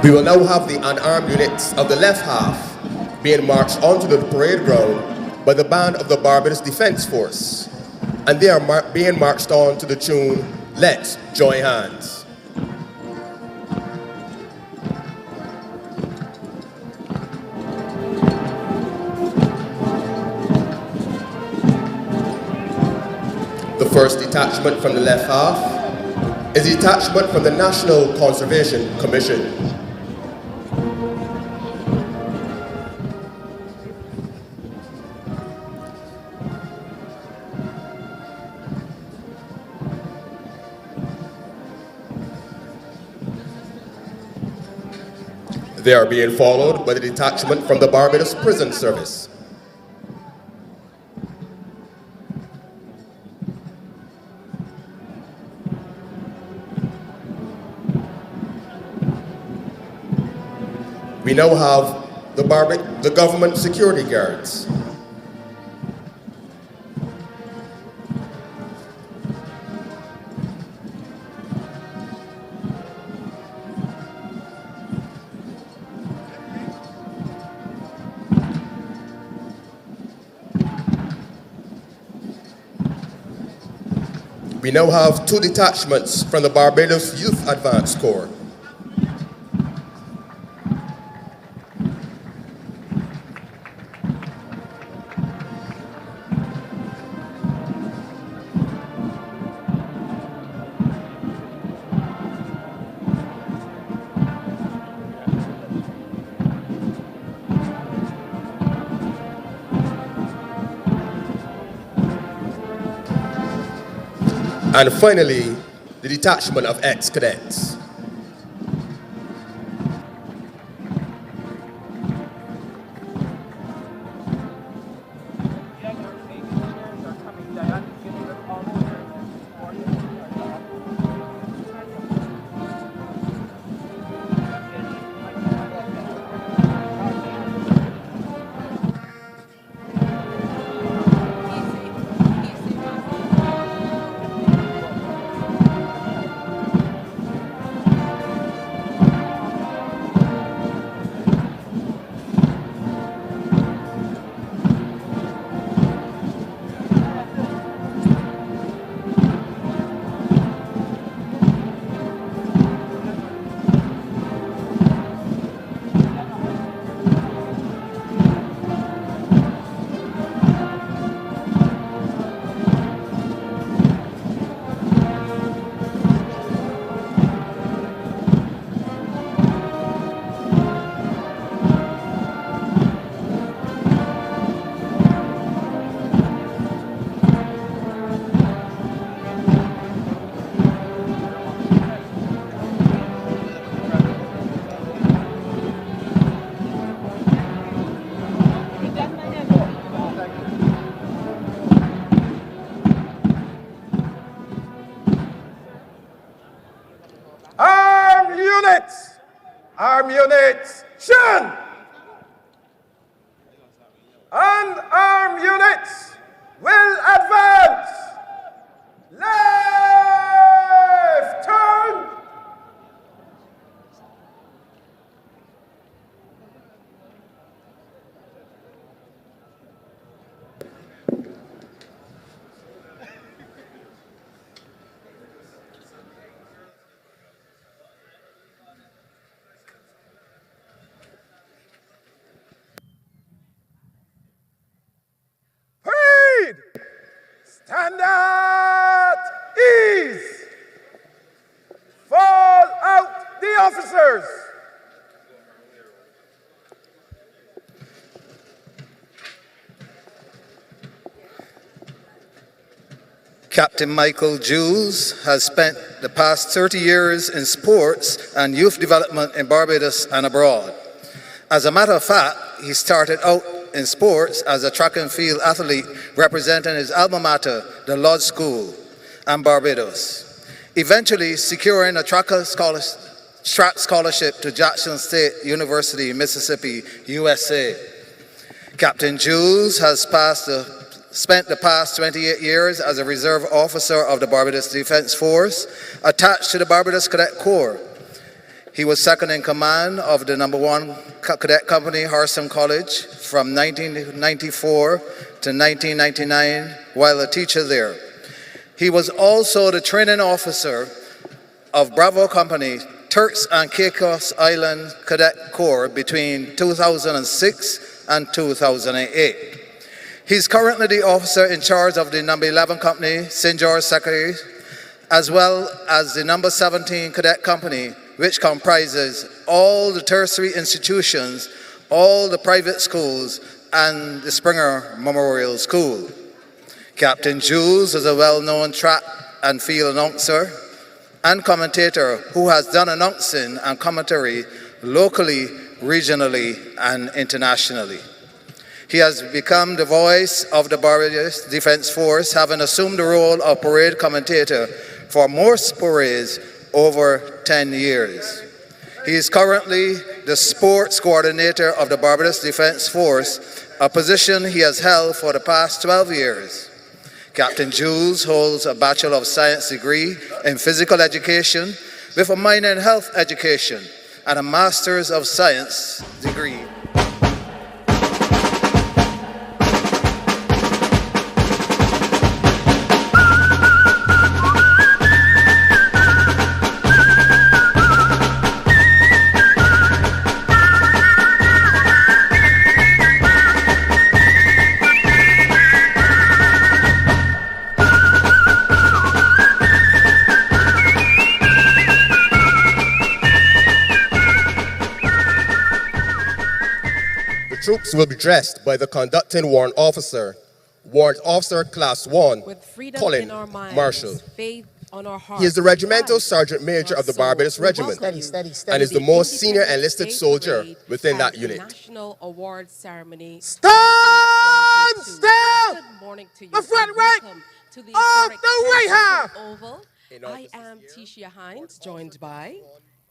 We will now have the unarmed units of the left half being marched onto the parade ground by the band of the Barbados Defence Force, and they are being marched on to the tune, Let's Join Hands. The first detachment from the left half is a detachment from the National Conservation Commission. They are being followed by the detachment from the Barbados Prison Service. We now have the government security guards. We now have 2 detachments from the Barbados Youth Advance Corps. And finally, the detachment of ex-cadets. Arm units, shin! And arm units will advance! Left turn! Stand out! Captain Michael Jules has spent the past 30 years in sports and youth development in Barbados and abroad. As a matter of fact, he started out in sports as a track and field athlete representing his alma mater, the Lodge School, and Barbados, eventually securing a track scholarship to Jackson State University, Mississippi, USA. Captain Jules has spent the past 28 years as a reserve officer of the Barbados Defence Force, attached to the Barbados Cadet Corps. He was second in command of the number 1 cadet company, Harson College, from 1994 to 1999, while a teacher there. He was also the training officer of Bravo Company, Turks and Caicos Island Cadet Corps between 2006 and 2008. He's currently the officer in charge of the number 11 company, St. George Secretary, as well as the number 17 cadet company, which comprises all the tertiary institutions, all the private schools, and the Springer Memorial School. Captain Jules is a well-known track and field announcer and commentator who has done announcing and commentary locally, regionally, and internationally. He has become the voice of the Barbados Defence Force, having assumed the role of parade commentator for most parades over 10 years. He is currently the sports coordinator of the Barbados Defence Force, a position he has held for the past 12 years. Captain Jules holds a Bachelor of Science degree in physical education with a minor in health education and a Master's of Science degree. Troops will be dressed by the conducting Warrant Officer Class 1, With freedom Colin in our minds, Marshall. faith on our hearts, He is the Regimental pride Sergeant Major in of the our Barbados soul. We Regiment welcome you and is the to most senior Independence enlisted Day soldier Parade within that and unit. National Award Ceremony. Stand 2022. still! Good morning to you. The front and rank welcome to the of historic the White House. Oval. I am Tisha Hines, joined by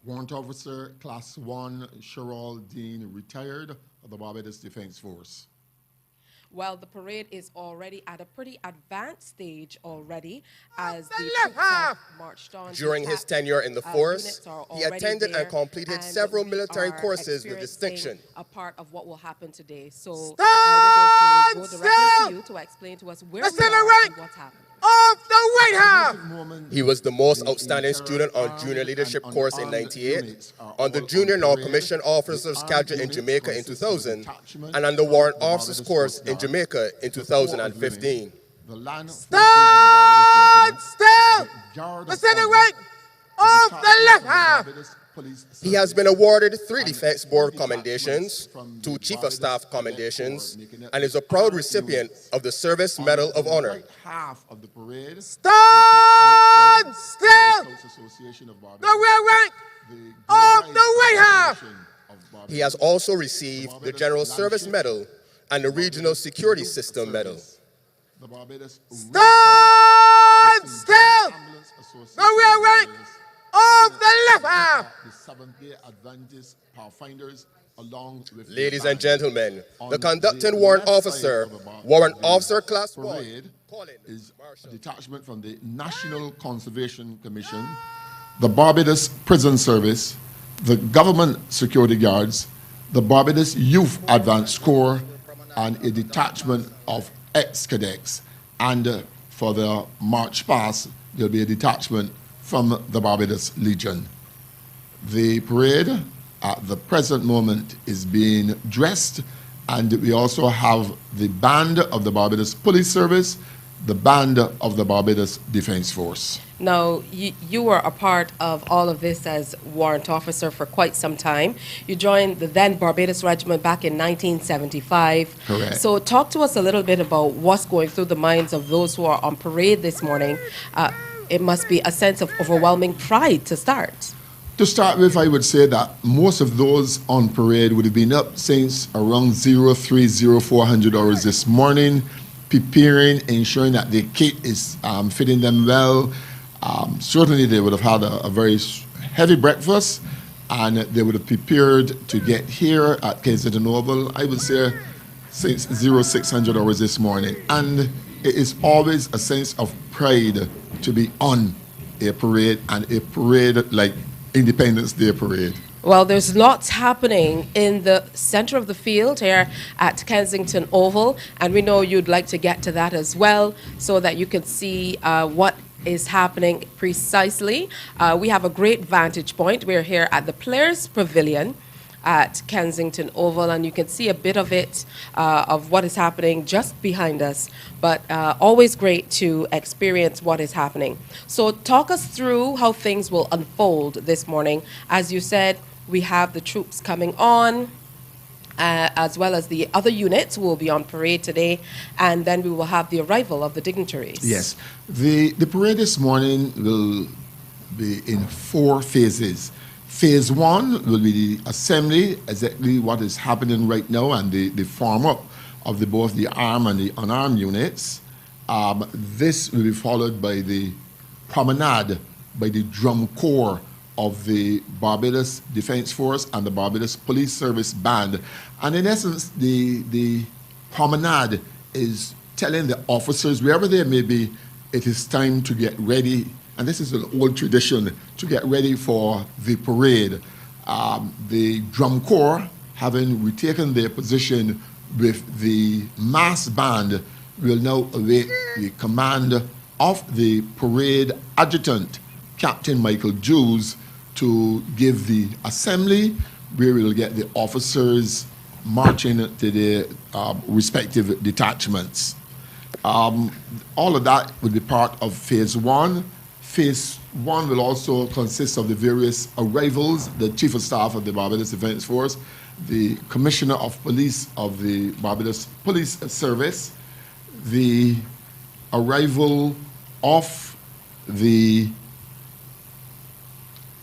Warrant Officer Class 1 Cheryl Dean, retired of the Barbados Defence Force. Well, the parade is already at a pretty advanced stage already as the the left troops have half. marched on. During his tenure in the force, he attended and completed several military courses with distinction. A part of what will happen today. So Stand we're going to go directly still. to you to explain to us where Let's we center are rank. and what's happening. Of the White House. He was the most outstanding student on Junior Leadership course in '98, on the Junior Non-Commissioned Officers Cadre in Jamaica in 2000, and on the Warrant Officers course in Jamaica in 2015. Stand still. Let's center rank of the left half. He has been awarded 3 Defense Board commendations, 2 Chief of Staff commendations, and is a proud recipient of the Service Medal of Honor. Stand still. The rear rank of the White House. He has also received the General Service Medal and the Regional Security System Medal. Stand still. The rear rank of the left half. Ladies and gentlemen, the conducting Warrant Officer Class 1, Colin is a Marshall. detachment from the National Conservation Commission, the Barbados Prison Service, the Government Security Guards, the Barbados Youth Advanced Corps, and a detachment of ex-cadets. And for the March past, there'll be a detachment from the Barbados Legion. The parade at the present moment is being dressed, and we also have the band of the Barbados Police Service the band of the Barbados Defence Force. Now, you were a part of all of this as warrant officer for quite some time. You joined the then Barbados Regiment back in 1975. Correct. So talk to us a little bit about what's going through the minds of those who are on parade this morning. It must be a sense of overwhelming pride to start. To start with, I would say that most of those on parade would have been up since around 0400 hours this morning, preparing, ensuring that the kit is fitting them well. Certainly they would have had a very heavy breakfast, and they would have prepared to get here at Kensington Oval, I would say, since 0600 hours this morning. And it is always a sense of pride to be on a parade, and a parade like Independence Day parade. Well, there's lots happening in the center of the field here at Kensington Oval, and we know you'd like to get to that as well so that you can see what is happening precisely. We have a great vantage point. We're here at the Players Pavilion at Kensington Oval, and you can see a bit of it, of what is happening just behind us, but always great to experience what is happening. So talk us through how things will unfold this morning. As you said, we have the troops coming on, as well as the other units who will be on parade today, and then we will have the arrival of the dignitaries. Yes, the parade this morning will be in 4 phases. Phase 1 will be the assembly, exactly what is happening right now, and the form up of both the armed and the unarmed units. This will be followed by the promenade by the drum corps of the Barbados Defence Force and the Barbados Police Service Band. And in essence, the promenade is telling the officers, wherever they may be, it is time to get ready. And this is an old tradition, to get ready for the parade. The drum corps, having retaken their position with the mass band, will now await the command of the parade adjutant, Captain Michael Jews, to give the assembly, where we will get the officers marching to their respective detachments. All of that will be part of phase 1. Phase 1 will also consist of the various arrivals, the Chief of Staff of the Barbados Defence Force, the Commissioner of Police of the Barbados Police Service, the arrival of the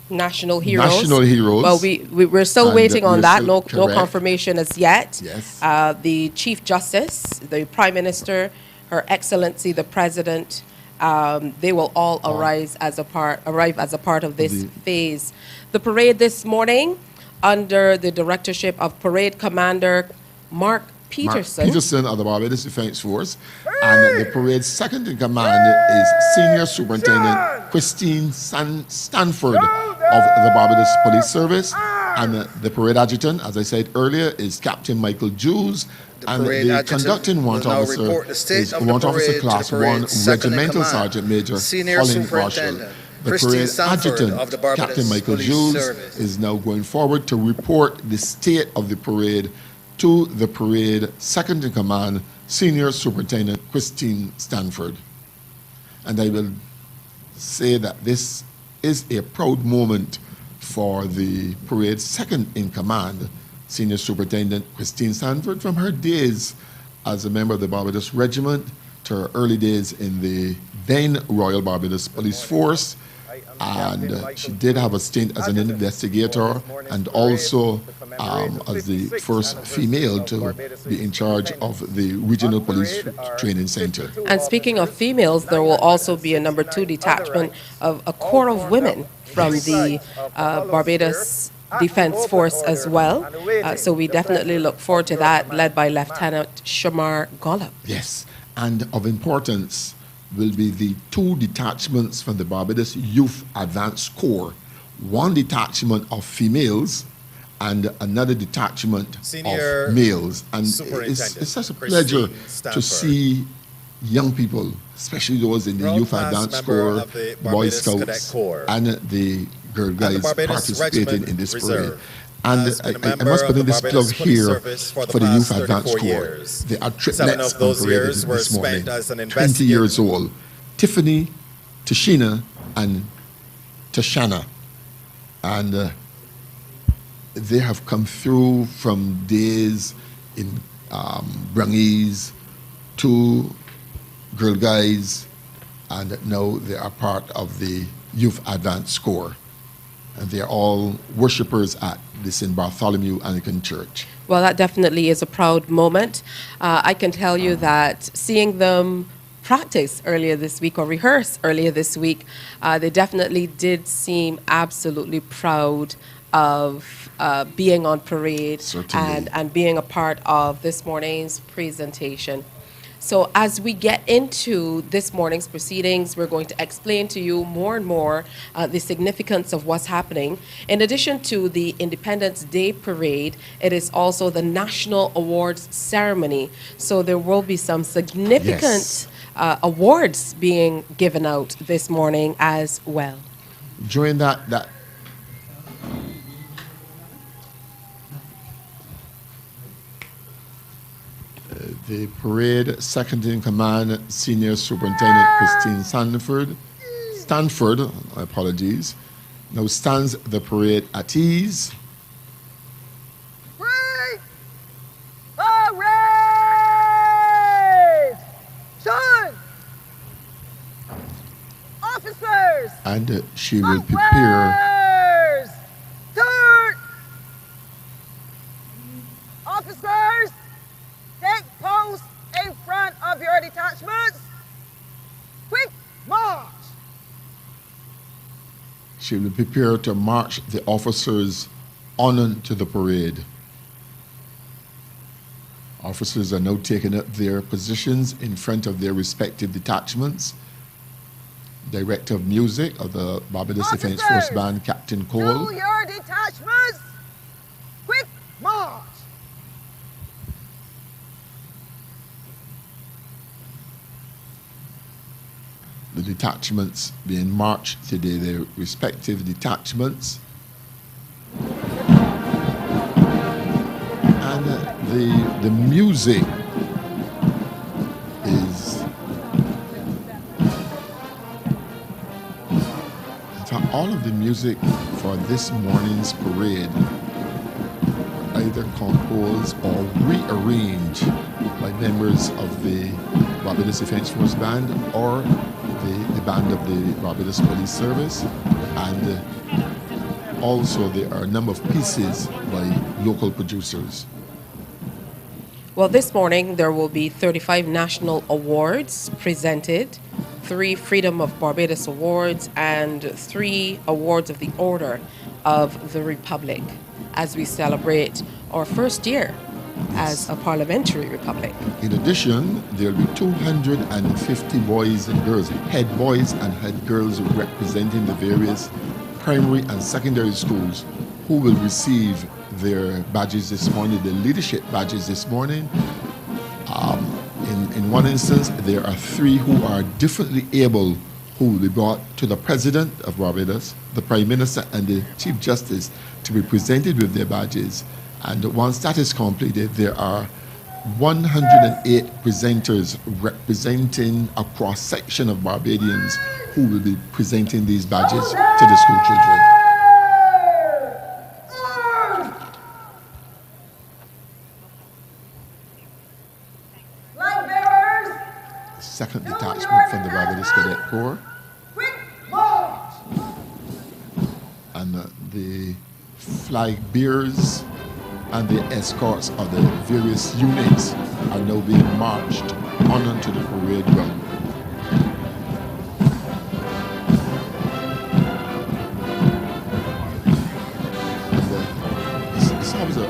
National Heroes. National Heroes. Well, we're still waiting on that. No correct. confirmation as yet. Yes. The Chief Justice, the Prime Minister, Her Excellency, the President, they will all arrive as a part of this phase. The parade this morning, under the directorship of Parade Commander Mark Peterson. Peterson of the Barbados Defence Force, and the parade's second in command is Senior Superintendent Christine Stanford of the Barbados Police Service, and the parade adjutant, as I said earlier, is Captain Michael Jews, and the conducting warrant officer is Warrant Officer Class 1 Regimental Sergeant Major Colin Marshall. The parade adjutant, Captain Michael Jews, is now going forward to report the state of the parade to the parade second in command, Senior Superintendent Christine Stanford. And I will say that this is a proud moment for the parade second in command, Senior Superintendent Christine Stanford, from her days as a member of the Barbados Regiment to her early days in the then Royal Barbados Police Force. And she did have a stint as an investigator and also as the first female to be in charge of the Regional Police Training Center. And speaking of females, there will also be a number 2 detachment of a corps of women from the Barbados Defence Force as well. So we definitely look forward to that, led by Lieutenant Shamar Gollop. Yes, and of importance will be the 2 detachments from the Barbados Youth Advanced Corps. 1 detachment of females and another detachment of males. And it's such a pleasure to see young people, especially those in the Youth Advanced Corps, Boy Scouts, and the Girl Guides participating in this parade. And has been a I member must of put in the this plug Barbados Police here Service for the for the Youth past Advance 34 Corps. years. They are 7 triplets of those on parade years were this morning. spent as an 20 investigator. years old. Tiffany, Tashina, and Tashana. And they have come through from days in Brangese to Girl Guides, and now they are part of the Youth Advance Corps. And they're all worshippers at the St. Bartholomew Anglican Church. Well, that definitely is a proud moment. I can tell you that seeing them practice earlier this week or rehearse earlier this week, they definitely did seem absolutely proud of being on parade and being a part of this morning's presentation. So as we get into this morning's proceedings, we're going to explain to you more and more the significance of what's happening. In addition to the Independence Day Parade, it is also the National Awards Ceremony. So there will be some significant awards being given out this morning as well. During that the parade, second in command, Senior Superintendent Christine Stanford, apologies, now stands the parade at ease. Parade! Parade! Turn! Officers! And she will prepare. Turn! Officers! Take post in front of your detachments. Quick march! She will prepare to march the officers on to the parade. Officers are now taking up their positions in front of their respective detachments. Director of Music of the Barbados Defence Force Band, Captain Cole. To your detachments. Quick march! The detachments being marched today, their respective detachments. And the music is, in fact, all of the music for this morning's parade are either composed or rearranged by members of the Barbados Defence Force Band or the band of the Barbados Police Service, and also there are a number of pieces by local producers. Well, this morning there will be 35 national awards presented, 3 Freedom of Barbados Awards, and 3 awards of the Order of the Republic as we celebrate our first year as a parliamentary republic. In addition, there will be 250 boys and girls, head boys and head girls representing the various primary and secondary schools who will receive their badges this morning, their leadership badges this morning. In one instance, there are 3 who are differently able who will be brought to the President of Barbados, the Prime Minister, and the Chief Justice to be presented with their badges. And once that is completed, there are 108 presenters representing a cross-section of Barbadians who will be presenting these badges to the school children. Flag bearers! Second detachment from the Barbados Cadet Corps. Quick march! And the flag bearers and the escorts of the various units are now being marched on to the parade ground. It's always a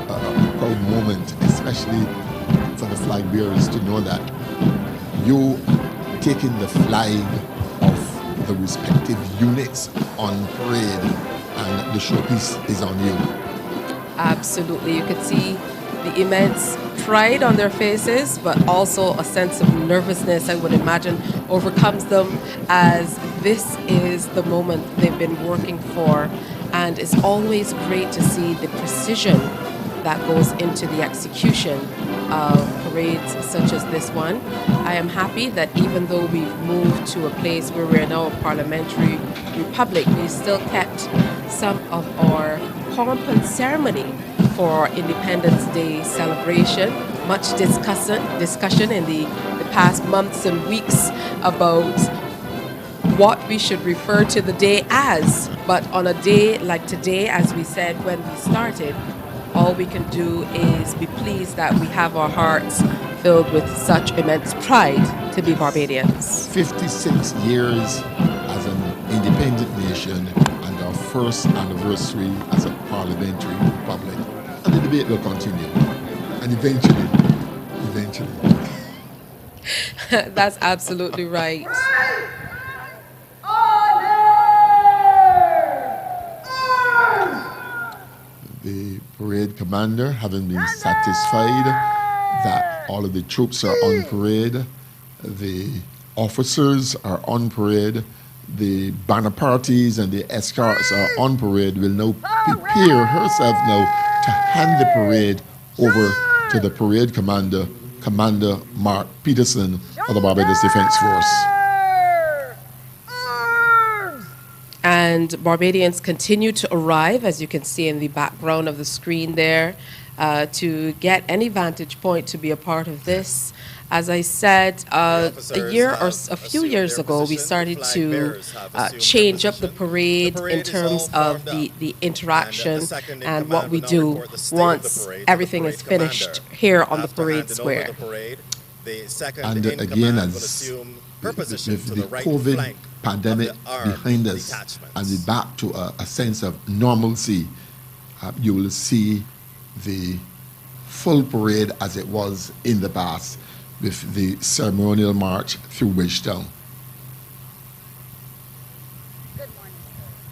proud moment, especially for the flag bearers, to know that you taking the flag of the respective units on parade and the showpiece is on you. Absolutely. You could see the immense pride on their faces, but also a sense of nervousness, I would imagine, overcomes them as this is the moment they've been working for And it's always great to see the precision that goes into the execution of parades such as this one. I am happy that even though we've moved to a place where we're now a parliamentary republic, we still kept some of our pomp and ceremony for our Independence Day celebration. Much discussion in the past months and weeks about what we should refer to the day as. But on a day like today, as we said when we started, all we can do is be pleased that we have our hearts filled with such immense pride to be Barbadians. 56 years as an independent nation and our first anniversary as a parliamentary republic. And the debate will continue. And eventually. That's absolutely right. The parade commander, having been satisfied that all of the troops are on parade, the officers are on parade, the banner parties and the escorts are on parade, will now prepare herself now to hand the parade over to the parade commander, Commander Mark Peterson of the Barbados Defence Force. And Barbadians continue to arrive, as you can see in the background of the screen there, to get any vantage point to be a part of this. As I said, a few years ago, we started to change up the parade in terms of the interaction and what we do once everything is finished here on the parade square. And again, as with the COVID pandemic behind us and we're back to a sense of normalcy, you will see the full parade as it was in the past, with the ceremonial march through Bridgetown.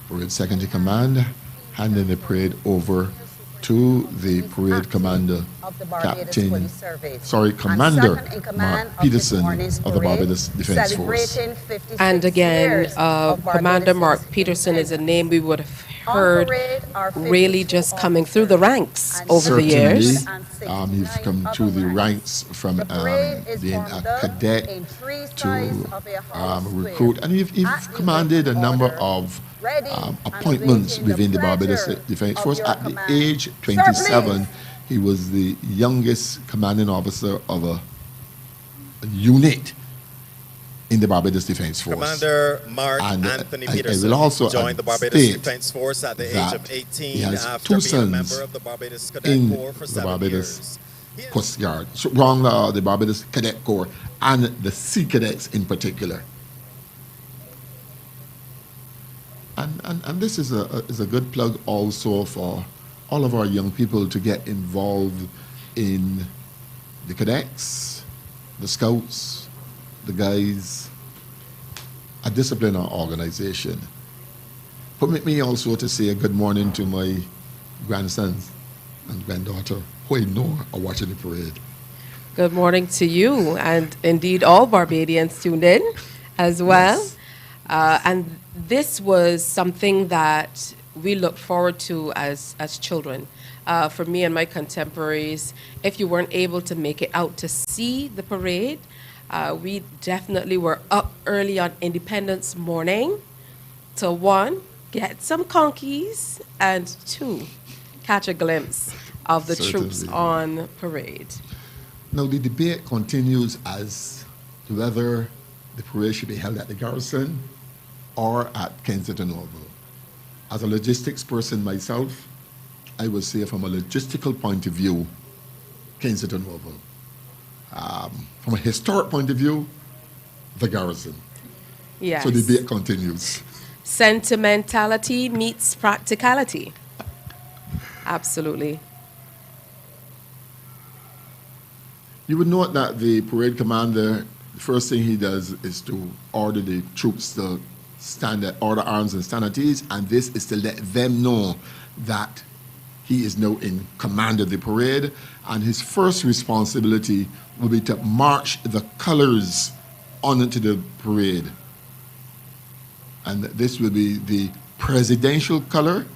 Parade Second in Command, handing the parade over to the parade commander, Commander Mark Peterson of the Barbados Defence Force. And again, Commander Mark Peterson is a name we would have heard really just coming through the ranks over the years. He's come through the ranks from being a cadet to recruit, and he's commanded a number of appointments within the Barbados Defence Force. At the age 27, he was the youngest commanding officer of a unit in the Barbados Defence Force. Commander Mark And Anthony I Peterson will also joined the Barbados state Defence Force at the age of 18 after two being a sons member of the Barbados Cadet in Corps for the 7 Barbados years. Coast Guard, the Barbados Cadet Corps, and the Sea Cadets in particular. And this is a good plug also for all of our young people to get involved in the cadets, the scouts, the guides, a discipline or organization. Permit me also to say a good morning to my grandsons and granddaughter who I know are watching the parade. Good morning to you, and indeed all Barbadians tuned in as well. Yes. And this was something that we looked forward to as children. For me and my contemporaries, if you weren't able to make it out to see the parade, we definitely were up early on Independence morning to 1, get some conkies, and 2, catch a glimpse of the troops Certainly. on parade. Now the debate continues as to whether the parade should be held at the Garrison or at Kensington Oval. As a logistics person myself, I would say from a logistical point of view, Kensington Oval. From a historic point of view, the Garrison. Yes. So the debate continues. Sentimentality meets practicality. Absolutely. You would note that the parade commander, the first thing he does is to order the troops to order arms and stand at ease, and this is to let them know that he is now in command of the parade, and his first responsibility will be to march the colors onto the parade. And this will be the presidential color,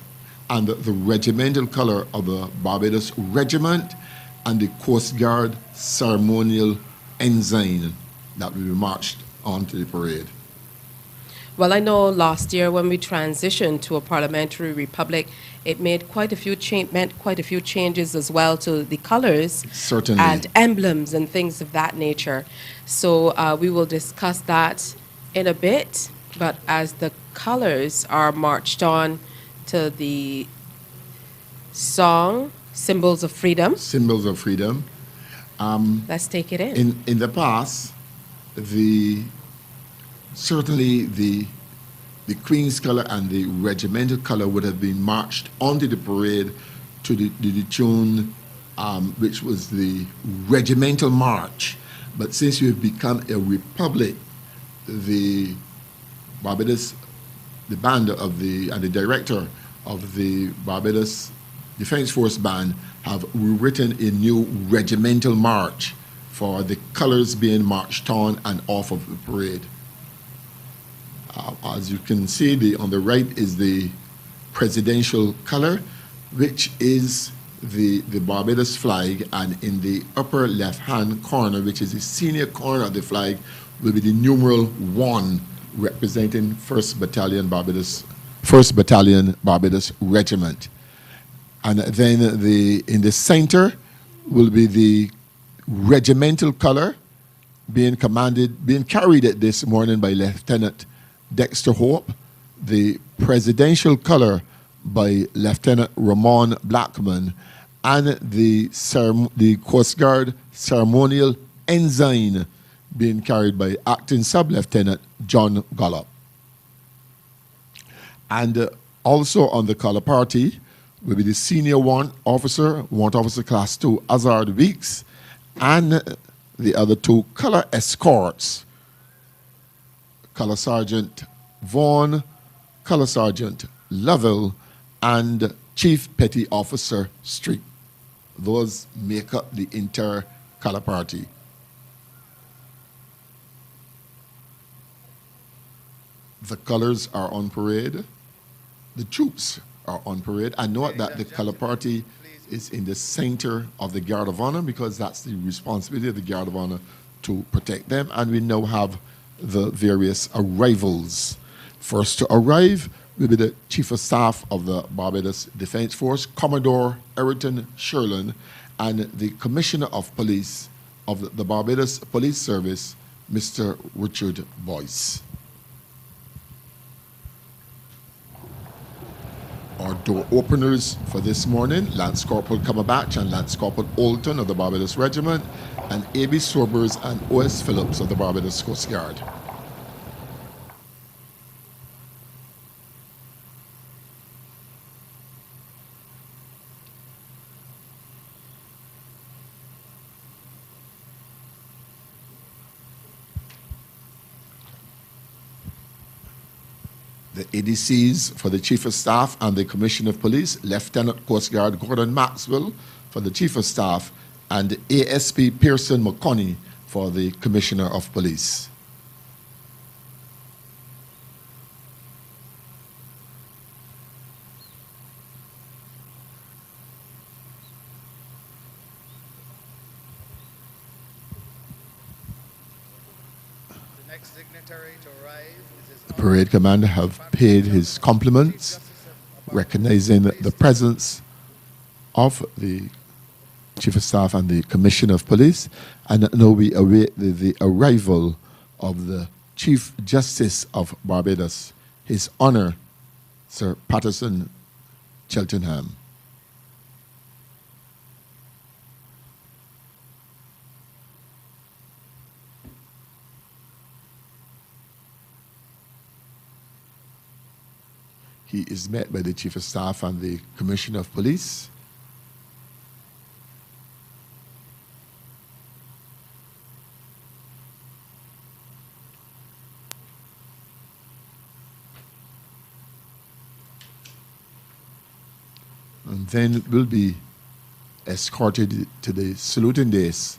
and the regimental color of the Barbados Regiment and the Coast Guard ceremonial ensign that will be marched onto the parade. Well, I know last year when we transitioned to a parliamentary republic, it made quite a few meant quite a few changes as well to the colors Certainly. and emblems and things of that nature. So we will discuss that in a bit. But as the colors are marched on to the song "Symbols of Freedom," Symbols of freedom. let's take it in. In the past, certainly the Queen's color and the regimental color would have been marched onto the parade to the tune, which was the regimental march. But since we've become a republic, the Barbados, the band of and the director of the Barbados Defence Force band have written a new regimental march for the colors being marched on and off of the parade. As you can see, on the right is the presidential color, which is the Barbados flag, and in the upper left-hand corner, which is the senior corner of the flag, will be the numeral 1, representing 1st Battalion Barbados Regiment. And then in the center will be the regimental color being carried this morning by Lieutenant Dexter Hope, the presidential color by Lieutenant Ramon Blackman, and the Coast Guard ceremonial ensign being carried by Acting Sub-Lieutenant John Gollop. And also on the color party will be the senior warrant officer class 2, Azard Weeks, and the other 2 color escorts, Color Sergeant Vaughan, Color Sergeant Lovell, and Chief Petty Officer Street. Those make up the entire color party. The colors are on parade. The troops are on parade. I note that the color party is in the center of the Guard of Honor because that's the responsibility of the Guard of Honor to protect them. And we now have the various arrivals. First to arrive will be the Chief of Staff of the Barbados Defence Force, Commodore Eriton Sherlin, and the Commissioner of Police of the Barbados Police Service, Mr. Richard Boyce. Our door openers for this morning, Lance Corporal Cumberbatch and Lance Corporal Olton of the Barbados Regiment, and A.B. Sobers and O.S. Phillips of the Barbados Coast Guard. The ADCs for the Chief of Staff and the Commissioner of Police, Lieutenant Coast Guard Gordon Maxwell for the Chief of Staff, and ASP Pearson McConney for the Commissioner of Police. The next dignitary to arrive is The parade commander have paid his compliments, recognizing the presence of the Chief of Staff and the Commissioner of Police, and now we await the arrival of the Chief Justice of Barbados, His Honor, Sir Patterson Cheltenham. He is met by the Chief of Staff and the Commissioner of Police. And then will be escorted to the saluting dais,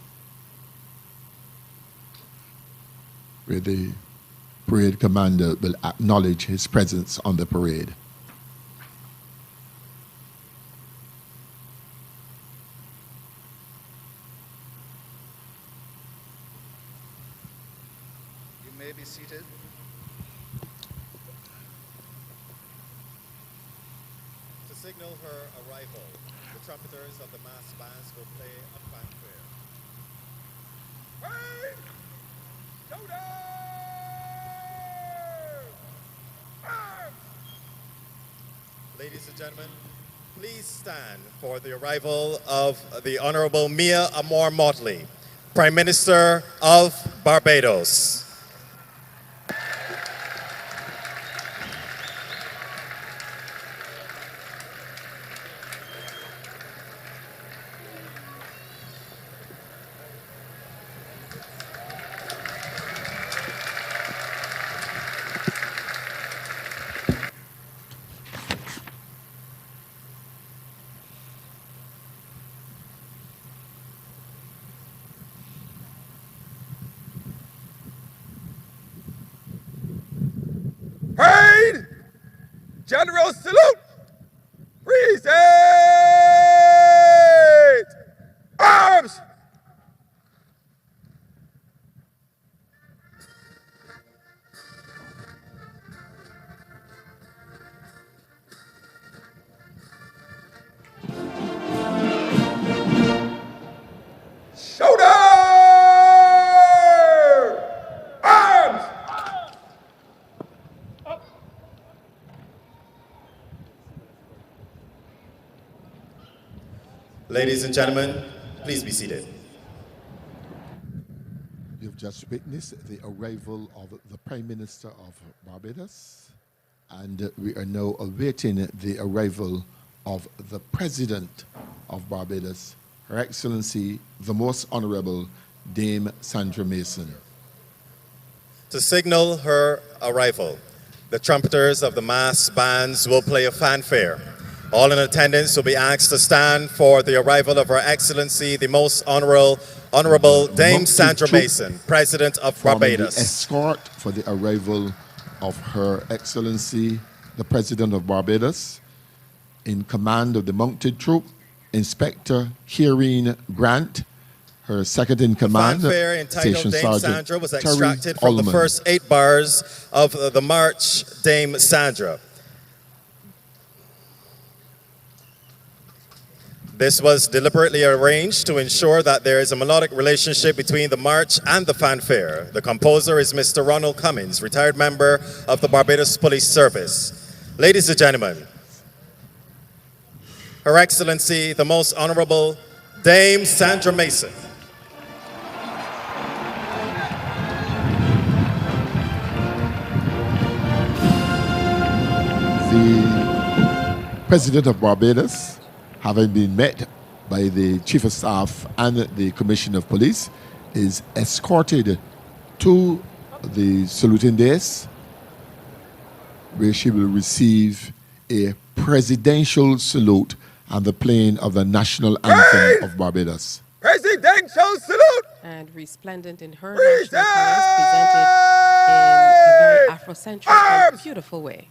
where the parade commander will acknowledge his presence on the parade. may be seated. To signal her arrival, the trumpeters of the mass bands will play a fanfare. Parade! Shoulder! Arms! Ladies and gentlemen, please stand for the arrival of the Honorable Mia Amor Motley, Prime Minister of Barbados. Parade! General salute! Present! Arms! Shoulder! Arms! Ladies and gentlemen, please be seated. You've just witnessed the arrival of the Prime Minister of Barbados, and we are now awaiting the arrival of the President of Barbados, Her Excellency, the Most Honorable Dame Sandra Mason. To signal her arrival, the trumpeters of the mass bands will play a fanfare. All in attendance will be asked to stand for the arrival of Her Excellency, the Most Honorable Dame Sandra Mason, President of Barbados. The escort for the arrival of Her Excellency, the President of Barbados, in command of the mounted troop, Inspector Kierine Grant, her second in command, Fanfare entitled Station Dame Sergeant Sandra was Terry extracted from the Ullman. first 8 bars of the march, Dame Sandra. This was deliberately arranged to ensure that there is a melodic relationship between the march and the fanfare. The composer is Mr. Ronald Cummins, retired member of the Barbados Police Service. Ladies and gentlemen, Her Excellency, the Most Honorable Dame Sandra Mason. The President of Barbados, having been met by the Chief of Staff and the Commissioner of Police, is escorted to the saluting dais, where she will receive a presidential salute and the playing of the national anthem of Barbados. Presidential salute! And resplendent in her national colors, presented in a very Afrocentric and beautiful way.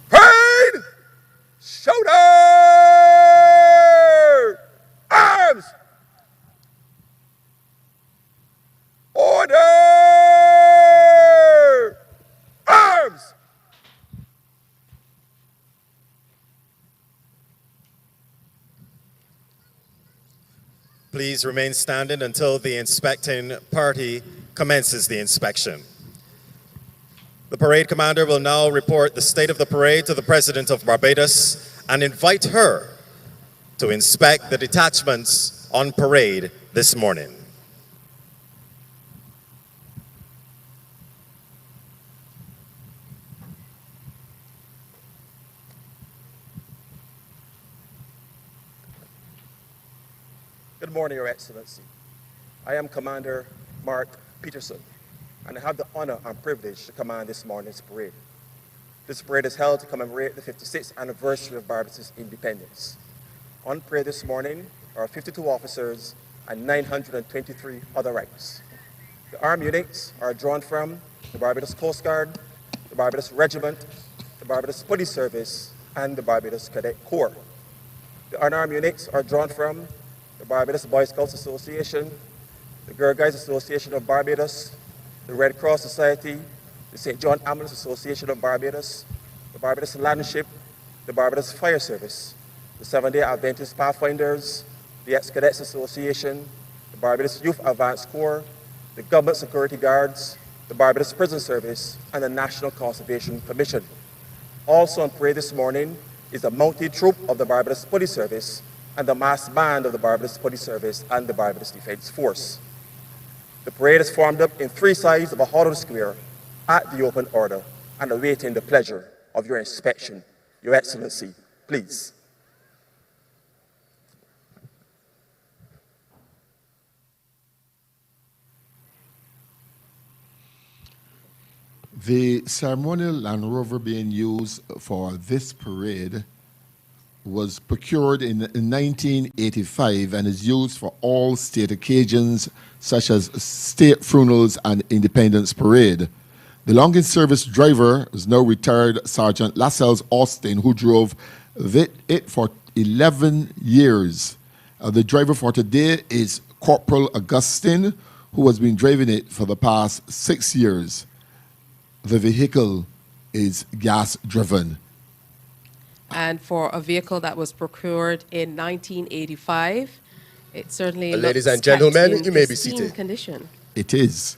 Parade! Shoulder! Arms! Order! Arms! Please remain standing until the inspecting party commences the inspection. The parade commander will now report the state of the parade to the President of Barbados and invite her to inspect the detachments on parade this morning. Good morning, Your Excellency. I am Commander Mark Peterson, and I have the honor and privilege to command this morning's parade. This parade is held to commemorate the 56th anniversary of Barbados' independence. On parade this morning are 52 officers and 923 other ranks. The armed units are drawn from the Barbados Coast Guard, the Barbados Regiment, the Barbados Police Service, and the Barbados Cadet Corps. The unarmed units are drawn from the Barbados Boy Scouts Association, the Girl Guides Association of Barbados, the Red Cross Society, the St. John Ambulance Association of Barbados, the Barbados Landship, the Barbados Fire Service, the Seventh-day Adventist Pathfinders, the Ex-Cadets Association, the Barbados Youth Advance Corps, the Government Security Guards, the Barbados Prison Service, and the National Conservation Commission. Also on parade this morning is the mounted troop of the Barbados Police Service and the massed band of the Barbados Police Service and the Barbados Defence Force. The parade is formed up in three sides of a hollow square at the open order and awaiting the pleasure of your inspection. Your Excellency, please. The ceremonial Land Rover being used for this parade was procured in 1985 and is used for all state occasions such as state funerals and Independence Parade. The longest-service driver is now retired Sergeant Lascelles Austin, who drove it for 11 years. The driver for today is Corporal Augustine, who has been driving it for the past 6 years. The vehicle is gas-driven. And for a vehicle that was procured in 1985, it certainly Ladies looks and gentlemen, kept in you may be pristine seated. condition. It is.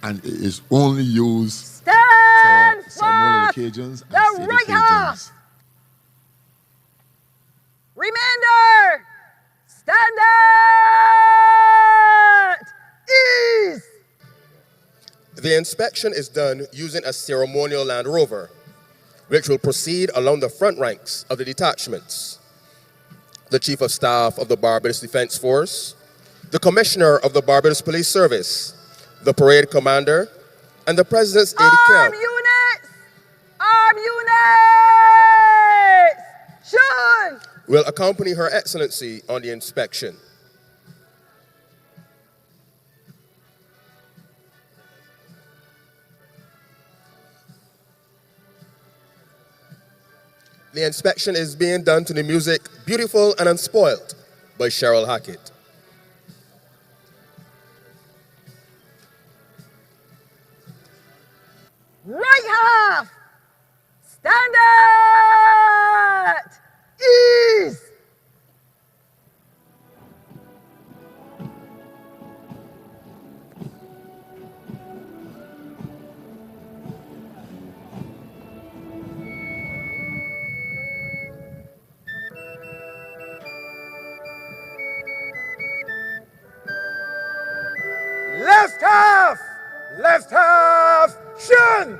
And it is only used Stand for ceremonial forth! occasions and The state right half! occasions. Remainder! Stand at ease! The inspection is done using a ceremonial Land Rover, which will proceed along the front ranks of the detachments. The Chief of Staff of the Barbados Defence Force, the Commissioner of the Barbados Police Service, the Parade Commander, and the President's aide-de-camp Arm units! Arm units! Shun! will accompany Her Excellency on the inspection. The inspection is being done to the music Beautiful and Unspoiled by Cheryl Hackett. Right half! Stand at ease! Left half! Left half! Shun!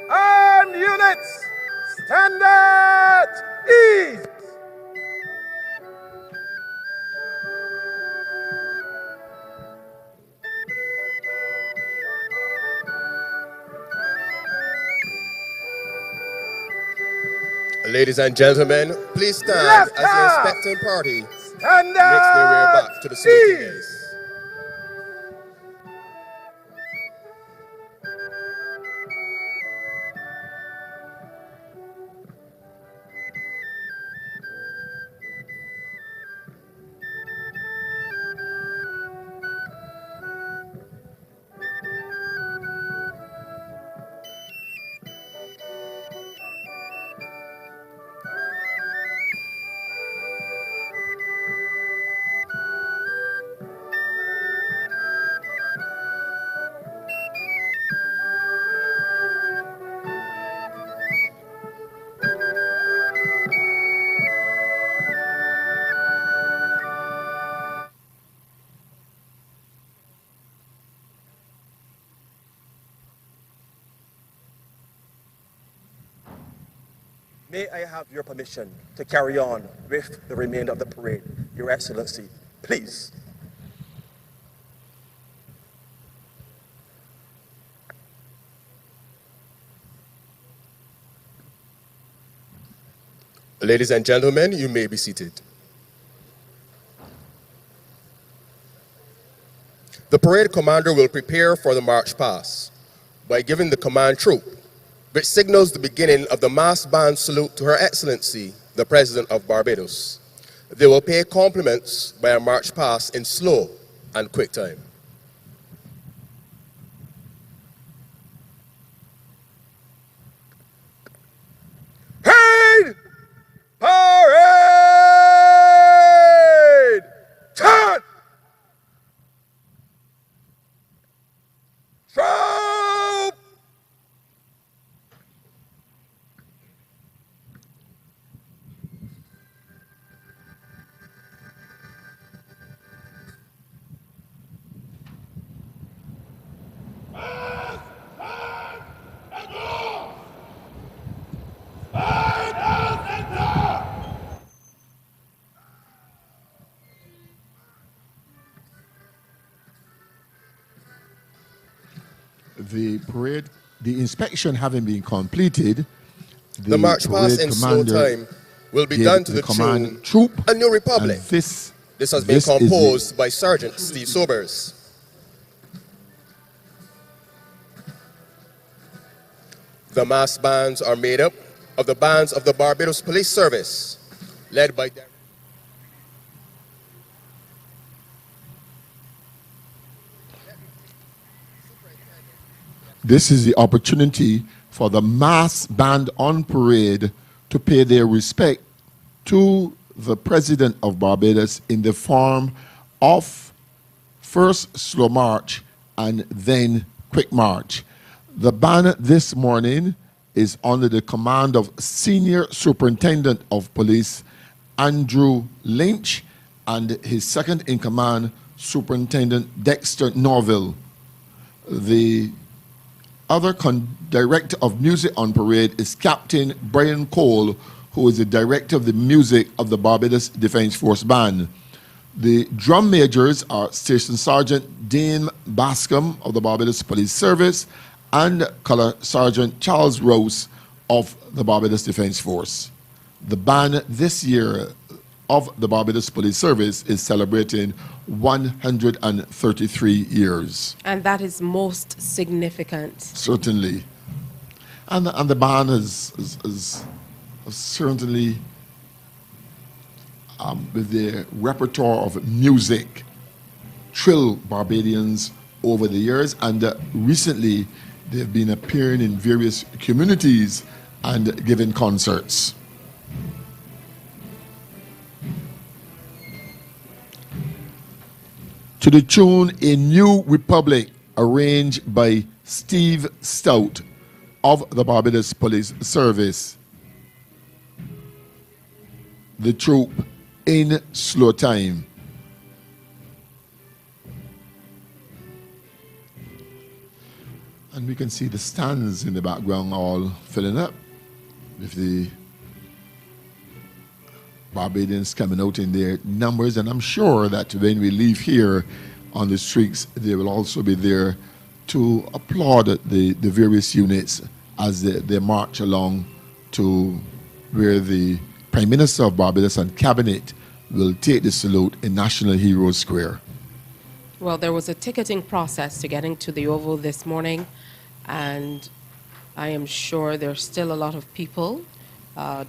Armed units, stand at ease! Ladies and gentlemen, please stand Left as the half! inspecting party Stand makes their way at back to the safety ease! base. May I have your permission to carry on with the remainder of the parade, Your Excellency, please. Ladies and gentlemen, you may be seated. The parade commander will prepare for the march past by giving the command troop, which signals the beginning of the mass band salute to Her Excellency, the President of Barbados. They will pay compliments by a march past in slow and quick time. Parade! Parade! Turn! Troop! The parade, the inspection having been completed, The march past in slow time will be done to the tune troop, A New Republic. and this This has been composed by Sergeant Steve Sobers. The mass bands are made up of the bands of the Barbados Police Service, led by This is the opportunity for the mass band on parade to pay their respect to the President of Barbados in the form of first slow march and then quick march. The band this morning is under the command of Senior Superintendent of Police Andrew Lynch and his second in command, Superintendent Dexter Norville. The other director of music on parade is Captain Brian Cole, who is the director of the music of the Barbados Defence Force Band. The drum majors are Station Sergeant Dane Bascom of the Barbados Police Service and Colour Sergeant Charles Rose of the Barbados Defence Force. The band this year of the Barbados Police Service is celebrating 133 years. And that is most significant. Certainly. And the band is certainly, with their repertoire of music, thrilled Barbadians over the years. And recently, they've been appearing in various communities and giving concerts. To the tune A New Republic, arranged by Steve Stout of the Barbados Police Service. The troop in slow time. And we can see the stands in the background all filling up with the Barbadians coming out in their numbers, and I'm sure that when we leave here on the streets, they will also be there to applaud the various units as they march along to where the Prime Minister of Barbados and Cabinet will take the salute in National Heroes Square. Well, there was a ticketing process to getting to the Oval this morning, and I am sure there's still a lot of people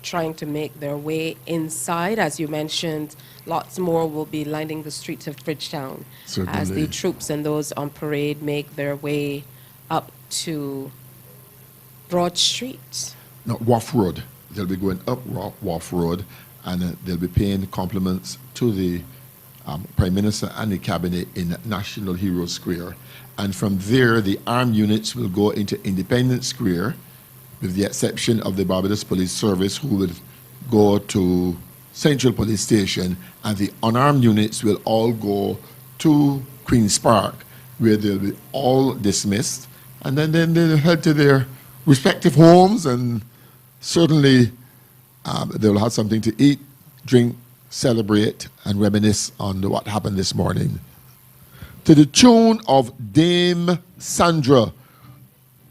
trying to make their way inside. As you mentioned, lots more will be lining the streets of Bridgetown as the troops and those on parade make their way up to Broad Street. No, Wharf Road. They'll be going up Wharf Road, and they'll be paying compliments to the Prime Minister and the Cabinet in National Heroes Square. And from there, the armed units will go into Independence Square, with the exception of the Barbados Police Service, who will go to Central Police Station, and the unarmed units will all go to Queen's Park, where they'll be all dismissed, and then they'll head to their respective homes and certainly They will have something to eat, drink, celebrate, and reminisce on what happened this morning. To the tune of Dame Sandra,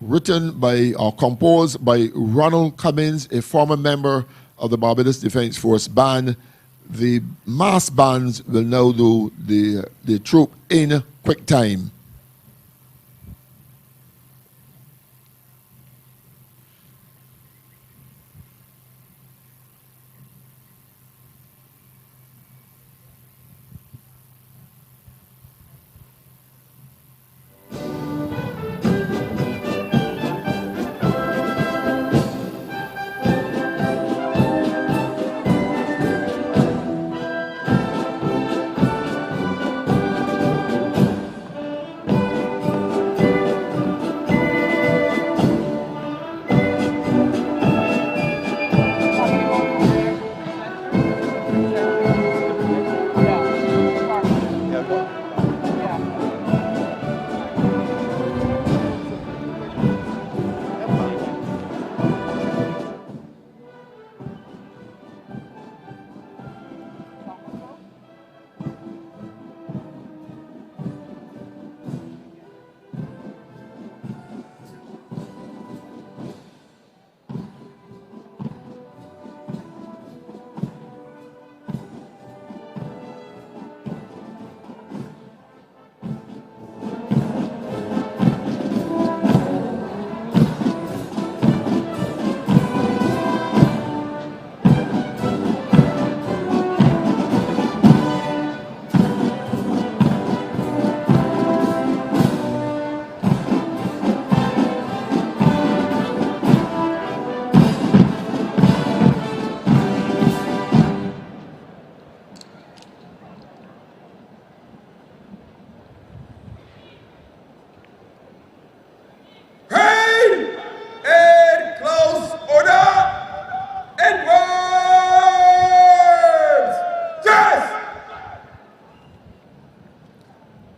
written by or composed by Ronald Cummins, a former member of the Barbados Defence Force band. The mass bands will now do the troop in quick time.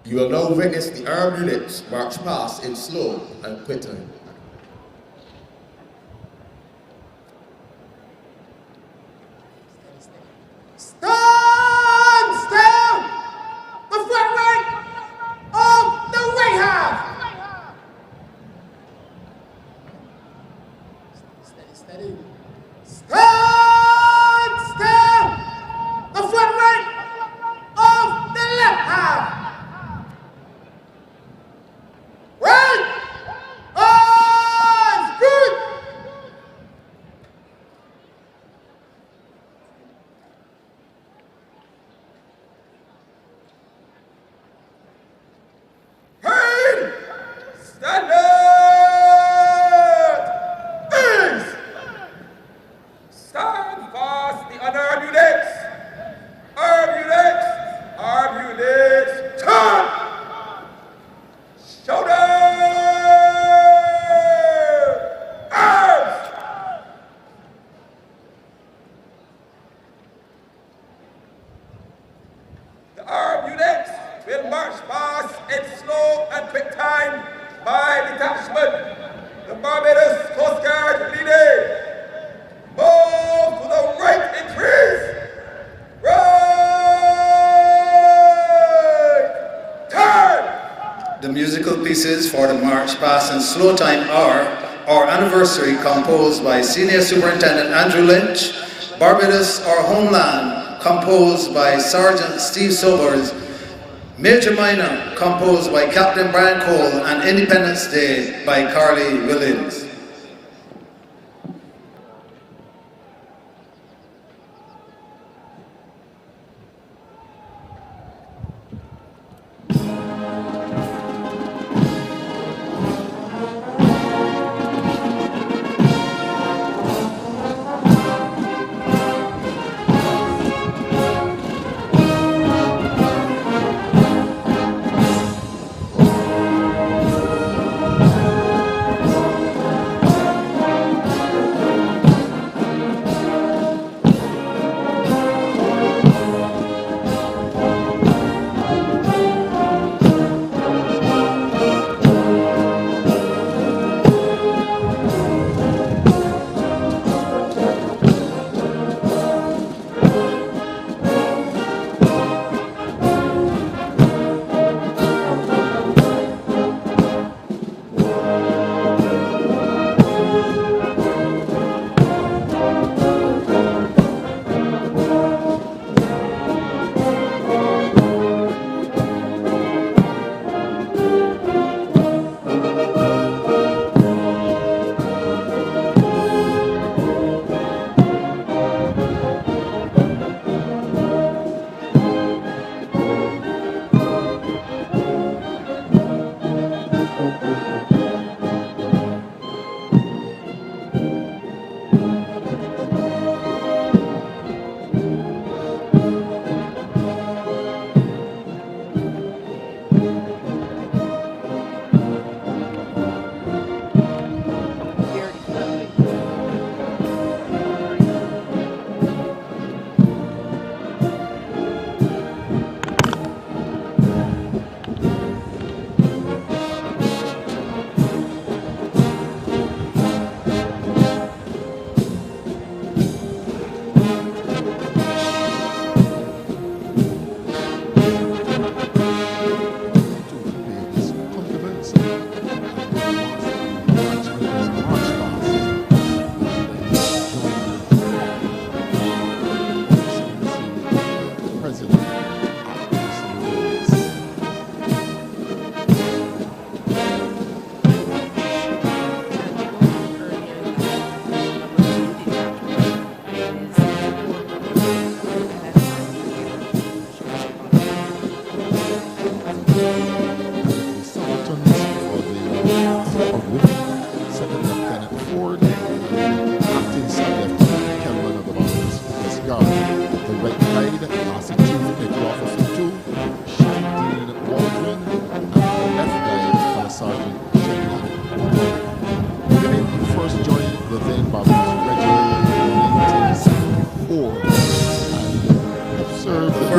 You will now witness the armed units march past in slow and quick time. Stand still! The front rank of the right half! Steady, steady. Stand still! The front rank of the left half! Right! Arms! Good! Hey! Stand up! Ease! Stand fast, the unarmed units! Armed units! Armed units! Turn! Shoulder! Arms! The armed units will march past in slow and quick time by detachment. The Barbados Coast Guard leading. Move to the right in threes. Right! Turn! The musical pieces for the march past in slow time are Our Anniversary, composed by Senior Superintendent Andrew Lynch, Barbados, Our Homeland, composed by Sergeant Steve Sobers, Major Minor, composed by Captain Brian Cole, and Independence Day by Carly Williams.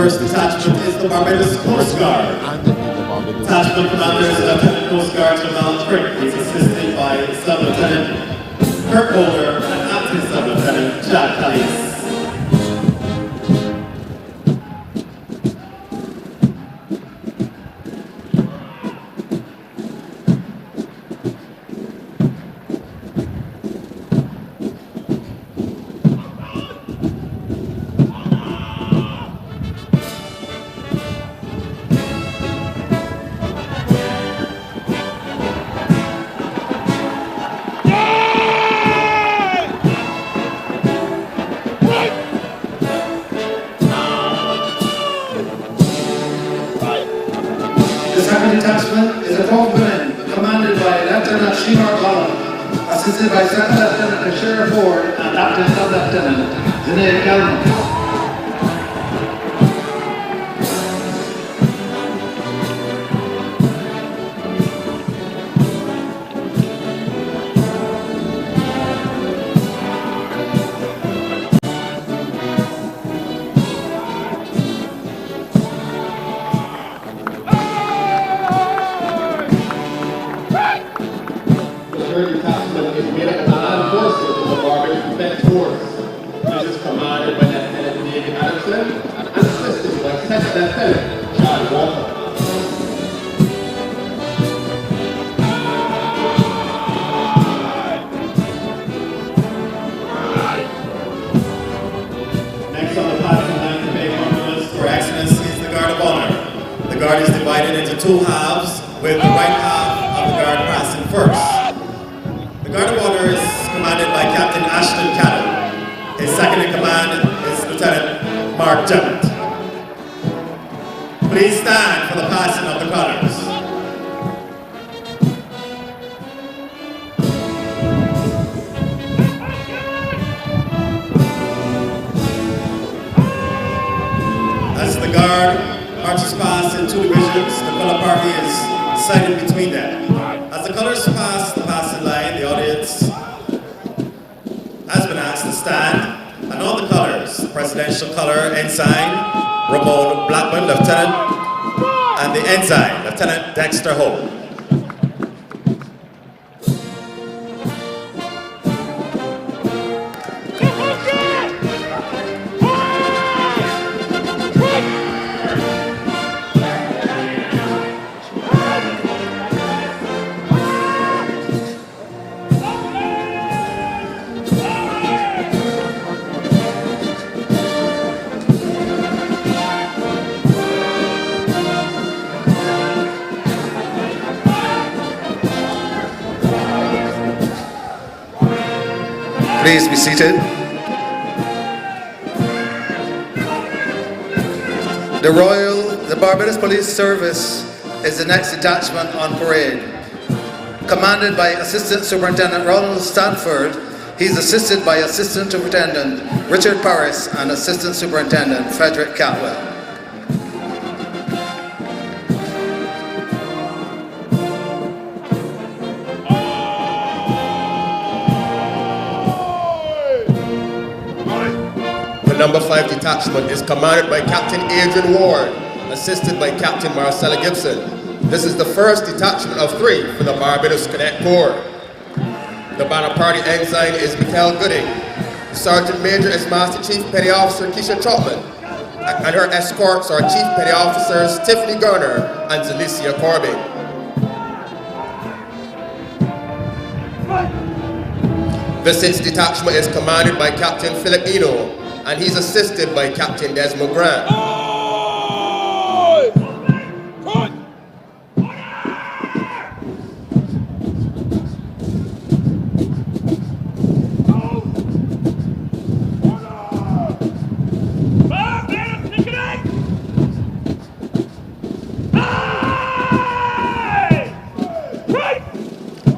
first detachment is the Barbados Coast Guard. And the Barbados Detachment commander is Lieutenant Coast Guard General Crick. He's assisted by Sub-Lieutenant Kirk Holder and Acting Sub-Lieutenant Jack Callis. The second detachment is a complement commanded by Lieutenant Seymour Collin, assisted by Second Lieutenant Sheriff Ford and Acting Sub-Lieutenant Sinead Calvin. The third detachment is made up of the land forces of the Barbados Defence Force. This is commanded by Lieutenant David Adamson and assisted by Second Lieutenant John Walker. Next on the passing line to pay compliments for excellence is the Guard of Honor. The Guard is divided into two halves, with the right half of the Guard passing first. The Guard of Honor is commanded by Captain Ashton Cadden. His second in command is Lieutenant Mark Jemmett. Please stand for the passing of the colors. As the Guard marches past in two divisions, the color party is sighted between them. As the colors pass the passing line, the audience has been asked to stand, and on the colors, the presidential color ensign, Ramon Blackman, Lieutenant, and the ensign, Lieutenant Dexter Hope. Please be seated. The Barbados Police Service is the next detachment on parade. Commanded by Assistant Superintendent Ronald Stanford, he's assisted by Assistant Superintendent Richard Paris and Assistant Superintendent Frederick Catwell. The number 5 detachment is commanded by Captain Adrian Ward, assisted by Captain Marcella Gibson. This is the first detachment of 3 for the Barbados Cadet Corps. The banner party ensign is Mikhail Gooding. Sergeant Major is Master Chief Petty Officer Keisha Trotman, and her escorts are Chief Petty Officers Tiffany Garner and Zalicia Corbin. The 6th detachment is commanded by Captain Philip Eno, and he's assisted by Captain Desmond Grant.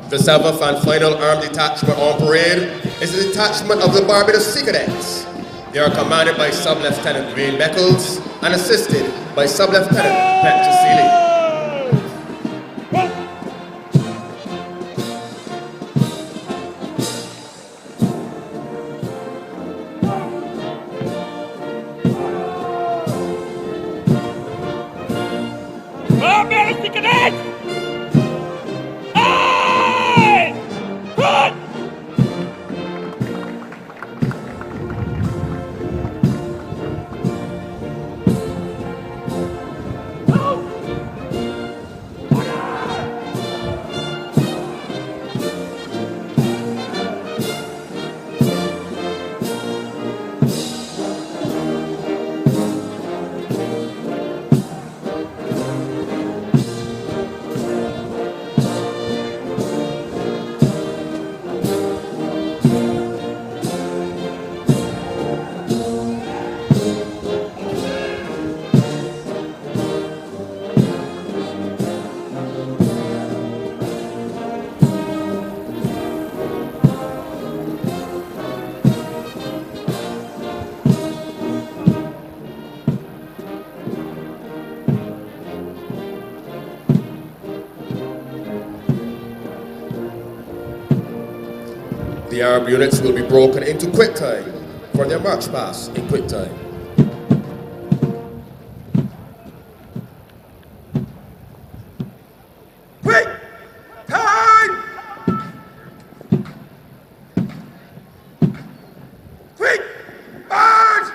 The 7th and final armed detachment on parade is the detachment of the Barbados Sea Cadets. They are commanded by Sub-Lieutenant Wayne Beckles and assisted by Sub-Lieutenant Petra Seeley. Fancy cadets! Aye! Good! The armed units will be broken into quick time for their march past in quick time. Quick time! Quick march!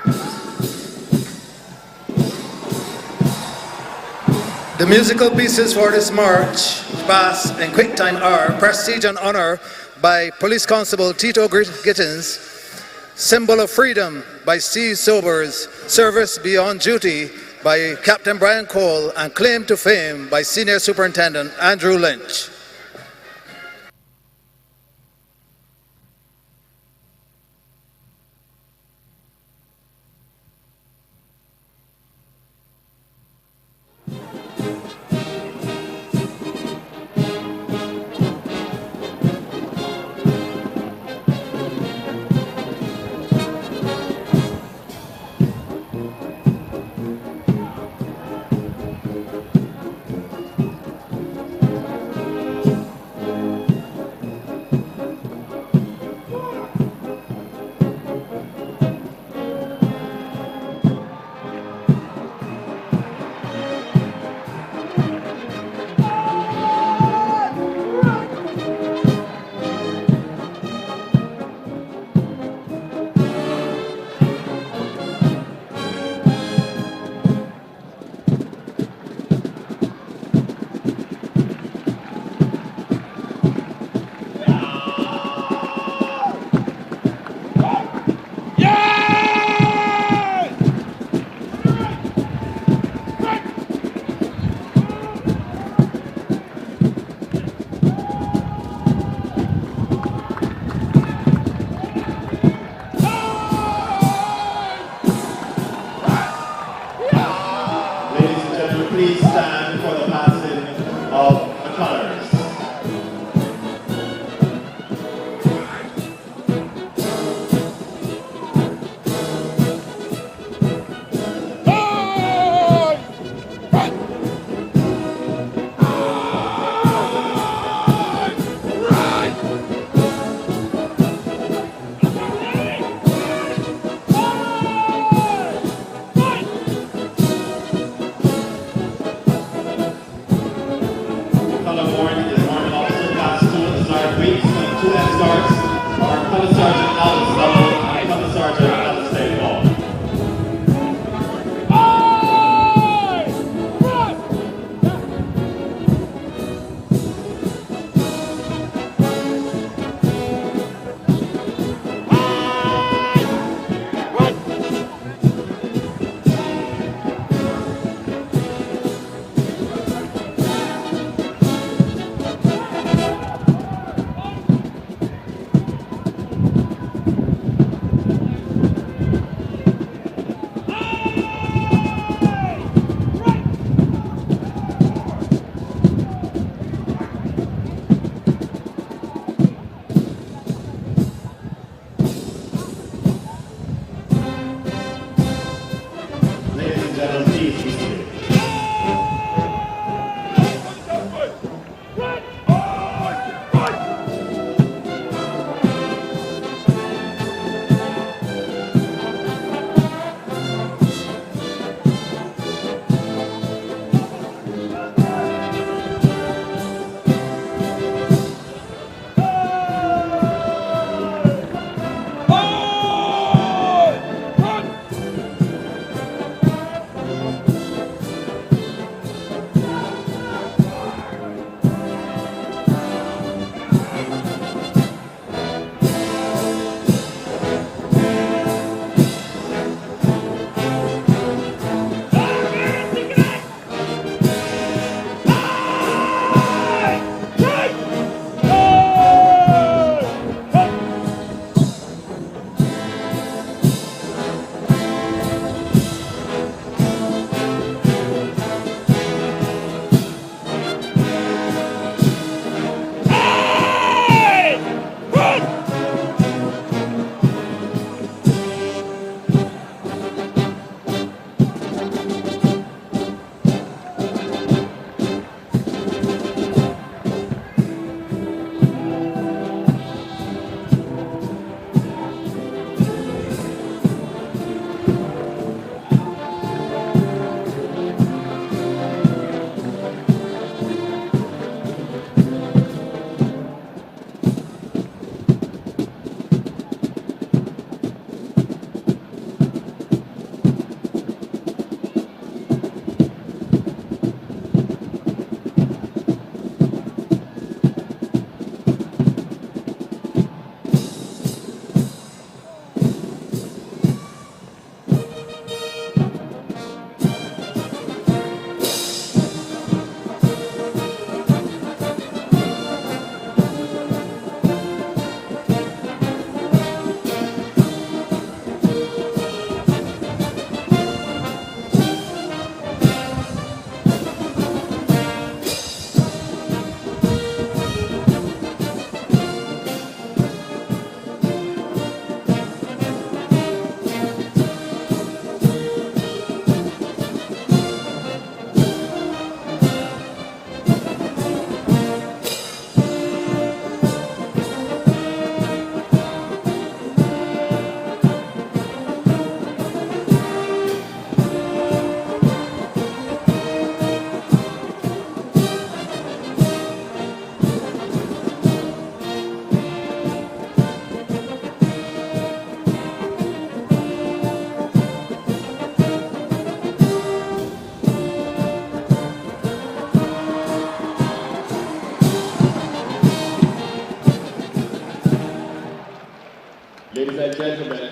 The musical pieces for this march past and quick time are Prestige and Honor by Police Constable Tito Gittins, Symbol of Freedom by Steve Sobers, Service Beyond Duty by Captain Brian Cole, and Claim to Fame by Senior Superintendent Andrew Lynch.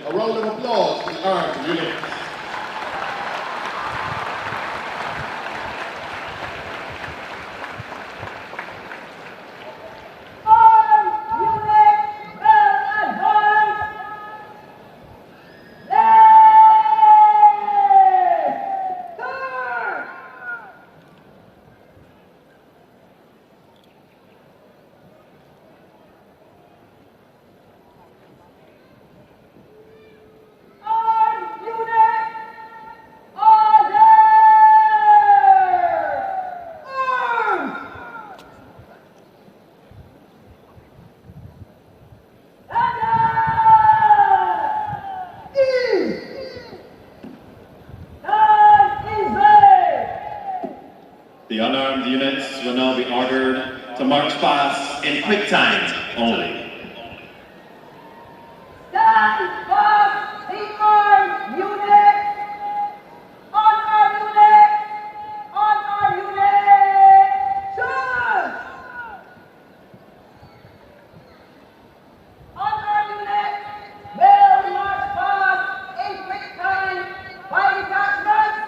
A round of applause for the armed units. The unarmed units will now be ordered to march past in quick time only. Stand fast, the armed unit! Unarmed unit! Unarmed unit! Charge! Unarmed unit will march past in quick time by detachments.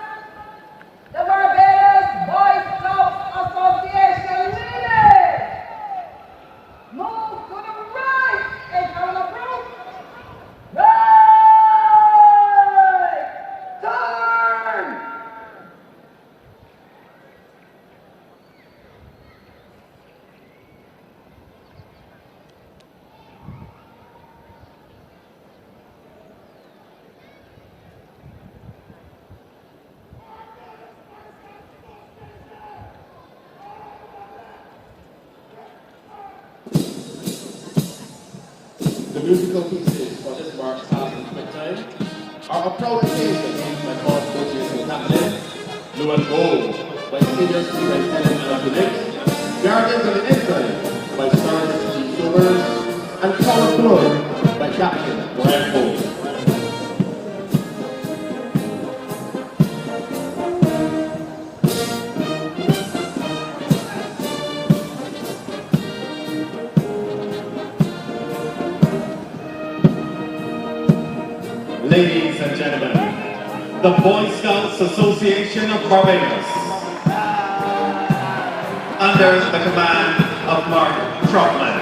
The Barbados Boy Scouts Association leaders! Move to the right in front of the group! Right! Turn! The musical pieces for this march past in quick time are a proud occasion by Paul Coaches and Captain, Blue and Gold by Senior Superintendent Anna Phillips, Guardians of the Ensign by Sergeant G. Sobers, and Call of Glory by Captain Brian Cole. Ladies and gentlemen, the Boy Scouts Association of Barbados, under the command of Mark Trotman.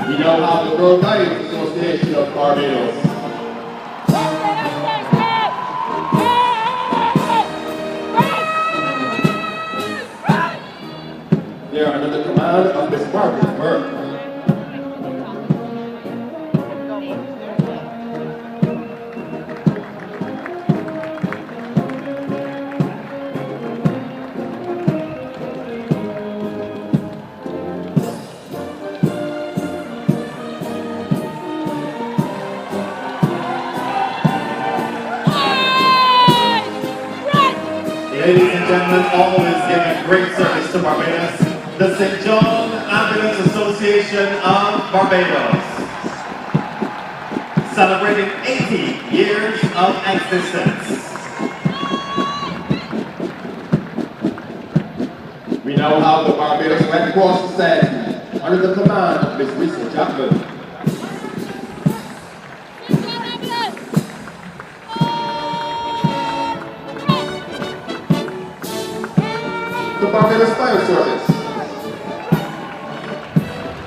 We now have the World Guides Association of Barbados. They are under the command of Miss Margaret Burke. Ladies and gentlemen, always giving great service to Barbados, the St. John Ambulance Association of Barbados, celebrating 80 years of existence. We now have the Barbados Red Cross Society under the command of Miss Lisa Chapman. The Barbados Fire Service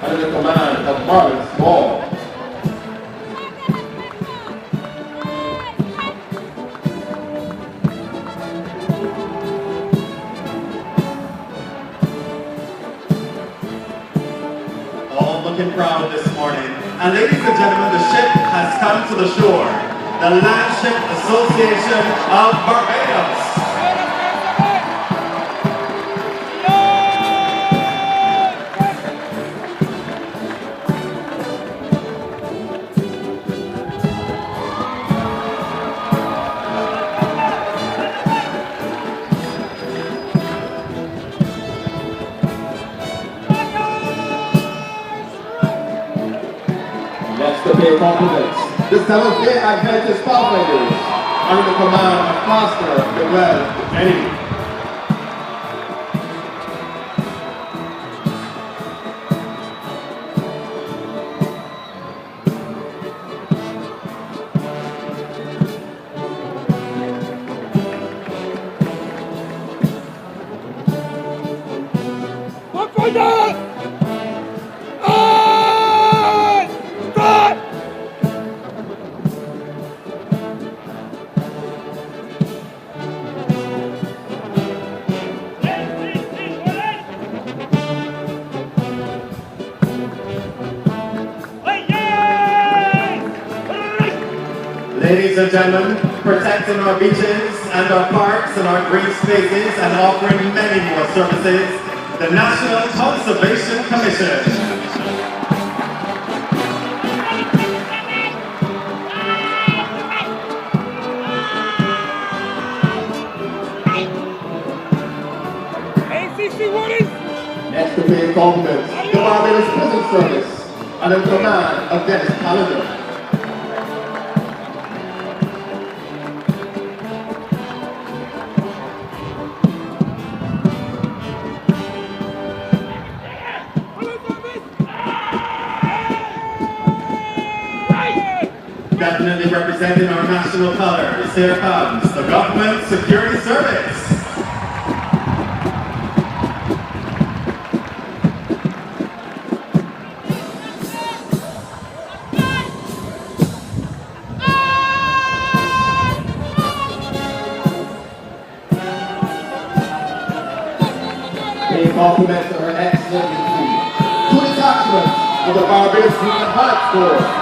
under the command of Marvin Small. All looking proud this morning. And ladies and gentlemen, the ship has come to the shore. The Land Ship Association of Barbados. Next to pay compliments, the 7th Day Adventist Pathfinders under the command of Master Noel Eddie. Ladies and gentlemen, protecting our beaches and our parks and our green spaces and offering many more services, the National Conservation Commission. Next to pay compliments, the Barbados Prison Service, under the command of Dennis Callender. Definitely representing our national colors, here comes the Government Security Service. Paying compliments to her Excellency, two detachments of the Barbados Defence Force.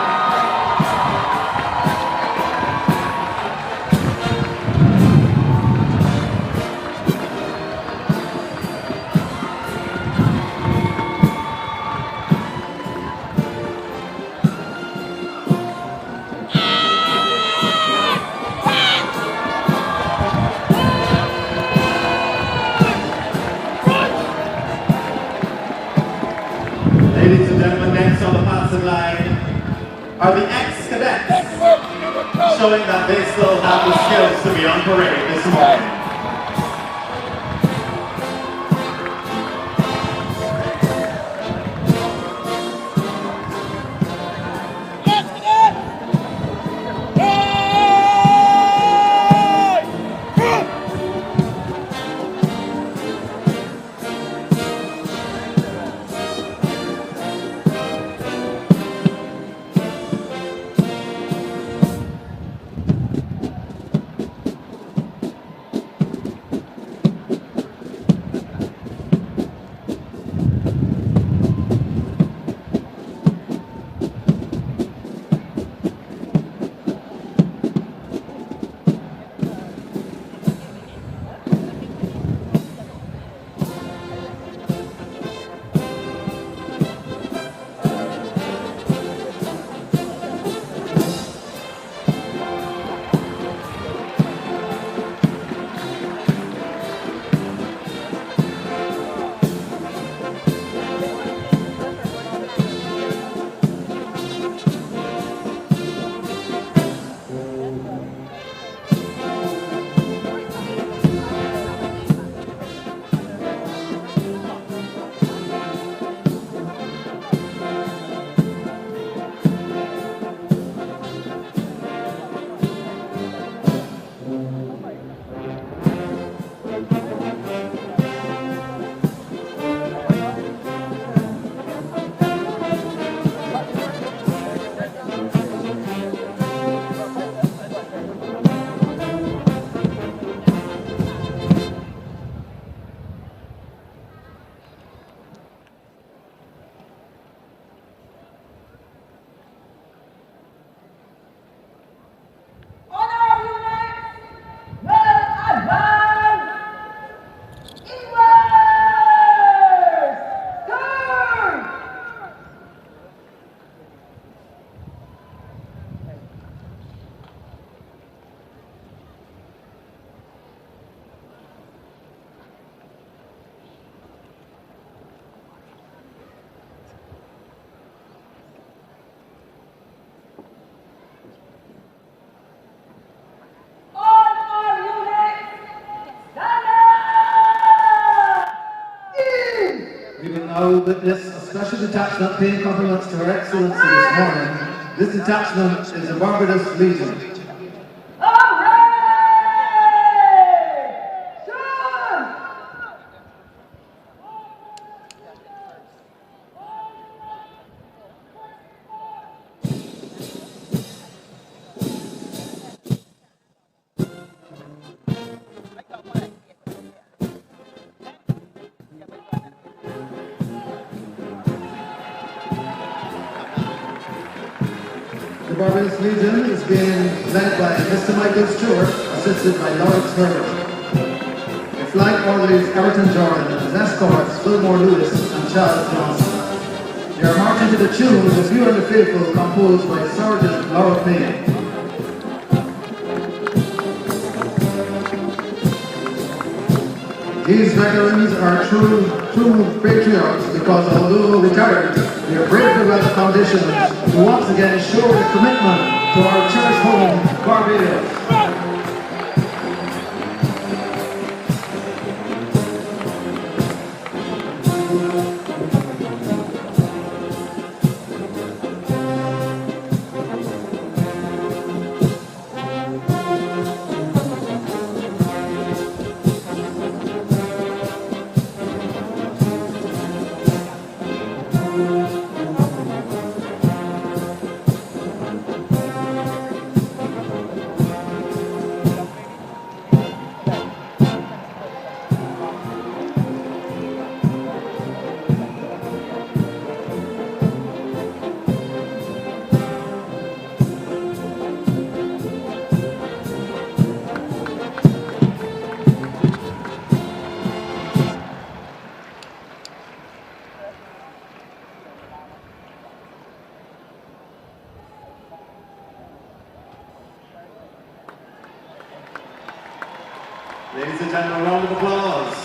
Ladies and gentlemen, next on the passing line are the ex-cadets, showing that they still have the skills to be on parade this morning. now witness a special detachment paying compliments to Her Excellency this morning. This detachment is the Barbados Legion. The Barbados Legion is being led by Mr. Michael Stewart, assisted by Lawrence Herbert. The flight orderlies Everton Jordan and his escorts Fillmore Lewis and Charles Johnson. They are marching to the tune of The Few and the Faithful, composed by Sergeant Laura Payne. These veterans are true patriots because although retired, they are brave to weather conditions to once again show their commitment to our cherished home, Barbados. Ladies and gentlemen, a round of applause.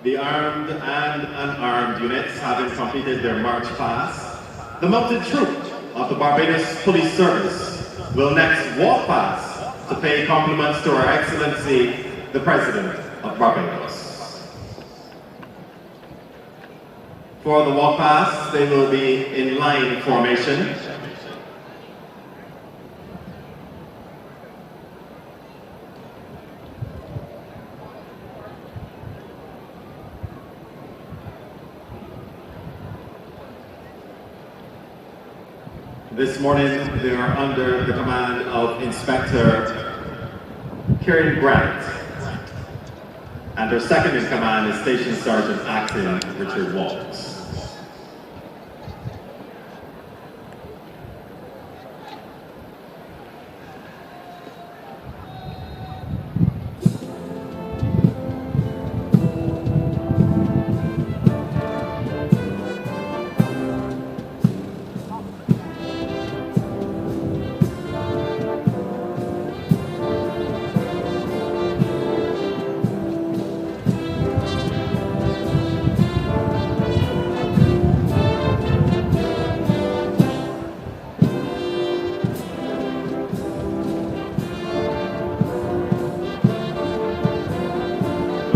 The armed and unarmed units having completed their march past, the mounted troop of the Barbados Police Service will next walk past to pay compliments to Her Excellency, the President of Barbados. For the walk past, they will be in line formation. This morning, they are under the command of Inspector Kieran Grant, and their second in command is Station Sergeant Acting Richard Walks.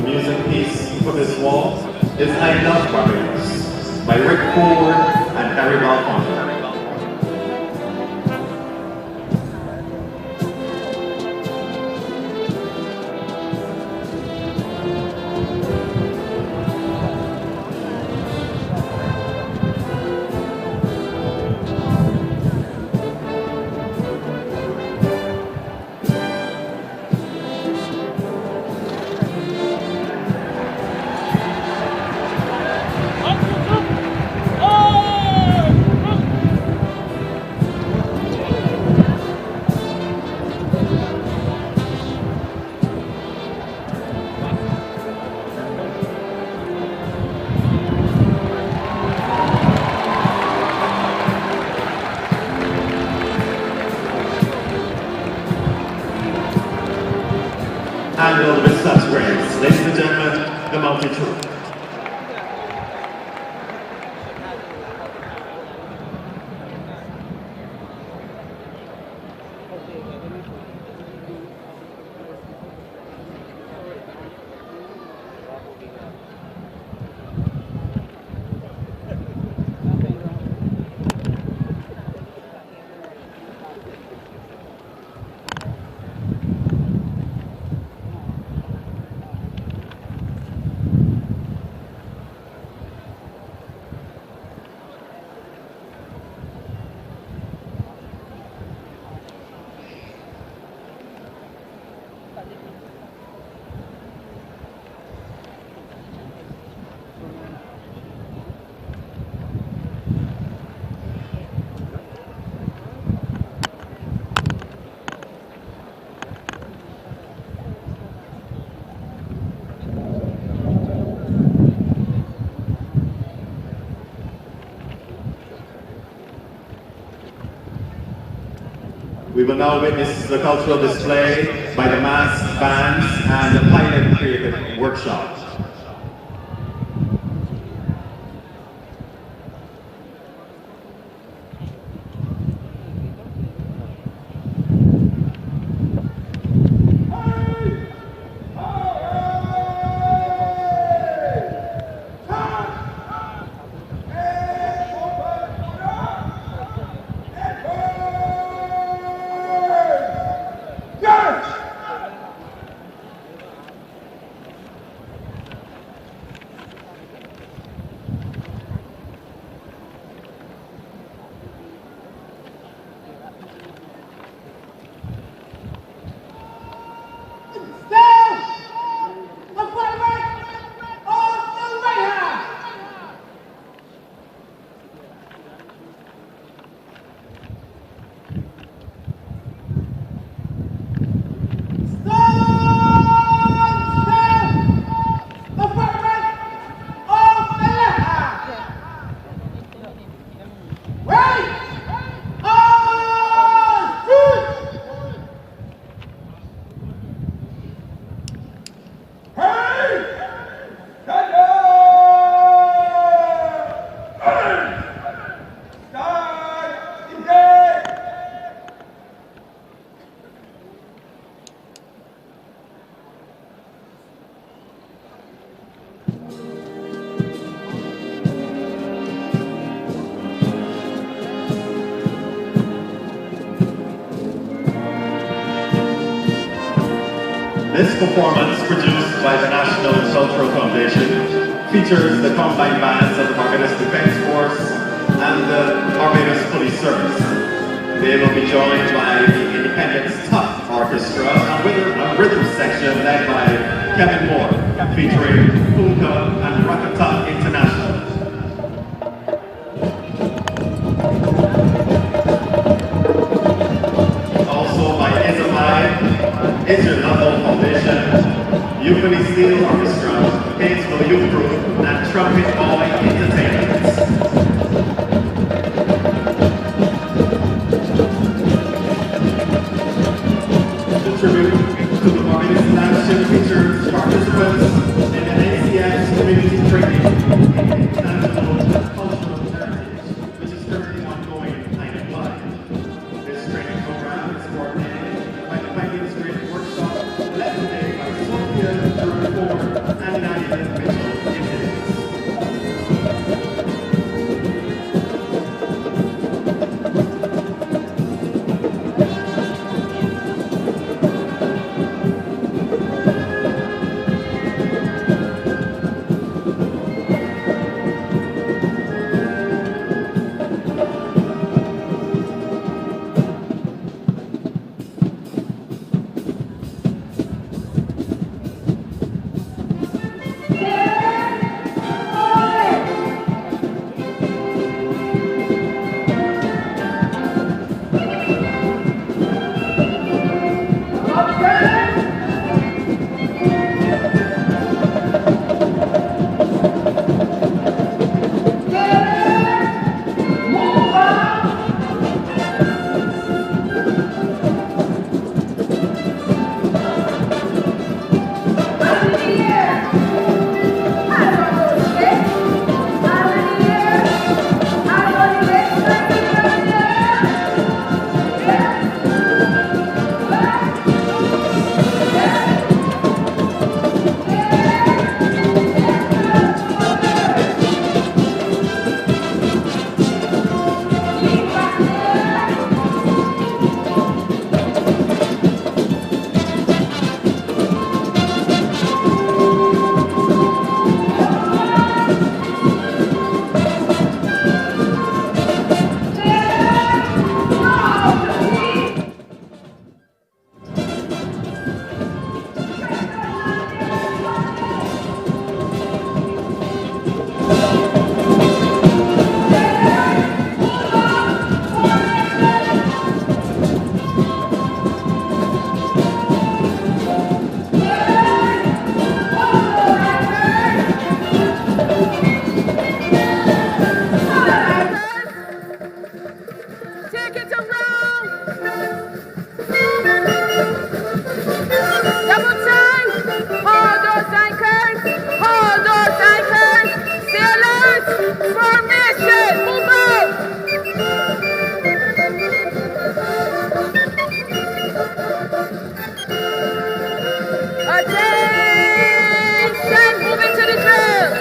Music piece for this wall is I Love Barbados by Rick Ford and Harry Balfour. handled with such grace. Ladies and gentlemen, the mounted troop. We will now witness the cultural display by the masked bands and the pilot creative workshop. This performance, produced by the National Cultural Foundation, features the combined bands of the Barbados Defence Force and the Barbados Police Service. They will be joined by the Independence Tough Orchestra and rhythm section led by Kevin Moore, featuring Punka and Rakata International. Also by Israel Foundation, Euphony Steel Orchestra, Painesville Youth Group, and Trumpet Boy Entertainment. The tribute to the Barbados Flagship features participants in the ACS Community Training Double time. Hold those anchors. Hold those anchors. Sailors, formation. Move out. Attention. Moving to the drill.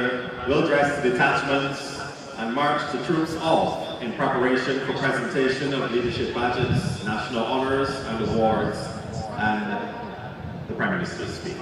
commander will dress the detachments and march the troops off in preparation for presentation of leadership badges, national honors and awards, and the Prime Minister's speech.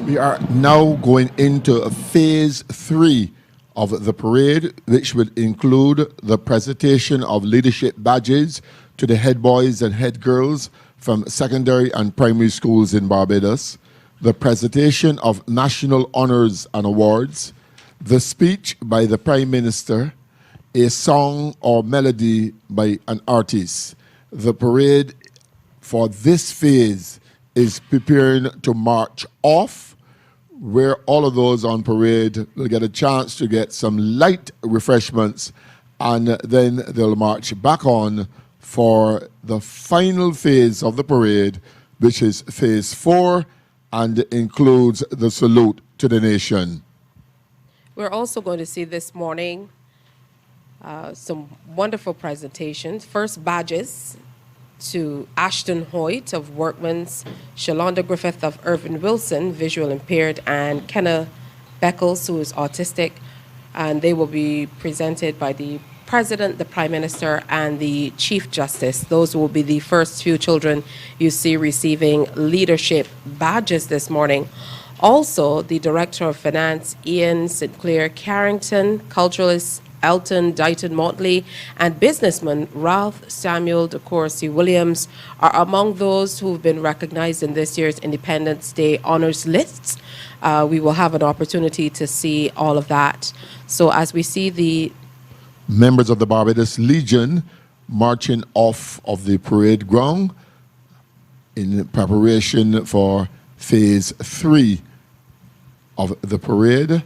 We are now going into phase 3 of the parade, which would include the presentation of leadership badges to the head boys and head girls from secondary and primary schools in Barbados, the presentation of national honors and awards, the speech by the Prime Minister, a song or melody by an artist. The parade for this phase is preparing to march off, where all of those on parade will get a chance to get some light refreshments, and then they'll march back on for the final phase of the parade, which is phase 4 and includes the salute to the nation. We're also going to see this morning some wonderful presentations. First, badges to Ashton Hoyt of Workman's, Shalonda Griffith of Irvin Wilson, visual impaired, and Kenna Beckles, who is autistic. And they will be presented by the President, the Prime Minister, and the Chief Justice. Those will be the first few children you see receiving leadership badges this morning. Also, the Director of Finance, Ian St. Clair Carrington, culturalist Elton Dighton Motley, and businessman Ralph Samuel de Courcy Williams are among those who've been recognized in this year's Independence Day honors lists. We will have an opportunity to see all of that. So as we see the members of the Barbados Legion marching off of the parade ground in preparation for phase 3 of the parade.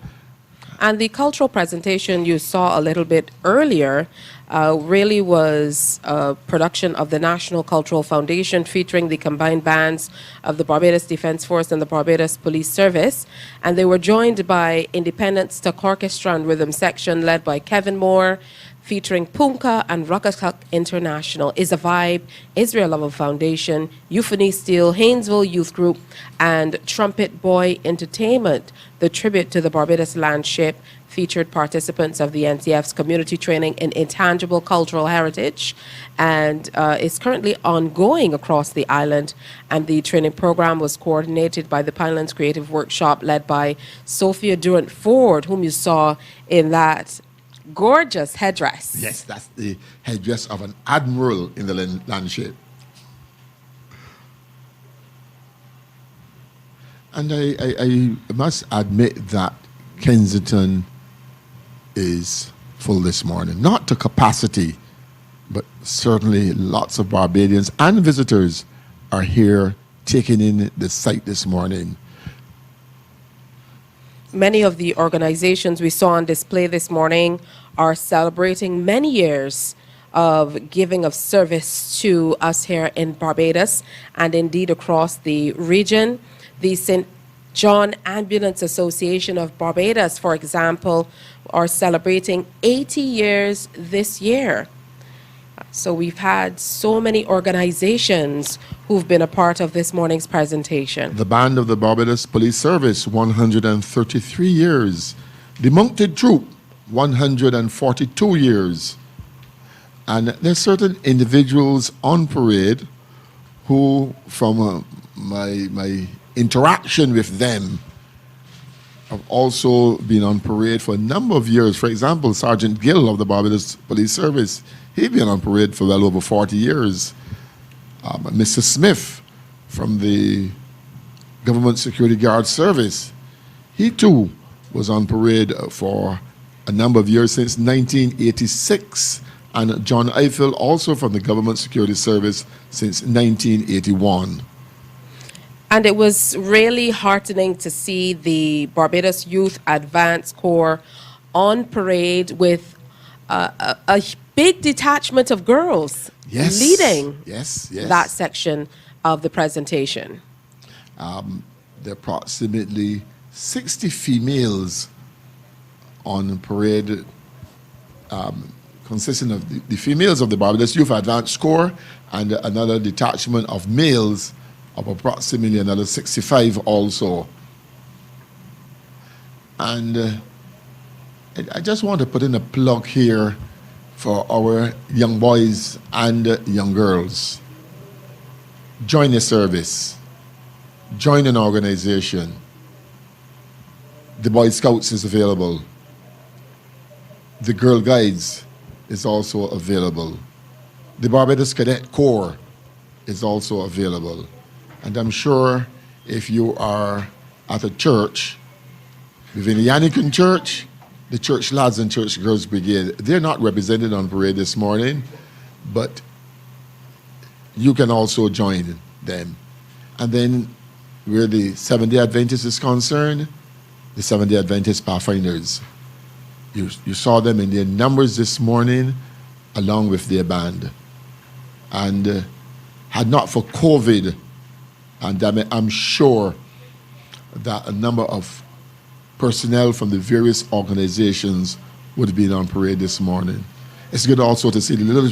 And the cultural presentation you saw a little bit earlier really was a production of the National Cultural Foundation, featuring the combined bands of the Barbados Defence Force and the Barbados Police Service. And they were joined by Independent Stock Orchestra and Rhythm Section led by Kevin Moore, featuring Punka and Ruckacuck International, Is a Vibe, Israel Love Foundation, Euphony Steel, Haynesville Youth Group, and Trumpet Boy Entertainment. The tribute to the Barbados Landship featured participants of the NCF's community training in intangible cultural heritage, and is currently ongoing across the island. And the training program was coordinated by the Pinelands Creative Workshop led by Sophia Durant-Ford, whom you saw in that gorgeous headdress. Yes, that's the headdress of an admiral in the landship. And I must admit that Kensington is full this morning. Not to capacity, but certainly lots of Barbadians and visitors are here taking in the sight this morning. Many of the organizations we saw on display this morning are celebrating many years of giving of service to us here in Barbados and indeed across the region. The St. John Ambulance Association of Barbados, for example, are celebrating 80 years this year. So we've had so many organizations who've been a part of this morning's presentation. The band of the Barbados Police Service, 133 years. The Mounted Troop, 142 years. And there's certain individuals on parade who, from my interaction with them, have also been on parade for a number of years. For example, Sergeant Gill of the Barbados Police Service, he's been on parade for well over 40 years. Mr. Smith from the Government Security Guard Service, he too was on parade for a number of years since 1986. And John Eiffel, also from the Government Security Service, since 1981. And it was really heartening to see the Barbados Youth Advance Corps on parade with a big detachment of girls leading that section of the presentation. There are approximately 60 females on parade, consisting of the females of the Barbados Youth Advance Corps and another detachment of males of approximately another 65 also. And I just want to put in a plug here for our young boys and young girls. Join a service. Join an organization. The Boy Scouts is available. The Girl Guides is also available. The Barbados Cadet Corps is also available. And I'm sure if you are at a church, within the Yannican Church, the Church Lads and Church Girls Brigade, they're not represented on parade this morning, but you can also join them. And then where the Seventh-day Adventist is concerned, the Seventh-day Adventist Pathfinders. You saw them in their numbers this morning, along with their band. And had not for COVID pandemic, I'm sure that a number of personnel from the various organizations would have been on parade this morning. It's good also to see the little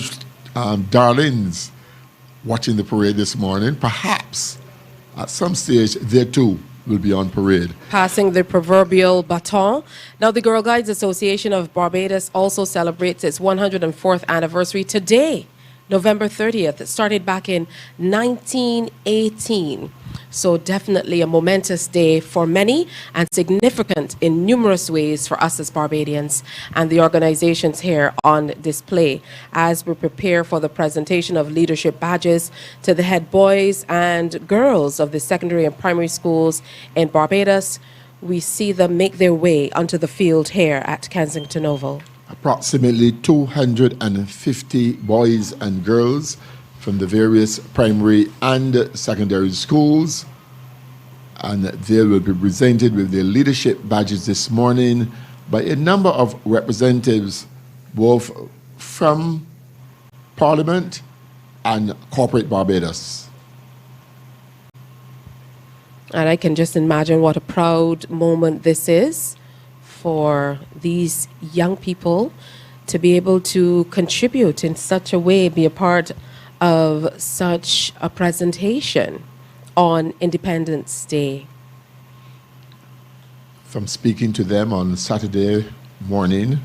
darlings watching the parade this morning. Perhaps at some stage they too will be on parade. Passing the proverbial baton. Now, the Girl Guides Association of Barbados also celebrates its 104th anniversary today, November 30th. It started back in 1918. So definitely a momentous day for many and significant in numerous ways for us as Barbadians and the organizations here on display as we prepare for the presentation of leadership badges to the head boys and girls of the secondary and primary schools in Barbados. We see them make their way onto the field here at Kensington Oval. Approximately 250 boys and girls from the various primary and secondary schools, and they will be presented with their leadership badges this morning by a number of representatives both from Parliament and corporate Barbados. And I can just imagine what a proud moment this is for these young people to be able to contribute in such a way, be a part of such a presentation on Independence Day. From speaking to them on Saturday morning,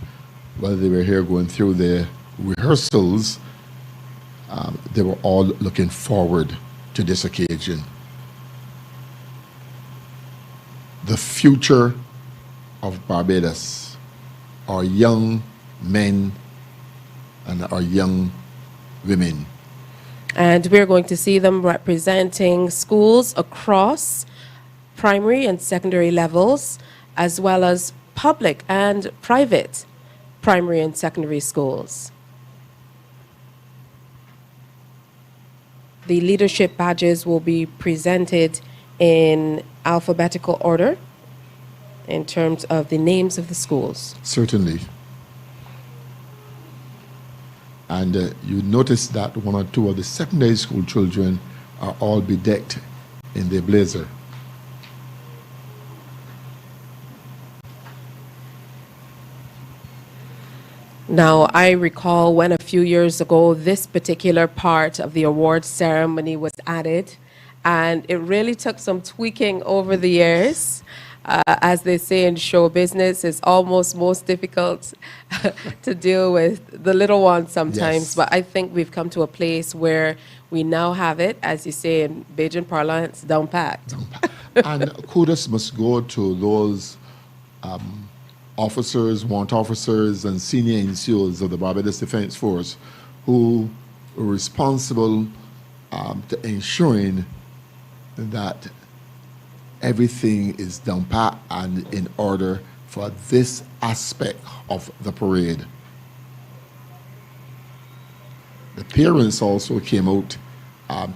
while they were here going through their rehearsals, they were all looking forward to this occasion. The future of Barbados, our young men and our young women. And we're going to see them representing schools across primary and secondary levels, as well as public and private primary and secondary schools. The leadership badges will be presented in alphabetical order in terms of the names of the schools. Certainly. And you notice that one or two of the secondary school children are all bedecked in their blazer. Now, I recall when a few years ago, this particular part of the award ceremony was added, and it really took some tweaking over the years. As they say in show business, it's almost most difficult to deal with the little ones sometimes. Yes. But I think we've come to a place where we now have it, as you say in Bajan parlance, down packed. And kudos must go to those officers, warrant officers, and senior NCOs of the Barbados Defence Force who were responsible to ensuring that everything is done pat and in order for this aspect of the parade. The parents also came out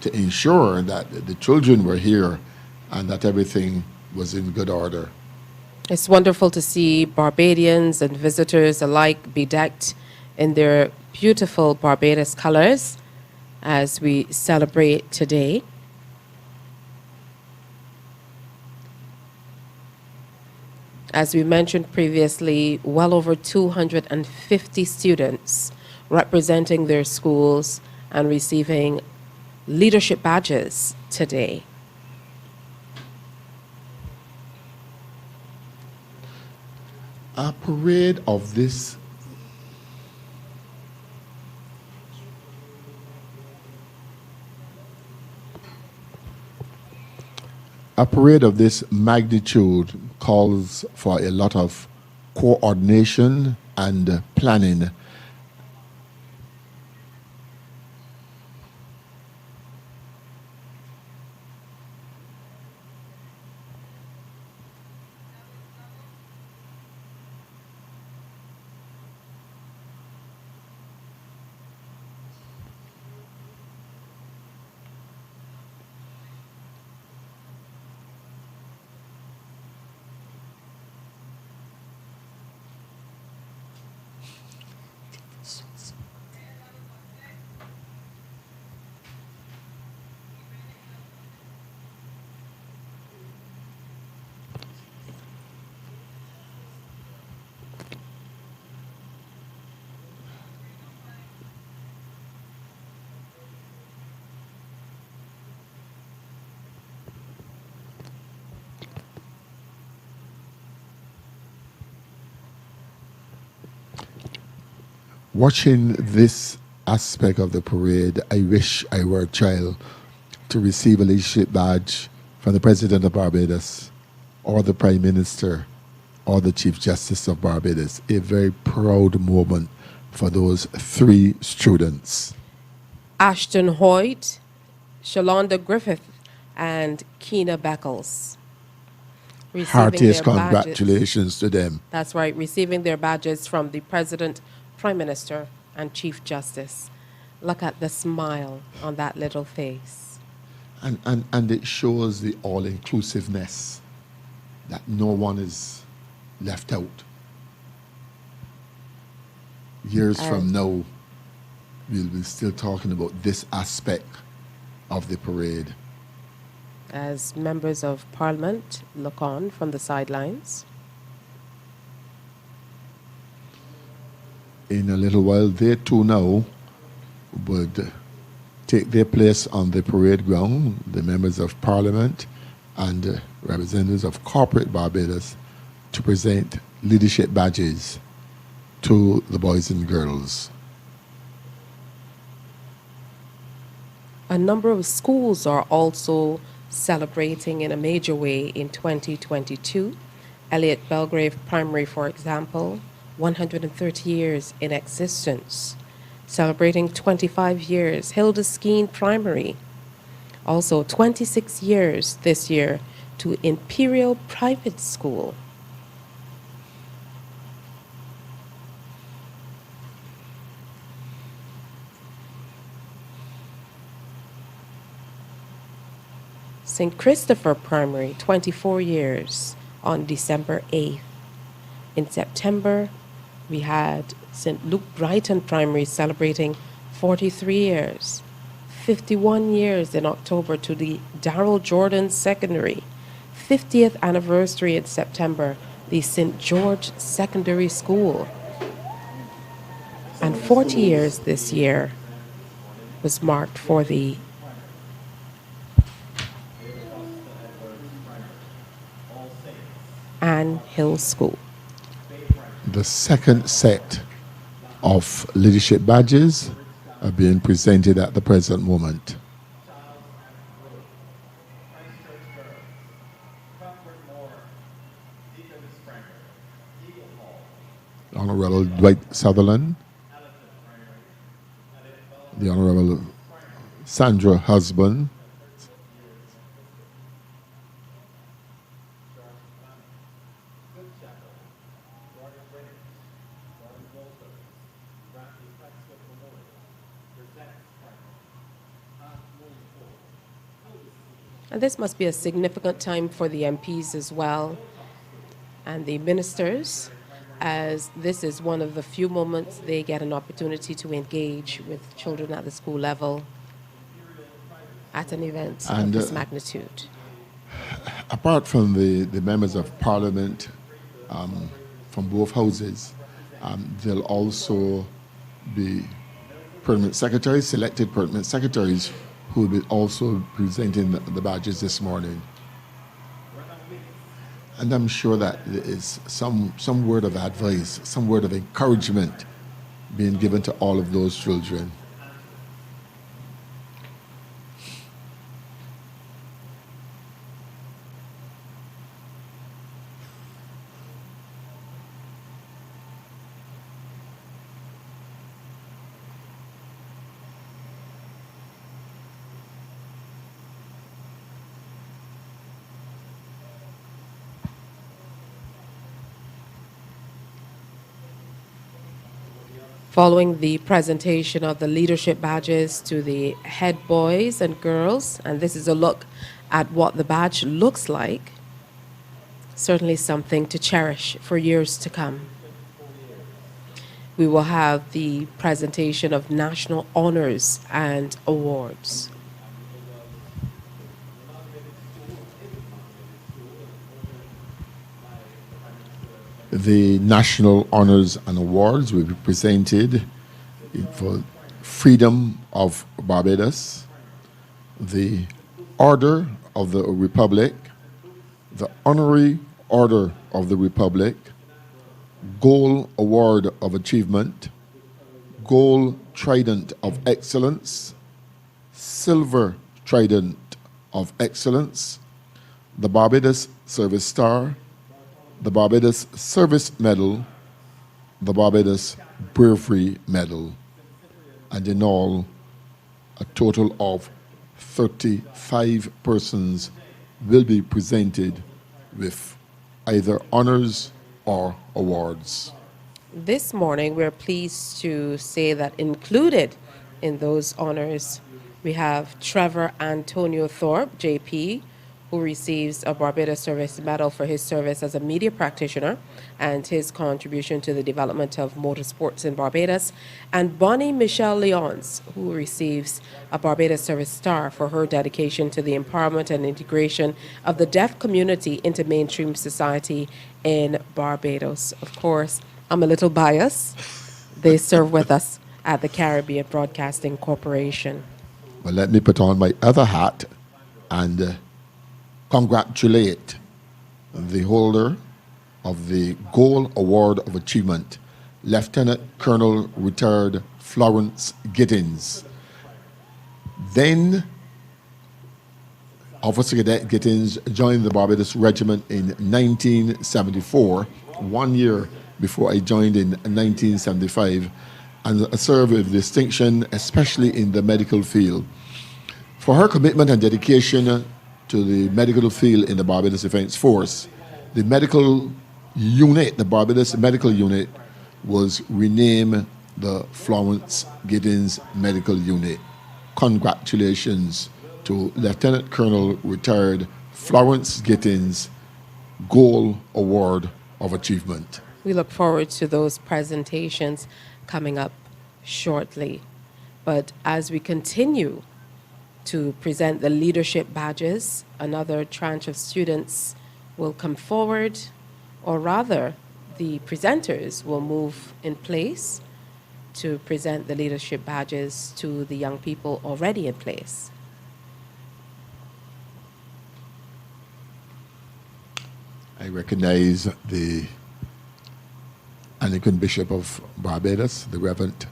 to ensure that the children were here and that everything was in good order. It's wonderful to see Barbadians and visitors alike bedecked in their beautiful Barbados colors as we celebrate today. As we mentioned previously, well over 250 students representing their schools and receiving leadership badges today. A parade of this magnitude calls for a lot of coordination and planning. Watching this aspect of the parade, I wish I were a child to receive a leadership badge from the President of Barbados or the Prime Minister or the Chief Justice of Barbados. A very proud moment for those three students. Ashton Hoyt, Shalonda Griffith, and Keena Beckles. Heartiest congratulations to them. That's right, receiving their badges from the President, Prime Minister, and Chief Justice. Look at the smile on that little face. And it shows the all-inclusiveness, that no one is left out. Years from now, we'll be still talking about this aspect of the parade. As members of Parliament look on from the sidelines. In a little while, they too now would take their place on the parade ground, the members of Parliament and representatives of corporate Barbados, to present leadership badges to the boys and girls. A number of schools are also celebrating in a major way in 2022. Elliott Belgrave Primary, for example, 130 years in existence. Celebrating 25 years, Hilda Skeen Primary. Also 26 years this year to Imperial Private School. St. Christopher Primary, 24 years on December 8th. In September, we had St. Luke Brighton Primary celebrating 43 years. 51 years in October to the Darrell Jordan Secondary. 50th anniversary in September, the St. George Secondary School. And 40 years this year was marked for the Ann Hill School. The second set of leadership badges are being presented at the present moment. Honorable Dwight Sutherland, the Honorable Sandra Husband, And this must be a significant time for the MPs as well and the ministers, as this is one of the few moments they get an opportunity to engage with children at the school level at an event of this magnitude. Apart from the members of parliament from both houses, there'll also be permanent secretaries, selected permanent secretaries, who will be also presenting the badges this morning. And I'm sure that there is some word of advice, some word of encouragement being given to all of those children. Following the presentation of the leadership badges to the head boys and girls, and this is a look at what the badge looks like, certainly something to cherish for years to come. We will have the presentation of national honors and awards. The national honors and awards will be presented for Freedom of Barbados, the Order of the Republic, the Honorary Order of the Republic, Gold Award of Achievement, Gold Trident of Excellence, Silver Trident of Excellence, the Barbados Service Star, the Barbados Service Medal, the Barbados Bravery Medal, and in all, a total of 35 persons will be presented with either honors or awards. This morning, we're pleased to say that included in those honors, we have Trevor Antonio Thorpe, JP, who receives a Barbados Service Medal for his service as a media practitioner and his contribution to the development of motorsports in Barbados, and Bonnie Michelle Leons, who receives a Barbados Service Star for her dedication to the empowerment and integration of the deaf community into mainstream society in Barbados. Of course, I'm a little biased. They serve with us at the Caribbean Broadcasting Corporation. Well, let me put on my other hat and congratulate the holder of the Gold Award of Achievement, Lieutenant Colonel retired Florence Gittins. Then Officer Cadet Gittins joined the Barbados Regiment in 1974, 1 year before I joined in 1975, and served with distinction, especially in the medical field. For her commitment and dedication to the medical field in the Barbados Defence Force, the medical unit, the Barbados Medical Unit, was renamed the Florence Gittins Medical Unit. Congratulations to Lieutenant Colonel retired Florence Gittins, Gold Award of Achievement. We look forward to those presentations coming up shortly. But as we continue to present the leadership badges, another tranche of students will come forward, or rather, the presenters will move in place to present the leadership badges to the young people already in place. I recognize the Anglican Bishop of Barbados, the Reverend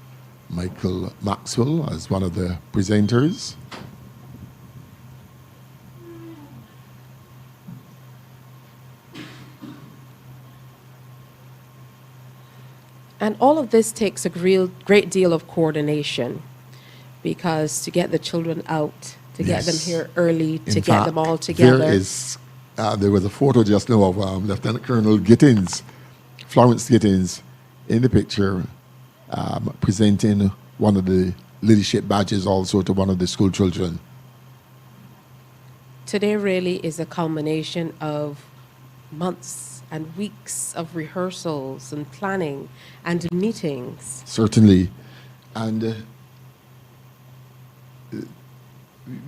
Michael Maxwell, as one of the presenters. And all of this takes a great deal of coordination, because to get the children out, to get them here early, to get them all together. There was a photo just now of Lieutenant Colonel Gittins, Florence Gittins, in the picture, presenting one of the leadership badges also to one of the school children. Today really is a culmination of months and weeks of rehearsals and planning and meetings. Certainly. And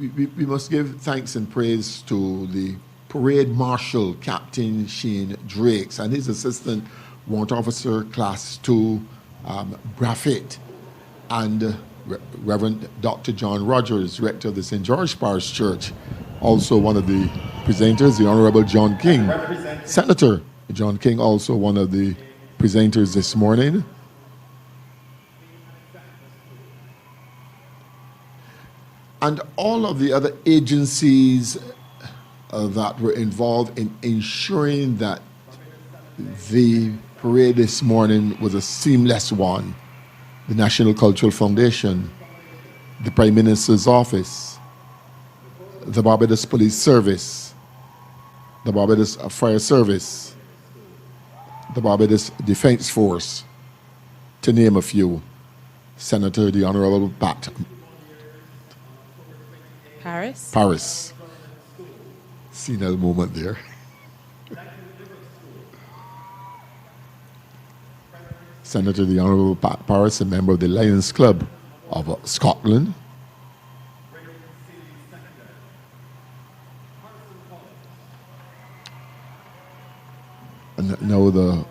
we must give thanks and praise to the Parade Marshal, Captain Shane Drakes, and his assistant, Warrant Officer Class 2, Braffett, and Reverend Dr. John Rogers, Rector of the St. George Parish Church. Also one of the presenters, the Honorable John King. Senator John King, also one of the presenters this morning. And all of the other agencies that were involved in ensuring that the parade this morning was a seamless one. The National Cultural Foundation, the Prime Minister's Office, the Barbados Police Service, the Barbados Fire Service, the Barbados Defence Force, to name a few. Senator, the Honorable Paris. Senile moment there. Senator, the Honorable Pat Paris, a member of the Lions Club of Scotland. And now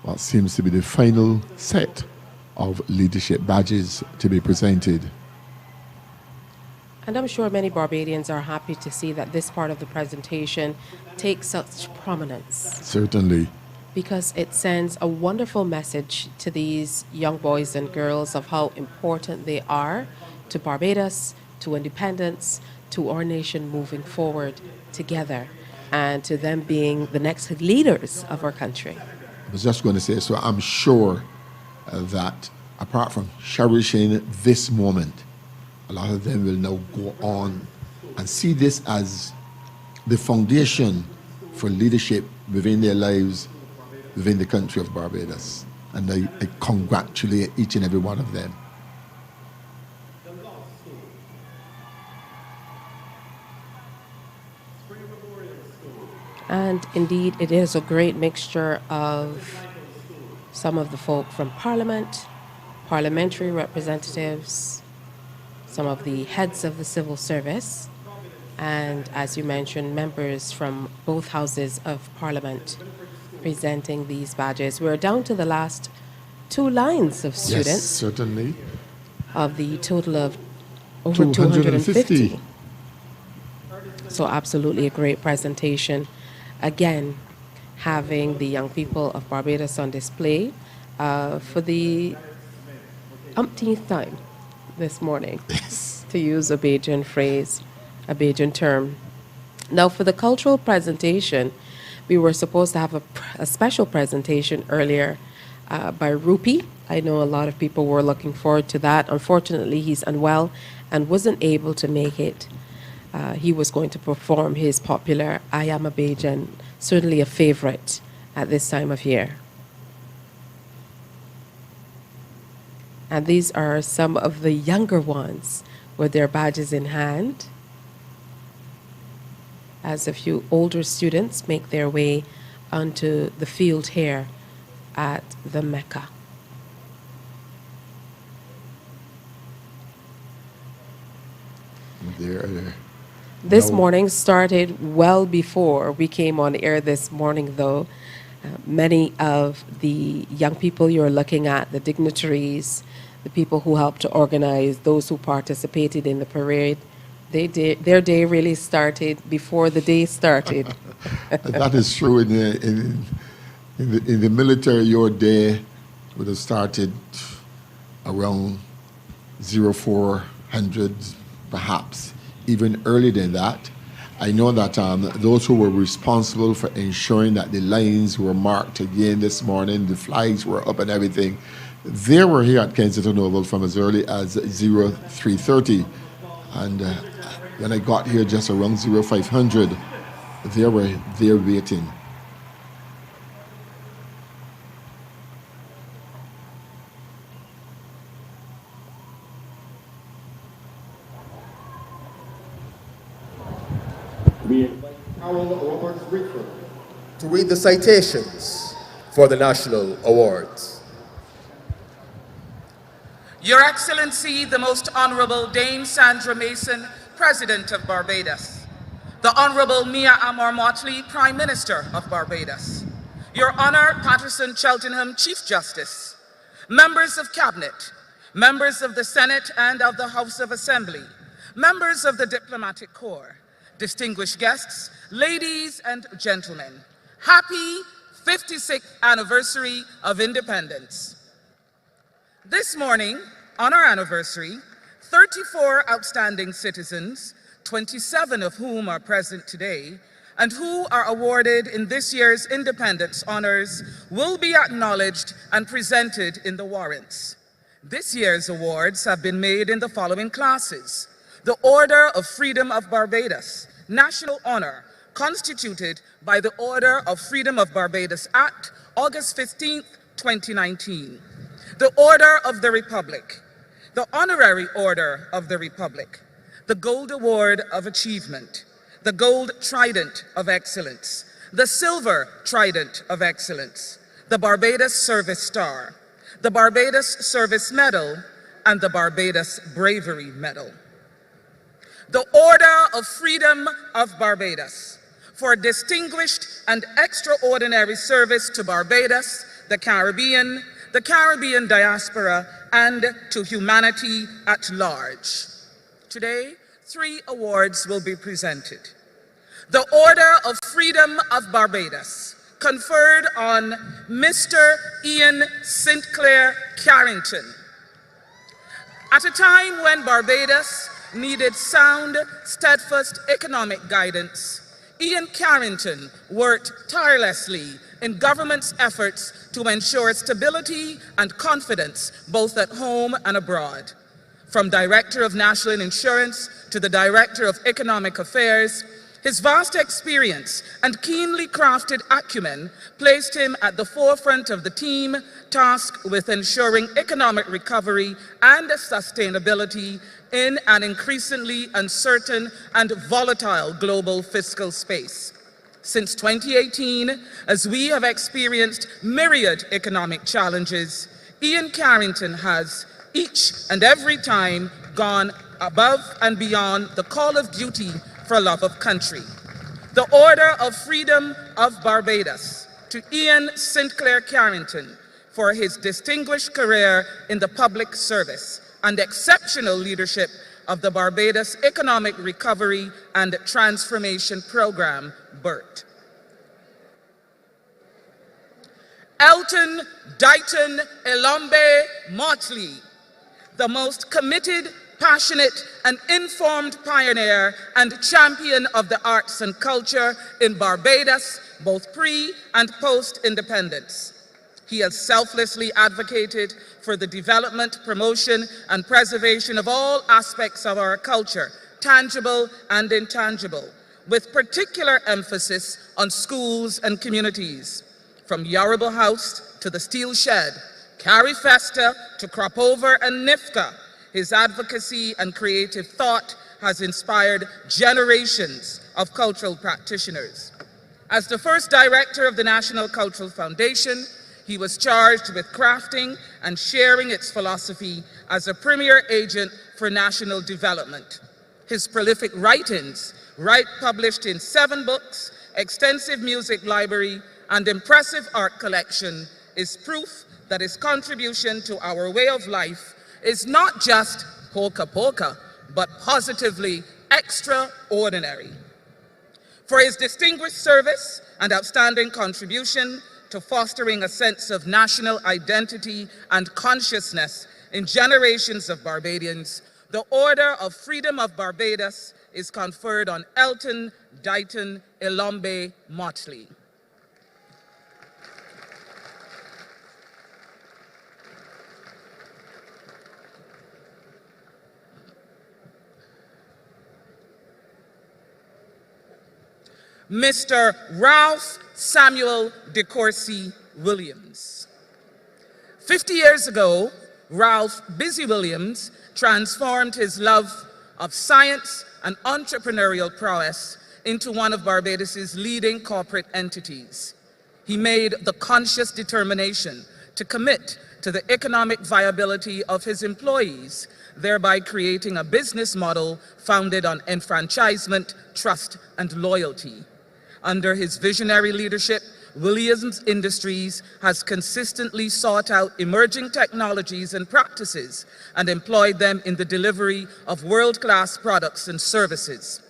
what seems to be the final set of leadership badges to be presented. And I'm sure many Barbadians are happy to see that this part of the presentation takes such prominence. Certainly. Because it sends a wonderful message to these young boys and girls of how important they are to Barbados, to independence, to our nation moving forward together, and to them being the next leaders of our country. I was just going to say, so I'm sure that apart from cherishing this moment, a lot of them will now go on and see this as the foundation for leadership within their lives, within the country of Barbados. And I congratulate each and every one of them. And indeed, it is a great mixture of some of the folk from Parliament, parliamentary representatives, some of the heads of the civil service, and as you mentioned, members from both houses of Parliament presenting these badges. We're down to the last two lines of students. Yes, certainly. Of the total of over 250. So absolutely a great presentation. Again, having the young people of Barbados on display for the umpteenth time this morning, yes, to use a Bajan phrase, a Bajan term. Now, for the cultural presentation, we were supposed to have a special presentation earlier by Rupi. I know a lot of people were looking forward to that. Unfortunately, he's unwell and wasn't able to make it. He was going to perform his popular I Am a Bajan, certainly a favorite at this time of year. And these are some of the younger ones with their badges in hand, as a few older students make their way onto the field here at the Mecca. This morning started well before we came on air this morning, though, Many of the young people you're looking at, the dignitaries, the people who helped to organize, those who participated in the parade, their day really started before the day started. That is true. In the military, your day would have started around 0400, perhaps even earlier than that. I know that those who were responsible for ensuring that the lines were marked again this morning, the flags were up and everything, they were here at Kensington Oval from as early as 0330. And when I got here just around 0500, they were there waiting. We invite Carol Roberts Rickford to read the citations for the National Awards. Your Excellency, the Most Honorable Dame Sandra Mason, President of Barbados. The Honorable Mia Amor Motley, Prime Minister of Barbados. Your Honor, Patterson Cheltenham, Chief Justice. Members of Cabinet, members of the Senate and of the House of Assembly, members of the Diplomatic Corps, distinguished guests, ladies and gentlemen, happy 56th anniversary of independence. This morning, on our anniversary, 34 outstanding citizens, 27 of whom are present today, and who are awarded in this year's Independence Honors, will be acknowledged and presented in the warrants. This year's awards have been made in the following classes: the Order of Freedom of Barbados, National Honor, constituted by the Order of Freedom of Barbados Act, August 15, 2019. The Order of the Republic, the Honorary Order of the Republic, the Gold Award of Achievement, the Gold Trident of Excellence, the Silver Trident of Excellence, the Barbados Service Star, the Barbados Service Medal, and the Barbados Bravery Medal. The Order of Freedom of Barbados for distinguished and extraordinary service to Barbados, the Caribbean diaspora, and to humanity at large. Today, 3 awards will be presented. The Order of Freedom of Barbados, conferred on Mr. Ian Sinclair Carrington. At a time when Barbados needed sound, steadfast economic guidance, Ian Carrington worked tirelessly in government's efforts to ensure stability and confidence both at home and abroad. From Director of National Insurance to the Director of Economic Affairs, his vast experience and keenly crafted acumen placed him at the forefront of the team tasked with ensuring economic recovery and sustainability in an increasingly uncertain and volatile global fiscal space. Since 2018, as we have experienced myriad economic challenges, Ian Carrington has each and every time gone above and beyond the call of duty for love of country. The Order of Freedom of Barbados to Ian Sinclair Carrington for his distinguished career in the public service and exceptional leadership of the Barbados Economic Recovery and Transformation Program, BERT. Elton Dighton Elombe Motley, the most committed, passionate, and informed pioneer and champion of the arts and culture in Barbados, both pre- and post-independence. He has selflessly advocated for the development, promotion, and preservation of all aspects of our culture, tangible and intangible, with particular emphasis on schools and communities. From Yarrable House to the Steel Shed, Carrie Festa to Cropover and NIFCA, his advocacy and creative thought has inspired generations of cultural practitioners. As the first director of the National Cultural Foundation, he was charged with crafting and sharing its philosophy as a premier agent for national development. His prolific writings, published in 7 books, extensive music library, and impressive art collection is proof that his contribution to our way of life is not just polka polka, but positively extraordinary. For his distinguished service and outstanding contribution to fostering a sense of national identity and consciousness in generations of Barbadians, the Order of Freedom of Barbados is conferred on Elton Dighton Ilombe Motley. Mr. Ralph Samuel de Courcy Williams. 50 years ago, Ralph Busy Williams transformed his love of science and entrepreneurial prowess into one of Barbados's leading corporate entities. He made the conscious determination to commit to the economic viability of his employees, thereby creating a business model founded on enfranchisement, trust, and loyalty. Under his visionary leadership, Williams Industries has consistently sought out emerging technologies and practices and employed them in the delivery of world-class products and services.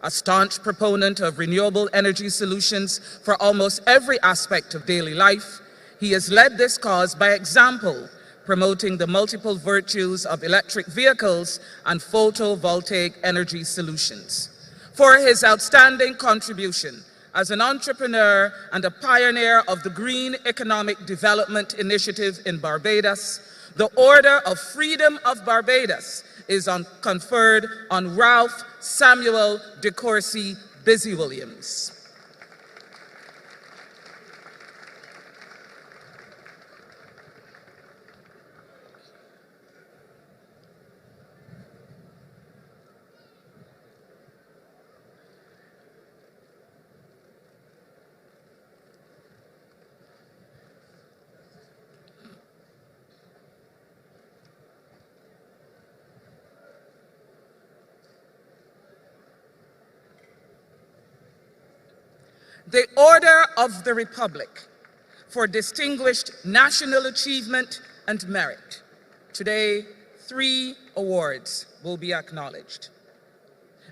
A staunch proponent of renewable energy solutions for almost every aspect of daily life, he has led this cause by example, promoting the multiple virtues of electric vehicles and photovoltaic energy solutions. For his outstanding contribution as an entrepreneur and a pioneer of the Green Economic Development Initiative in Barbados, the Order of Freedom of Barbados is conferred on Ralph Samuel de Courcy Busy Williams. The Order of the Republic for distinguished national achievement and merit. Today, 3 awards will be acknowledged.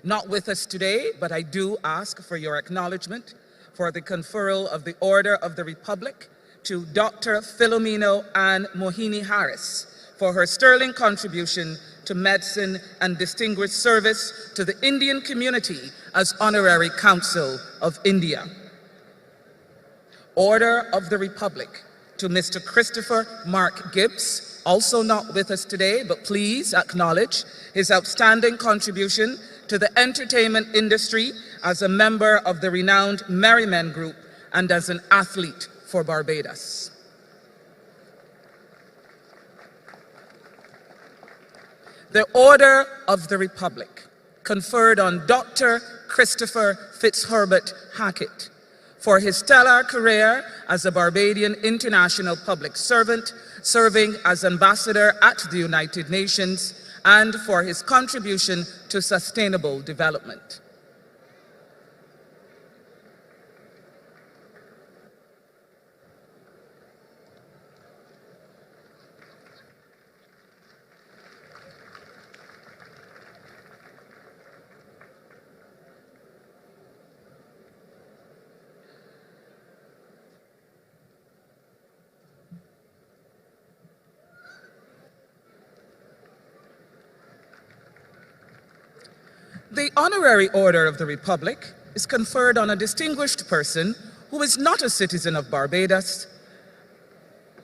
Not with us today, but I do ask for your acknowledgement for the conferral of the Order of the Republic to Dr. Philomeno Ann Mohini Harris for her sterling contribution to medicine and distinguished service to the Indian community as Honorary Consul of India. Order of the Republic to Mr. Christopher Mark Gibbs, also not with us today, but please acknowledge his outstanding contribution to the entertainment industry as a member of the renowned Merrymen Group and as an athlete for Barbados. The Order of the Republic, conferred on Dr. Christopher Fitzherbert Hackett, for his stellar career as a Barbadian international public servant, serving as ambassador at the United Nations, and for his contribution to sustainable development. The Honorary Order of the Republic is conferred on a distinguished person who is not a citizen of Barbados,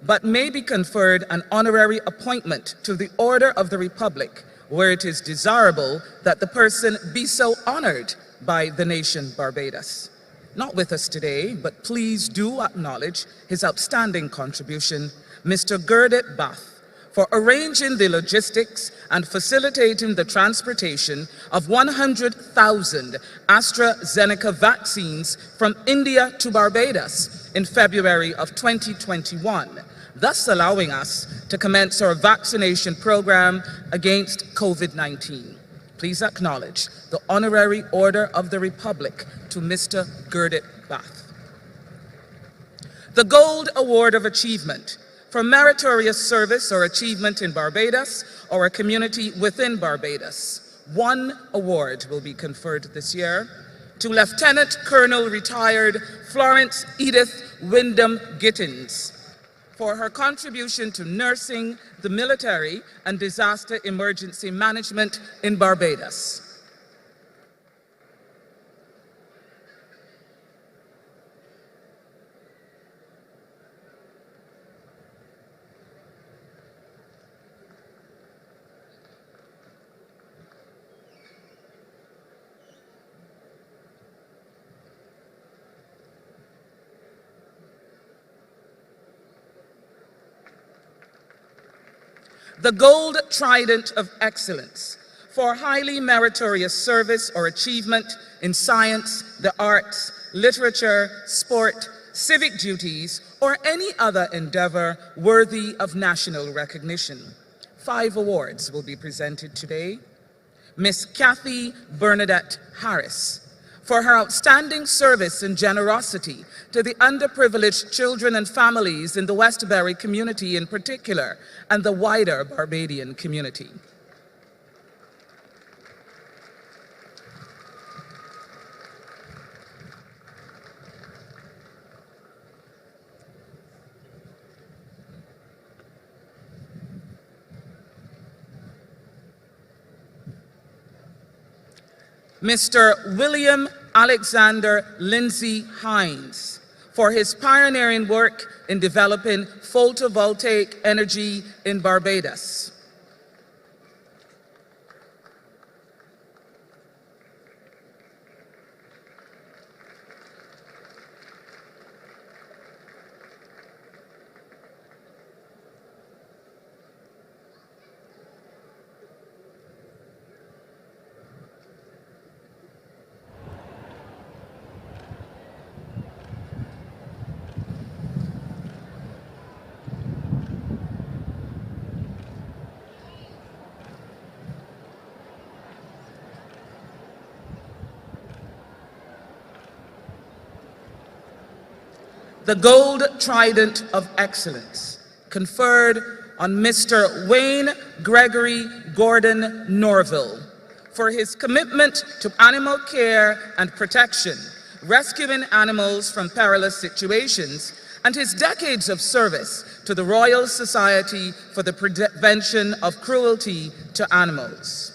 but may be conferred an honorary appointment to the Order of the Republic, where it is desirable that the person be so honored by the nation Barbados. Not with us today, but please do acknowledge his outstanding contribution, Mr. Gurdet Bath, for arranging the logistics and facilitating the transportation of 100,000 AstraZeneca vaccines from India to Barbados in February of 2021, thus allowing us to commence our vaccination program against COVID-19. Please acknowledge the Honorary Order of the Republic to Mr. Gurdet Bath. The Gold Award of Achievement for meritorious service or achievement in Barbados or a community within Barbados. 1 award will be conferred this year to Lieutenant Colonel retired Florence Edith Wyndham Gittins for her contribution to nursing, the military, and disaster emergency management in Barbados. The Gold Trident of Excellence for highly meritorious service or achievement in science, the arts, literature, sport, civic duties, or any other endeavor worthy of national recognition. 5 awards will be presented today. Miss Kathy Bernadette Harris for her outstanding service and generosity to the underprivileged children and families in the Westbury community in particular, and the wider Barbadian community. Mr. William Alexander Lindsay Hines for his pioneering work in developing photovoltaic energy in Barbados. The Gold Trident of Excellence, conferred on Mr. Wayne Gregory Gordon Norville for his commitment to animal care and protection, rescuing animals from perilous situations, and his decades of service to the Royal Society for the Prevention of Cruelty to Animals.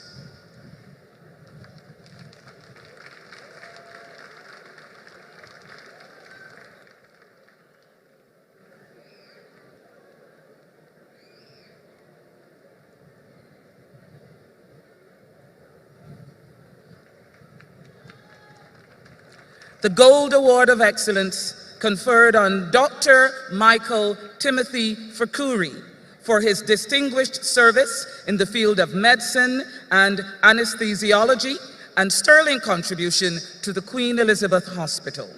The Gold Award of Excellence conferred on Dr. Michael Timothy Fakuri for his distinguished service in the field of medicine and anesthesiology and sterling contribution to the Queen Elizabeth Hospital.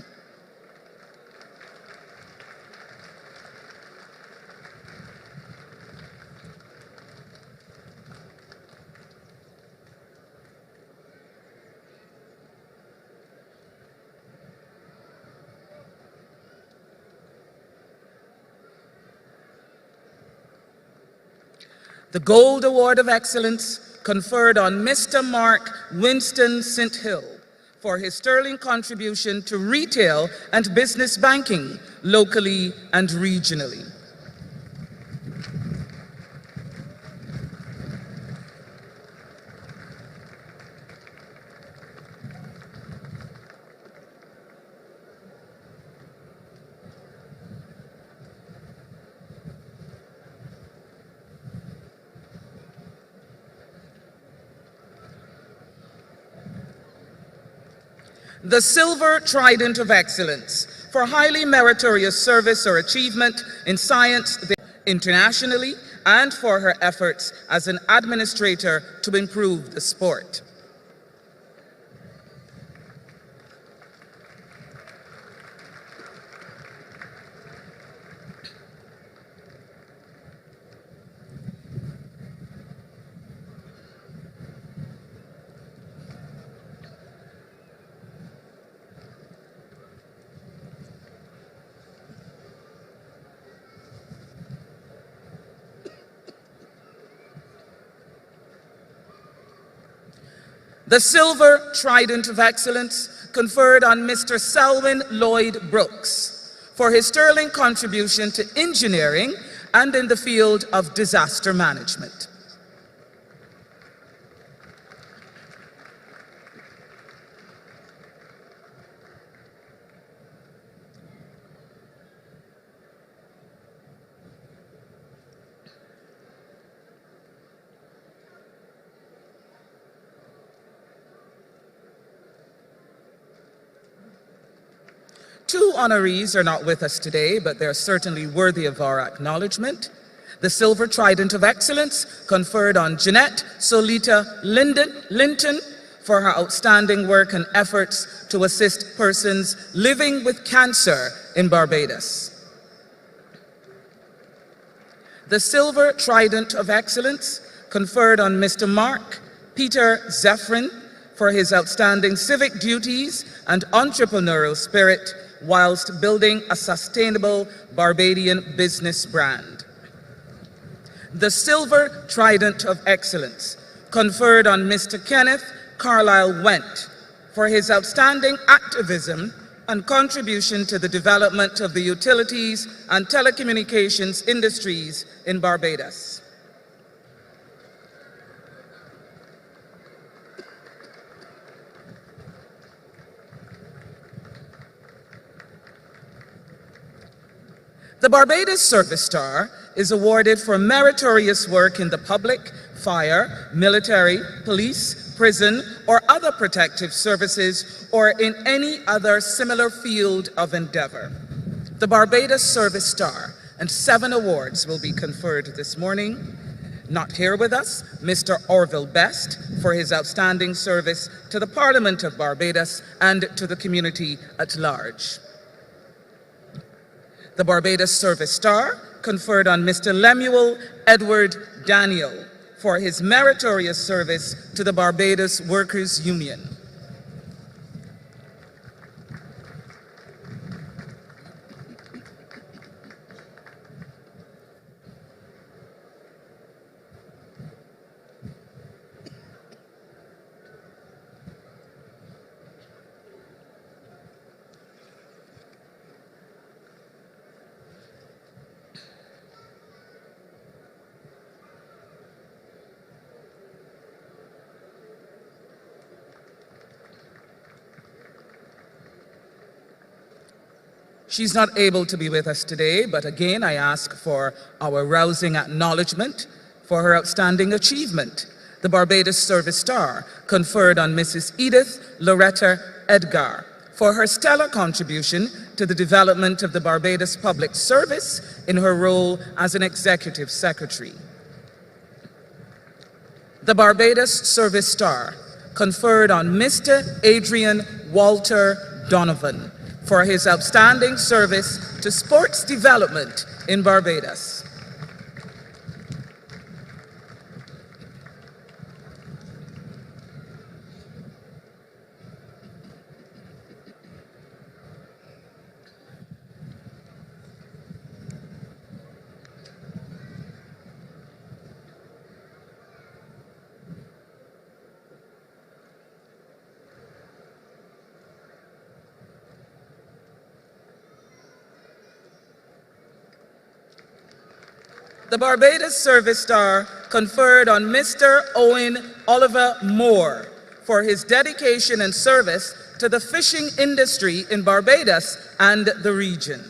The Gold Award of Excellence conferred on Mr. Mark Winston St. Hill for his sterling contribution to retail and business banking locally and regionally. The Silver Trident of Excellence for highly meritorious service or achievement in science internationally and for her efforts as an administrator to improve the sport. The Silver Trident of Excellence conferred on Mr. Selwyn Lloyd Brooks for his sterling contribution to engineering and in the field of disaster management. Two honorees are not with us today, but they're certainly worthy of our acknowledgement. The Silver Trident of Excellence conferred on Jeanette Solita Linton for her outstanding work and efforts to assist persons living with cancer in Barbados. The Silver Trident of Excellence conferred on Mr. Mark Peter Zephyrin for his outstanding civic duties and entrepreneurial spirit whilst building a sustainable Barbadian business brand. The Silver Trident of Excellence conferred on Mr. Kenneth Carlisle Went for his outstanding activism and contribution to the development of the utilities and telecommunications industries in Barbados. The Barbados Service Star is awarded for meritorious work in the public, fire, military, police, prison, or other protective services, or in any other similar field of endeavor. The Barbados Service Star and 7 awards will be conferred this morning. Not here with us, Mr. Orville Best for his outstanding service to the Parliament of Barbados and to the community at large. The Barbados Service Star conferred on Mr. Lemuel Edward Daniel for his meritorious service to the Barbados Workers' Union. She's not able to be with us today, but again, I ask for our rousing acknowledgement for her outstanding achievement. The Barbados Service Star conferred on Mrs. Edith Loretta Edgar for her stellar contribution to the development of the Barbados Public Service in her role as an Executive Secretary. The Barbados Service Star conferred on Mr. Adrian Walter Donovan for his outstanding service to sports development in Barbados. The Barbados Service Star conferred on Mr. Owen Oliver Moore for his dedication and service to the fishing industry in Barbados and the region.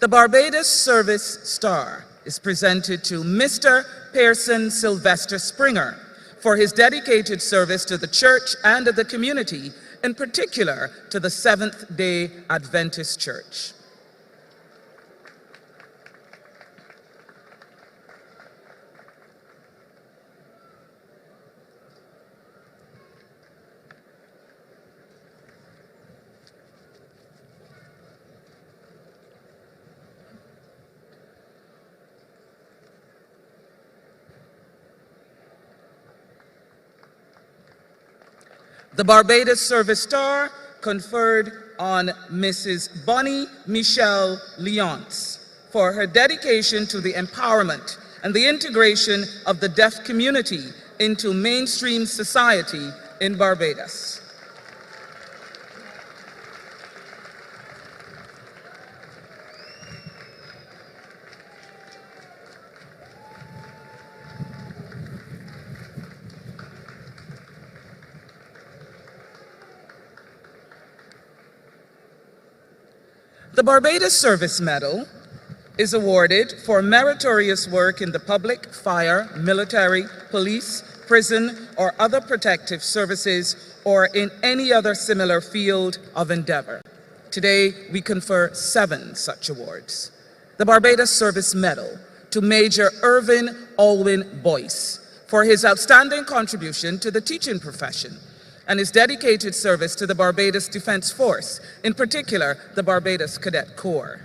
The Barbados Service Star is presented to Mr. Pearson Sylvester Springer for his dedicated service to the church and the community, in particular to the Seventh-day Adventist Church. The Barbados Service Star conferred on Mrs. Bonnie Michelle Leonce for her dedication to the empowerment and the integration of the deaf community into mainstream society in Barbados. The Barbados Service Medal is awarded for meritorious work in the public, fire, military, police, prison, or other protective services, or in any other similar field of endeavor. Today, we confer 7 such awards. The Barbados Service Medal to Major Irvin Alwyn Boyce for his outstanding contribution to the teaching profession and his dedicated service to the Barbados Defence Force, in particular, the Barbados Cadet Corps.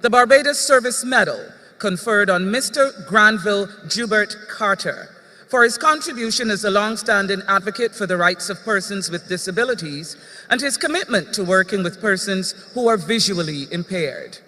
The Barbados Service Medal conferred on Mr. Granville Joubert Carter for his contribution as a long-standing advocate for the rights of persons with disabilities and his commitment to working with persons who are visually impaired.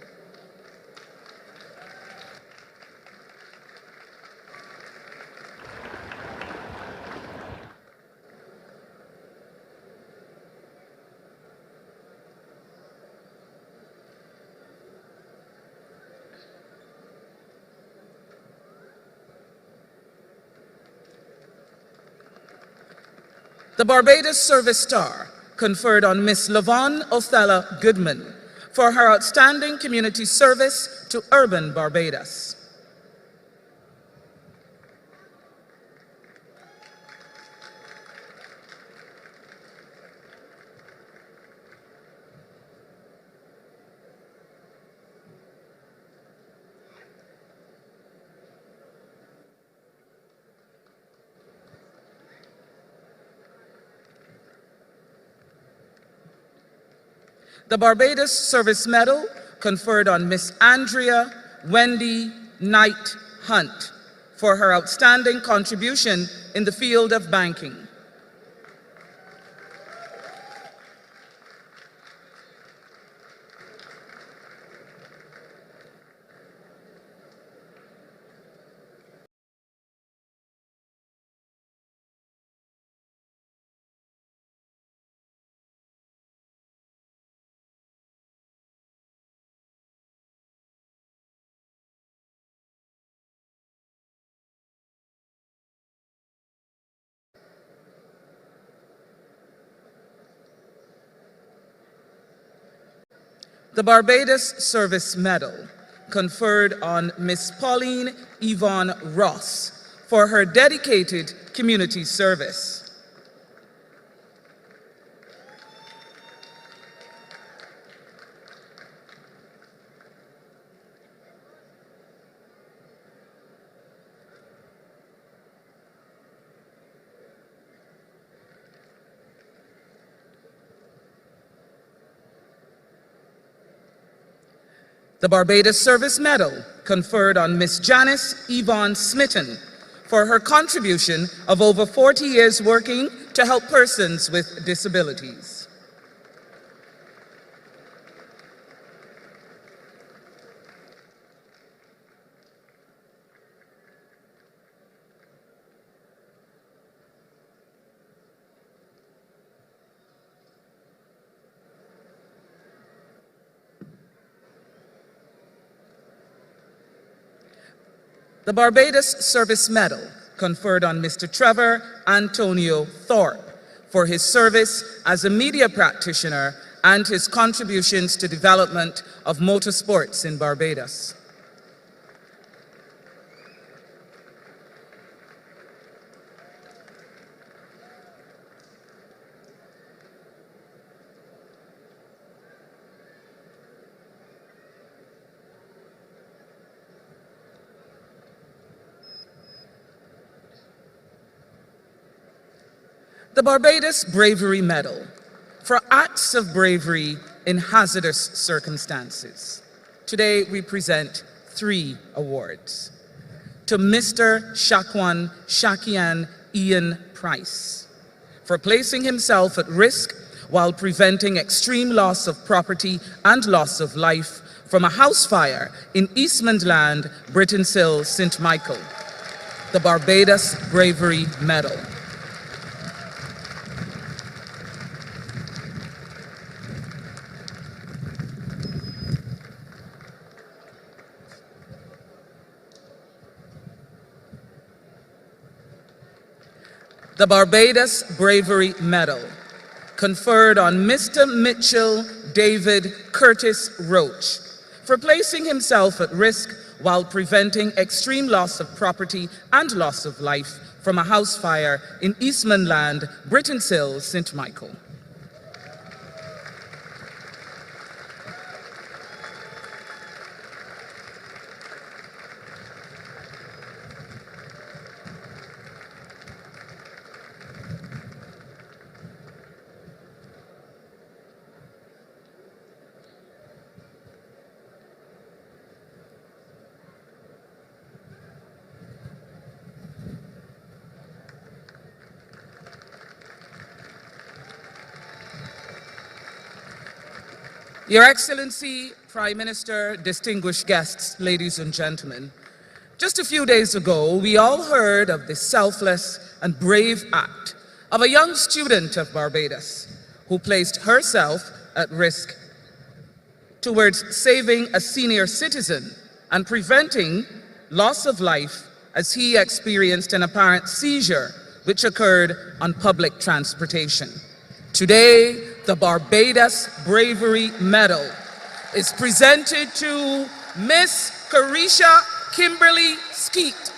The Barbados Service Star conferred on Miss Lavon Othella Goodman for her outstanding community service to urban Barbados. The Barbados Service Medal conferred on Miss Andrea Wendy Knight Hunt for her outstanding contribution in the field of banking. The Barbados Service Medal conferred on Miss Pauline Yvonne Ross for her dedicated community service. The Barbados Service Medal conferred on Miss Janice Yvonne Smitten for her contribution of over 40 years working to help persons with disabilities. The Barbados Service Medal conferred on Mr. Trevor Antonio Thorpe for his service as a media practitioner and his contributions to development of motorsports in Barbados. The Barbados Bravery Medal for acts of bravery in hazardous circumstances. Today we present 3 awards. To Mr. Shakian Ian Price for placing himself at risk while preventing extreme loss of property and loss of life from a house fire in Eastland Land, Britainsill, St. Michael. The Barbados Bravery Medal. The Barbados Bravery Medal, conferred on Mr. Mitchell David Curtis Roach for placing himself at risk while preventing extreme loss of property and loss of life from a house fire in Eastman Land, Britainsill, St. Michael. Your Excellency, Prime Minister, distinguished guests, ladies and gentlemen, just a few days ago, we all heard of the selfless and brave act of a young student of Barbados who placed herself at risk towards saving a senior citizen and preventing loss of life as he experienced an apparent seizure which occurred on public transportation. Today, the Barbados Bravery Medal is presented to Miss Carisha Kimberly Skeet.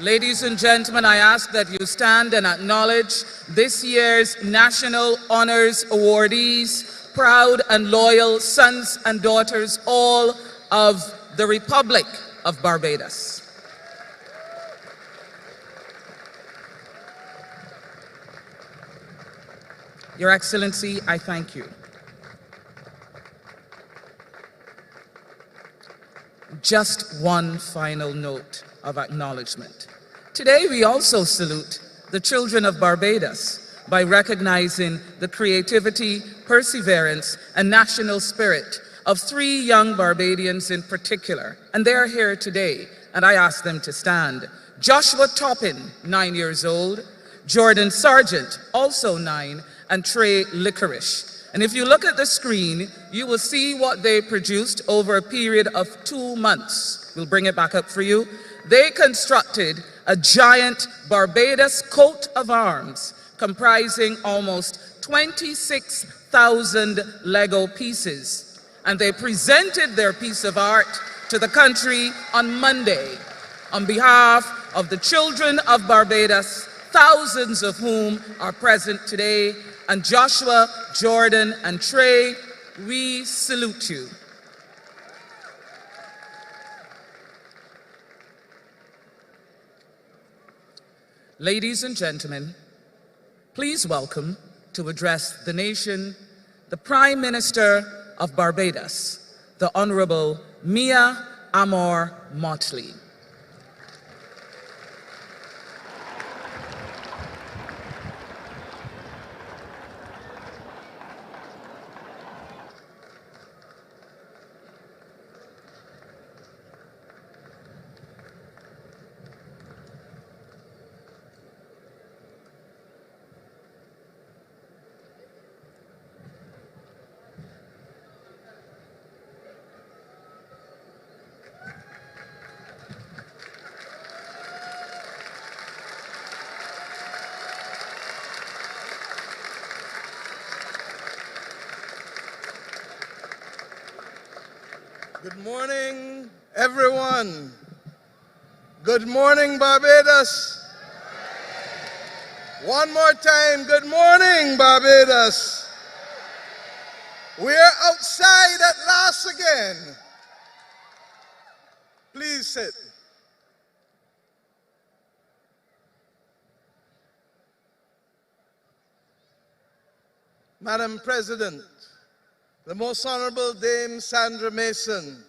Ladies and gentlemen, I ask that you stand and acknowledge this year's National Honors awardees, proud and loyal sons and daughters, all of the Republic of Barbados. Your Excellency, I thank you. Just one final note of acknowledgement. Today we also salute the children of Barbados by recognizing the creativity, perseverance, and national spirit of 3 young Barbadians in particular, and they are here today, and I ask them to stand. Joshua Toppin, 9 years old, Jordan Sargent, also 9, and Trey Licorice. And if you look at the screen, you will see what they produced over a period of 2 months. We'll bring it back up for you. They constructed a giant Barbados coat of arms comprising almost 26,000 Lego pieces. And they presented their piece of art to the country on Monday on behalf of the children of Barbados, thousands of whom are present today. And Joshua, Jordan, and Trey, we salute you. Ladies and gentlemen, please welcome to address the nation the Prime Minister of Barbados, the Honorable Mia Amor Motley. Good morning, everyone. Good morning, Barbados. One more time, good morning, Barbados. We're outside at last again. Please sit. Madam President, the Most Honorable Dame Sandra Mason,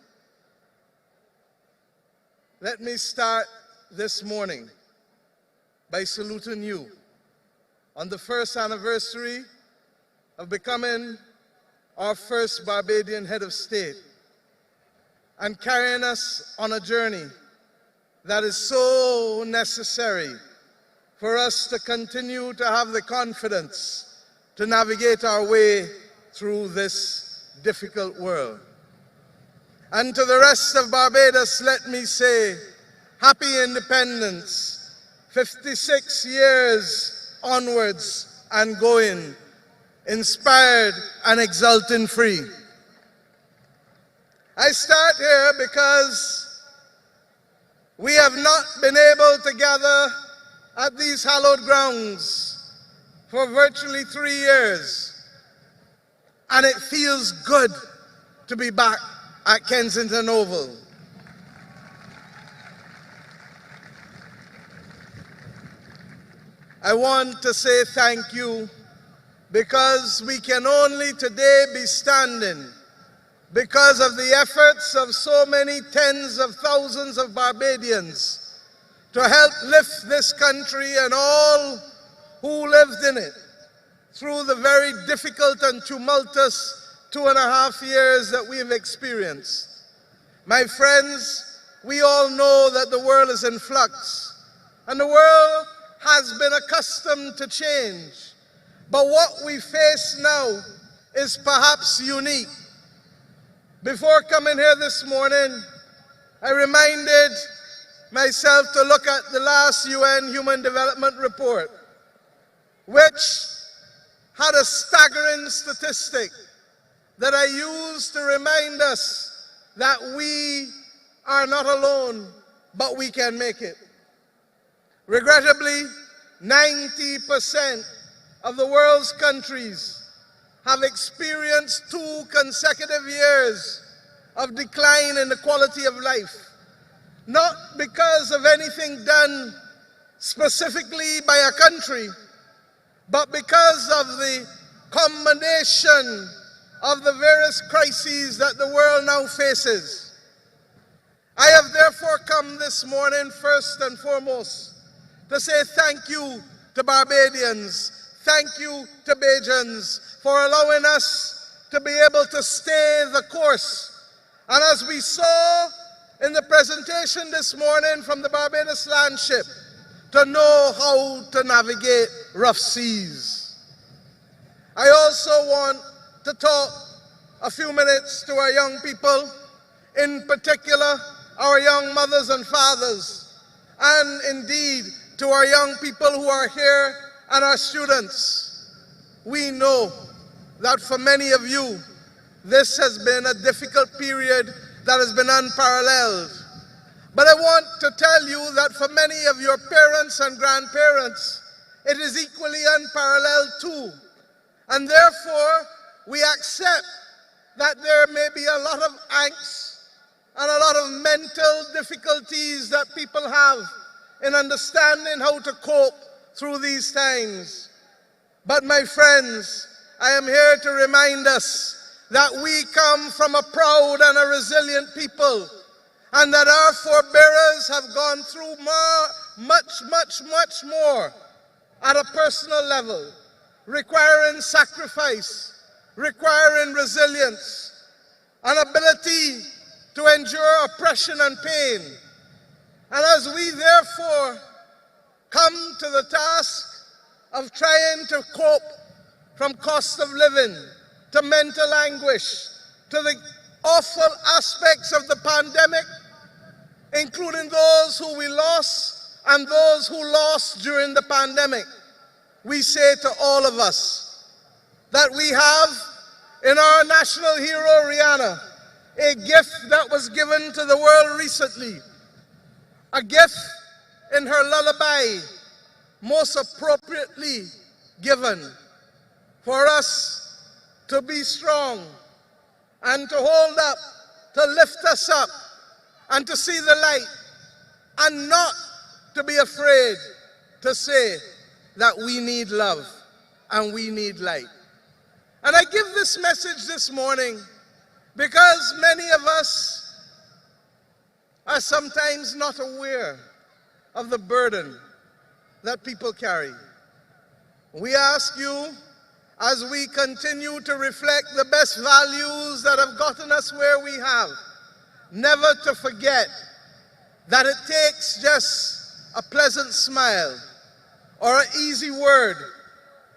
let me start this morning by saluting you on the first anniversary of becoming our first Barbadian head of state and carrying us on a journey that is so necessary for us to continue to have the confidence to navigate our way through this difficult world. And to the rest of Barbados, let me say, happy independence, 56 years onwards and going, inspired and exulting free. I start here because we have not been able to gather at these hallowed grounds for virtually 3 years, and it feels good to be back at Kensington Oval. I want to say thank you because we can only today be standing because of the efforts of so many tens of thousands of Barbadians to help lift this country and all who lived in it through the very difficult and tumultuous 2.5 years that we have experienced. My friends, we all know that the world is in flux, and the world has been accustomed to change. But what we face now is perhaps unique. Before coming here this morning, I reminded myself to look at the last UN Human Development Report, which had a staggering statistic that I used to remind us that we are not alone, but we can make it. Regrettably, 90% of the world's countries have experienced 2 consecutive years of decline in the quality of life, not because of anything done specifically by a country, but because of the combination of the various crises that the world now faces. I have therefore come this morning first and foremost to say thank you to Barbadians, thank you to Bajans for allowing us to be able to stay the course. And as we saw in the presentation this morning from the Barbados Landship, to know how to navigate rough seas. I also want to talk a few minutes to our young people, in particular our young mothers and fathers, and indeed to our young people who are here and our students. We know that for many of you, this has been a difficult period that has been unparalleled. But I want to tell you that for many of your parents and grandparents, it is equally unparalleled too. And therefore, we accept that there may be a lot of angst and a lot of mental difficulties that people have in understanding how to cope through these times. But my friends, I am here to remind us that we come from a proud and a resilient people, and that our forebearers have gone through much more at a personal level, requiring sacrifice, requiring resilience, an ability to endure oppression and pain. And as we therefore come to the task of trying to cope from cost of living to mental anguish to the awful aspects of the pandemic, including those who we lost and those who lost during the pandemic, we say to all of us that we have in our national hero, Rihanna, a gift that was given to the world recently, a gift in her lullaby, most appropriately given for us to be strong and to hold up, to lift us up, and to see the light, and not to be afraid to say that we need love and we need light. And I give this message this morning because many of us are sometimes not aware of the burden that people carry. We ask you, as we continue to reflect the best values that have gotten us where we have, never to forget that it takes just a pleasant smile or an easy word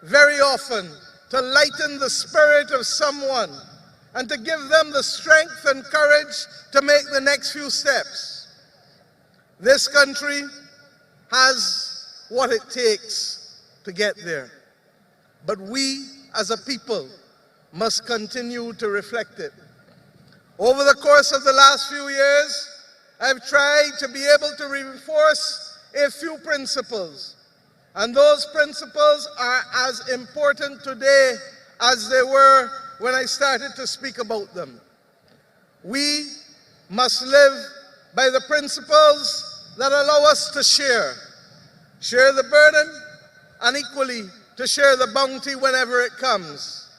very often to lighten the spirit of someone and to give them the strength and courage to make the next few steps. This country has what it takes to get there. But we, as a people, must continue to reflect it. Over the course of the last few years, I've tried to be able to reinforce a few principles. And those principles are as important today as they were when I started to speak about them. We must live by the principles that allow us to share the burden, and equally to share the bounty whenever it comes.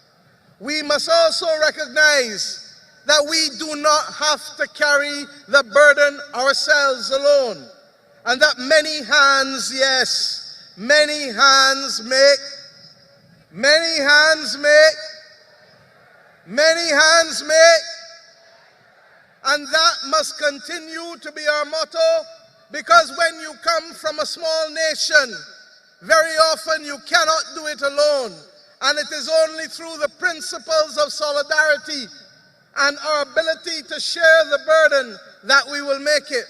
We must also recognize that we do not have to carry the burden ourselves alone, and that many hands, yes, many hands make, and that must continue to be our motto, because when you come from a small nation, very often you cannot do it alone, and it is only through the principles of solidarity and our ability to share the burden that we will make it.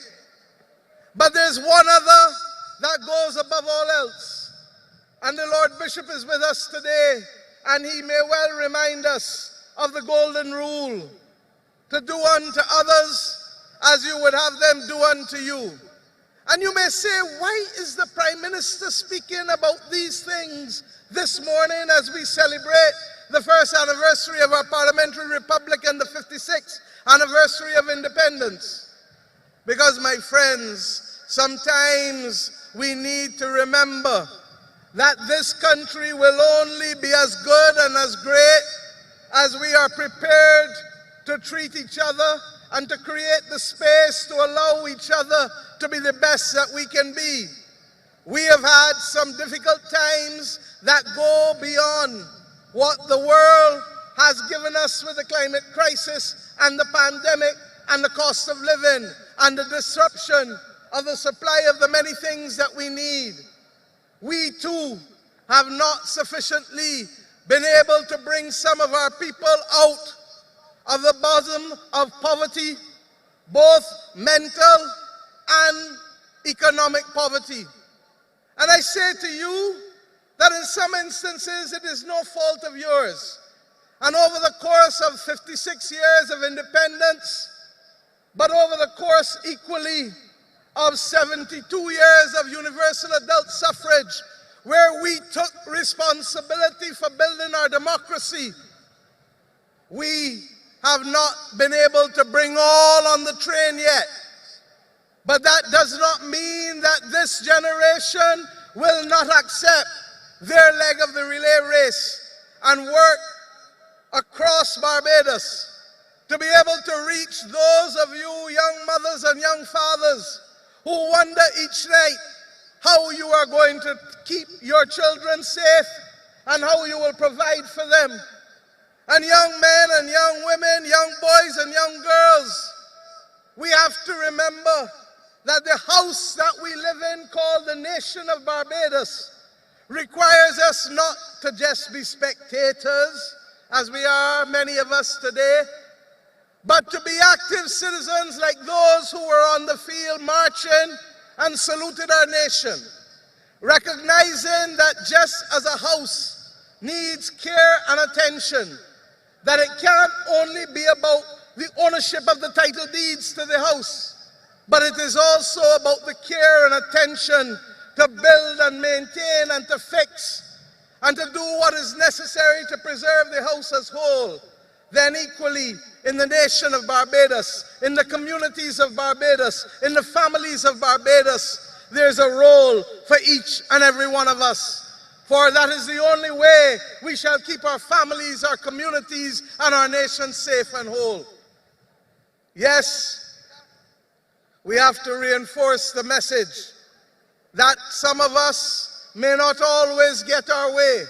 But there's one other that goes above all else, and the Lord Bishop is with us today, and he may well remind us of the golden rule: to do unto others as you would have them do unto you. And you may say, why is the Prime Minister speaking about these things this morning as we celebrate the first anniversary of our parliamentary republic and the 56th anniversary of independence? Because, my friends, sometimes we need to remember that this country will only be as good and as great as we are prepared to treat each other and to create the space to allow each other to be the best that we can be. We have had some difficult times that go beyond what the world has given us with the climate crisis and the pandemic and the cost of living and the disruption of the supply of the many things that we need. We too have not sufficiently been able to bring some of our people out of the bosom of poverty, both mental and economic poverty. And I say to you that in some instances it is no fault of yours. And over the course of 56 years of independence, but over the course equally of 72 years of universal adult suffrage, where we took responsibility for building our democracy, we have not been able to bring all on the train yet. But that does not mean that this generation will not accept their leg of the relay race and work across Barbados to be able to reach those of you young mothers and young fathers who wonder each night how you are going to keep your children safe and how you will provide for them. And young men and young women, young boys and young girls, we have to remember that the house that we live in, called the nation of Barbados, requires us not to just be spectators, as we are, many of us today, but to be active citizens like those who were on the field marching and saluted our nation, recognizing that just as a house needs care and attention, that it can't only be about the ownership of the title deeds to the house, but it is also about the care and attention to build and maintain and to fix and to do what is necessary to preserve the house as whole. Then equally, in the nation of Barbados, in the communities of Barbados, in the families of Barbados, there's a role for each and every one of us. For that is the only way we shall keep our families, our communities, and our nation safe and whole. Yes, we have to reinforce the message that some of us may not always get our way,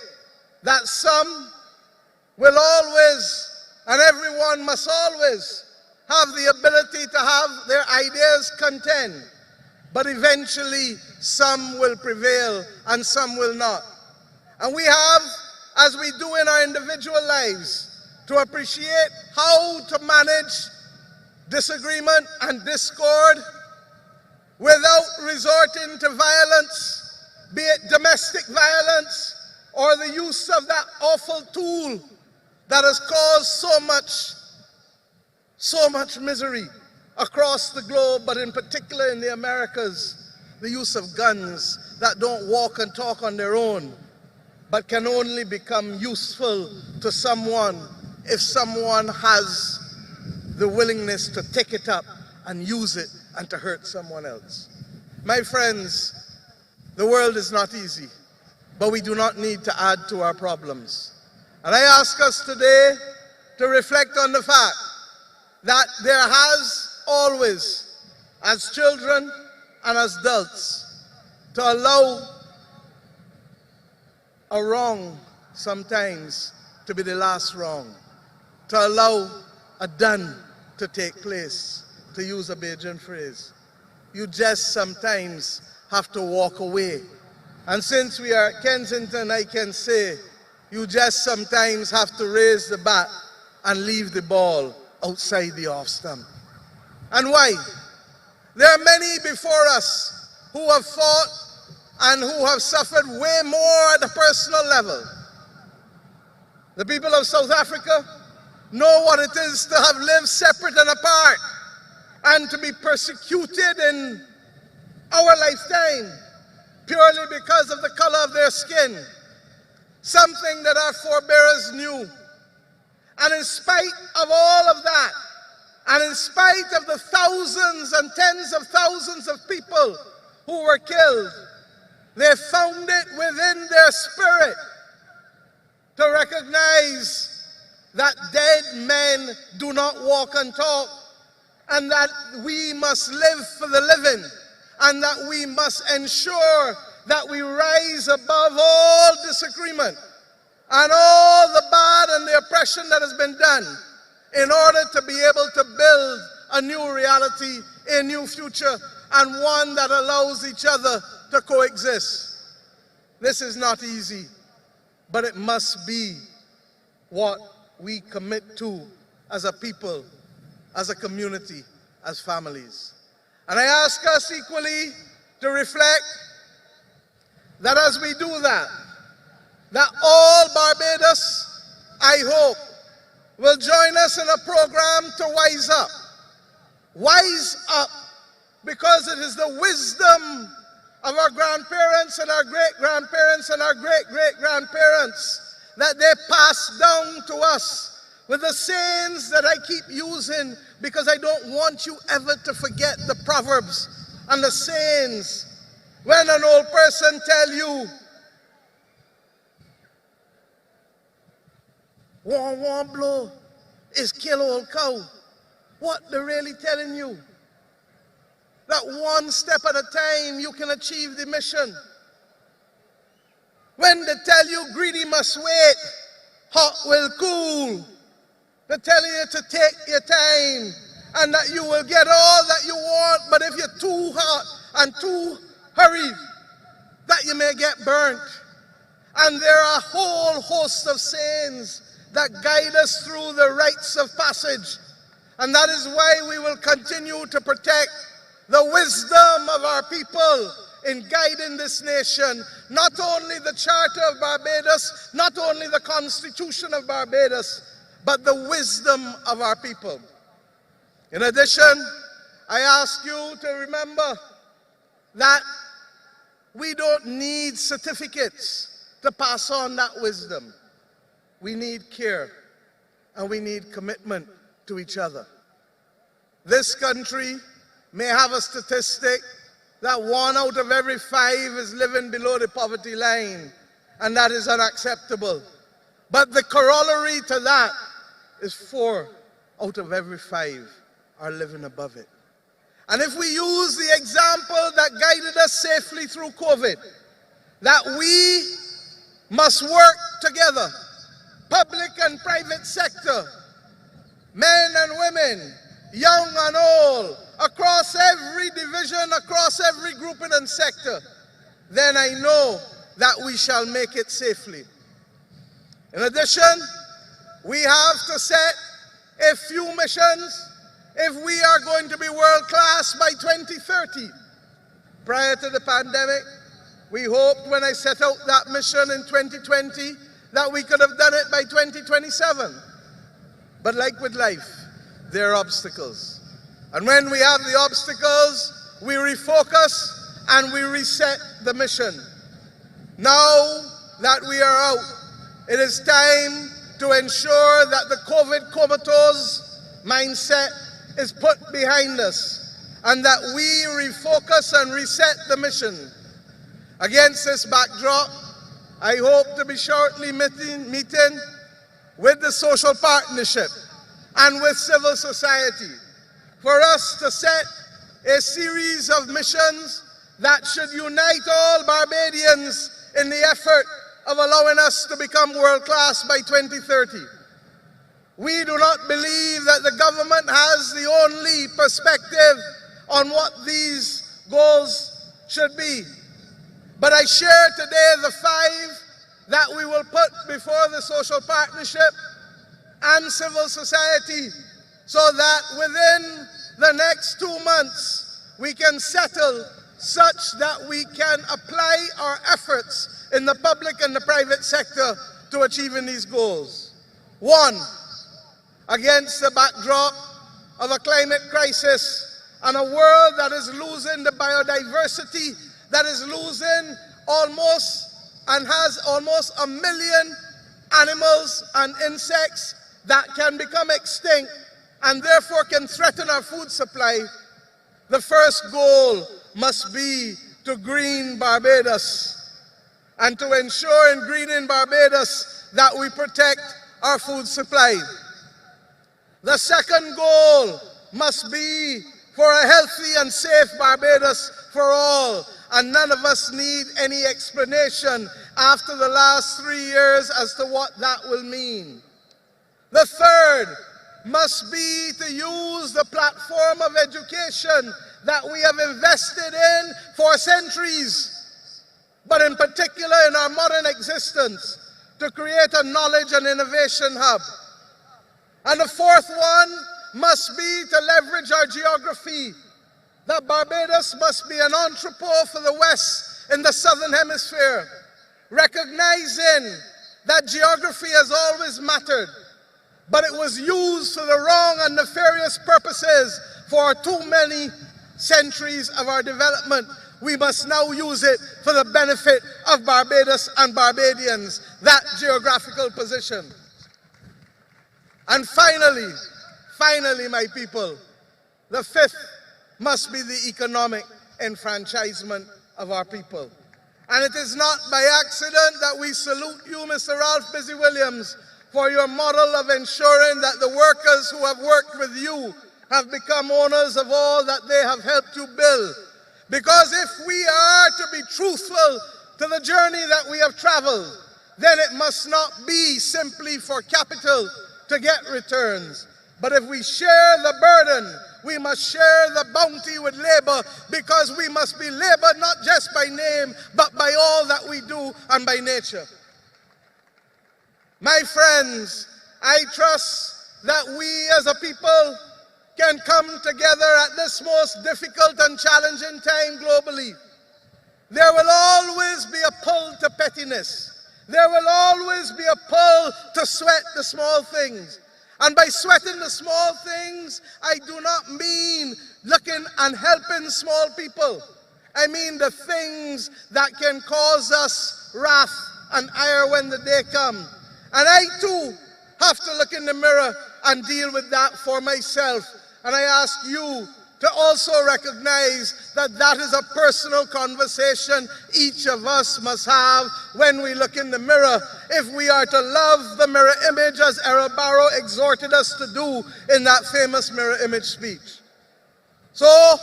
that some will always, and everyone must always, have the ability to have their ideas contend. But eventually, some will prevail and some will not. And we have, as we do in our individual lives, to appreciate how to manage disagreement and discord without resorting to violence, be it domestic violence or the use of that awful tool that has caused so much misery across the globe, but in particular in the Americas, the use of guns that don't walk and talk on their own, but can only become useful to someone if someone has the willingness to take it up and use it and to hurt someone else. My friends, the world is not easy, but we do not need to add to our problems. And I ask us today to reflect on the fact that there has always, as children and as adults, to allow a wrong sometimes to be the last wrong, to allow a done to take place, to use a Bajan phrase. You just sometimes have to walk away. And since we are at Kensington, I can say, you just sometimes have to raise the bat and leave the ball outside the off stump. And why? There are many before us who have fought and who have suffered way more at a personal level. The people of South Africa know what it is to have lived separate and apart and to be persecuted in our lifetime purely because of the color of their skin, something that our forebears knew. And in spite of all of that, and in spite of the thousands and tens of thousands of people who were killed, they found it within their spirit to recognize that dead men do not walk and talk, and that we must live for the living, and that we must ensure that we rise above all disagreement and all the bad and the oppression that has been done in order to be able to build a new reality, a new future, and one that allows each other to coexist. This is not easy, but it must be what we commit to as a people, as a community, as families. And I ask us equally to reflect that as we do that, that all Barbados, I hope, will join us in a program to wise up. Wise up, because it is the wisdom of our grandparents and our great-grandparents and our great-great-grandparents that they passed down to us with the sayings that I keep using, because I don't want you ever to forget the proverbs and the sayings. When an old person tell you, one blow is kill old cow, what they're really telling you? That one step at a time you can achieve the mission. When they tell you greedy must wait, hot will cool, they're telling you to take your time and that you will get all that you want, but if you're too hot and too hurried, that you may get burnt. And there are a whole host of sayings that guide us through the rites of passage. And that is why we will continue to protect the wisdom of our people in guiding this nation. Not only the Charter of Barbados, not only the Constitution of Barbados, but the wisdom of our people. In addition, I ask you to remember that we don't need certificates to pass on that wisdom. We need care and we need commitment to each other. This country may have a statistic that 1 out of every 5 is living below the poverty line, and that is unacceptable. But the corollary to that is 4 out of every 5 are living above it. And if we use the example that guided us safely through COVID, that we must work together, public and private sector, men and women, young and old, across every division, across every grouping and sector, then I know that we shall make it safely. In addition, we have to set a few missions if we are going to be world class by 2030. Prior to the pandemic, we hoped when I set out that mission in 2020 that we could have done it by 2027. But like with life, there are obstacles. And when we have the obstacles, we refocus and we reset the mission. Now that we are out, it is time to ensure that the COVID comatose mindset is put behind us and that we refocus and reset the mission. Against this backdrop, I hope to be shortly meeting with the social partnership and with civil society for us to set a series of missions that should unite all Barbadians in the effort of allowing us to become world class by 2030. We do not believe that the government has the only perspective on what these goals should be. But I share today the 5 that we will put before the social partnership and civil society so that within the next 2 months we can settle such that we can apply our efforts in the public and the private sector to achieving these goals. 1, against the backdrop of a climate crisis and a world that is losing the biodiversity, that is losing almost and has almost 1 million animals and insects that can become extinct and therefore can threaten our food supply, the first goal must be to green Barbados and to ensure in greening Barbados that we protect our food supply. The second goal must be for a healthy and safe Barbados for all, and none of us need any explanation after the last 3 years as to what that will mean. The third must be to use the platform of education that we have invested in for centuries, but in particular in our modern existence, to create a knowledge and innovation hub. And the fourth one must be to leverage our geography, that Barbados must be an entrepot for the West in the Southern Hemisphere, recognizing that geography has always mattered, but it was used for the wrong and nefarious purposes for too many centuries of our development. We must now use it for the benefit of Barbados and Barbadians, that geographical position. And finally, my people, the fifth must be the economic enfranchisement of our people. And it is not by accident that we salute you, Mr. Ralph Busy Williams, for your model of ensuring that the workers who have worked with you have become owners of all that they have helped you build. Because if we are to be truthful to the journey that we have traveled, then it must not be simply for capital to get returns. But if we share the burden, we must share the bounty with labor, because we must be labor not just by name, but by all that we do and by nature. My friends, I trust that we as a people can come together at this most difficult and challenging time globally. There will always be a pull to pettiness. There will always be a pull to sweat the small things. And by sweating the small things, I do not mean looking and helping small people. I mean the things that can cause us wrath and ire when the day comes. And I too have to look in the mirror and deal with that for myself. And I ask you to also recognize that that is a personal conversation each of us must have when we look in the mirror, if we are to love the mirror image as Errol Barrow exhorted us to do in that famous mirror image speech. So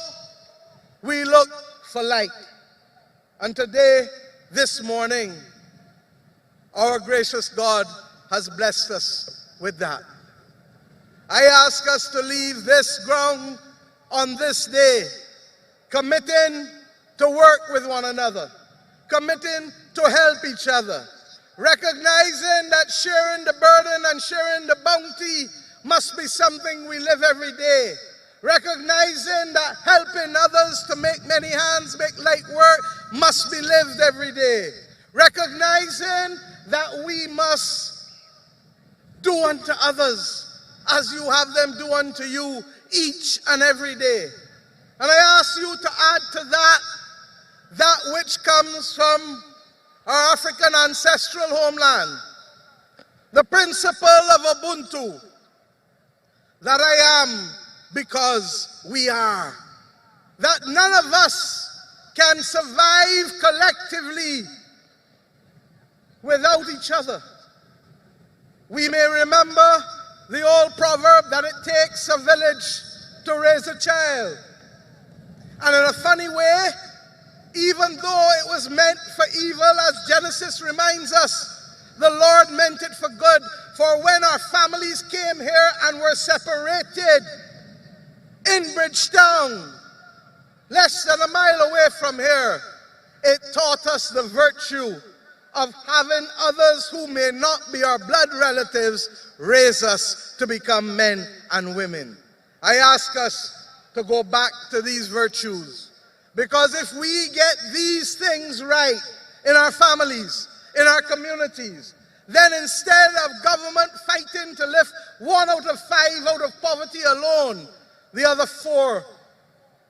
we look for light. And today, this morning, our gracious God has blessed us with that. I ask us to leave this ground on this day, committing to work with one another, committing to help each other, recognizing that sharing the burden and sharing the bounty must be something we live every day, recognizing that helping others to make many hands make light work must be lived every day, recognizing that we must do unto others as you have them do unto you each and every day. And I ask you to add to that which comes from our African ancestral homeland, the principle of Ubuntu, that I am because we are, that none of us can survive collectively without each other. We may remember the old proverb that it takes a village to raise a child. And in a funny way, even though it was meant for evil, as Genesis reminds us, the Lord meant it for good. For when our families came here and were separated in Bridgetown, less than a mile away from here, it taught us the virtue of having others who may not be our blood relatives raise us to become men and women. I ask us to go back to these virtues, because if we get these things right in our families, in our communities, then instead of government fighting to lift 1 out of 5 out of poverty alone, the other 4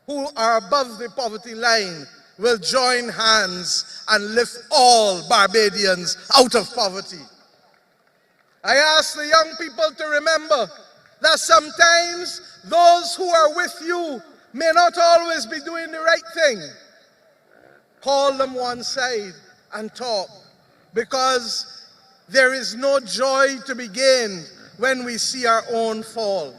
who are above the poverty line will join hands and lift all Barbadians out of poverty. I ask the young people to remember that sometimes those who are with you may not always be doing the right thing. Call them one side and talk, because there is no joy to be gained when we see our own fall.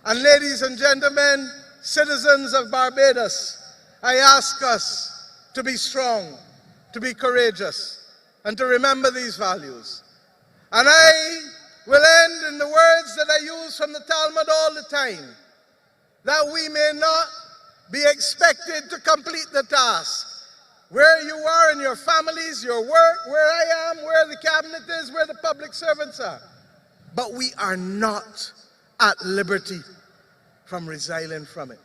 And ladies and gentlemen, citizens of Barbados, I ask us to be strong, to be courageous, and to remember these values. And I will end in the words that I use from the Talmud all the time, that we may not be expected to complete the task. Where you are in your families, your work, where I am, where the cabinet is, where the public servants are. But we are not at liberty from resilient from it.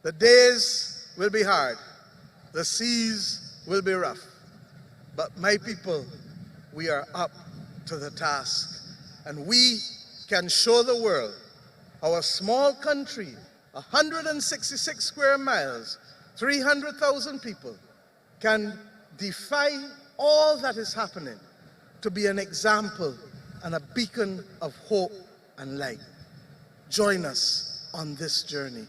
The days will be hard. The seas will be rough. But my people, we are up to the task. And we can show the world our small country, 166 square miles, 300,000 people, can defy all that is happening to be an example and a beacon of hope and light. Join us on this journey,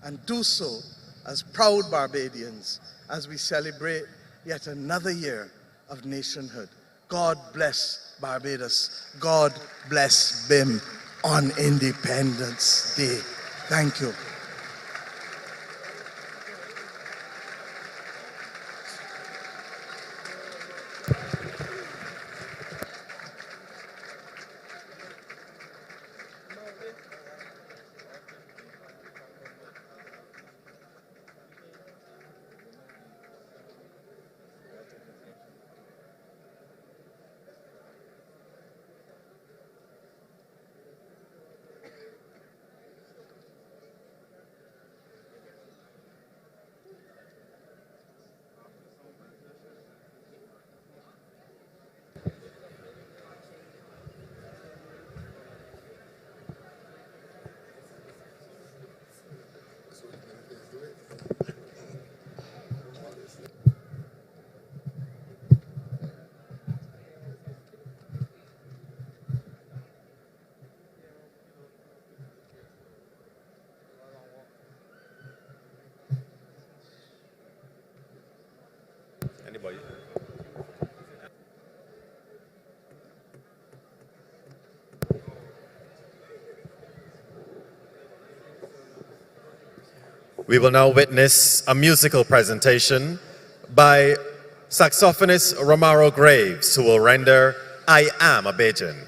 and do so as proud Barbadians as we celebrate yet another year of nationhood. God bless Barbados. God bless BIM on Independence Day. Thank you. We will now witness a musical presentation by saxophonist Romaro Graves, who will render I Am a Bajan.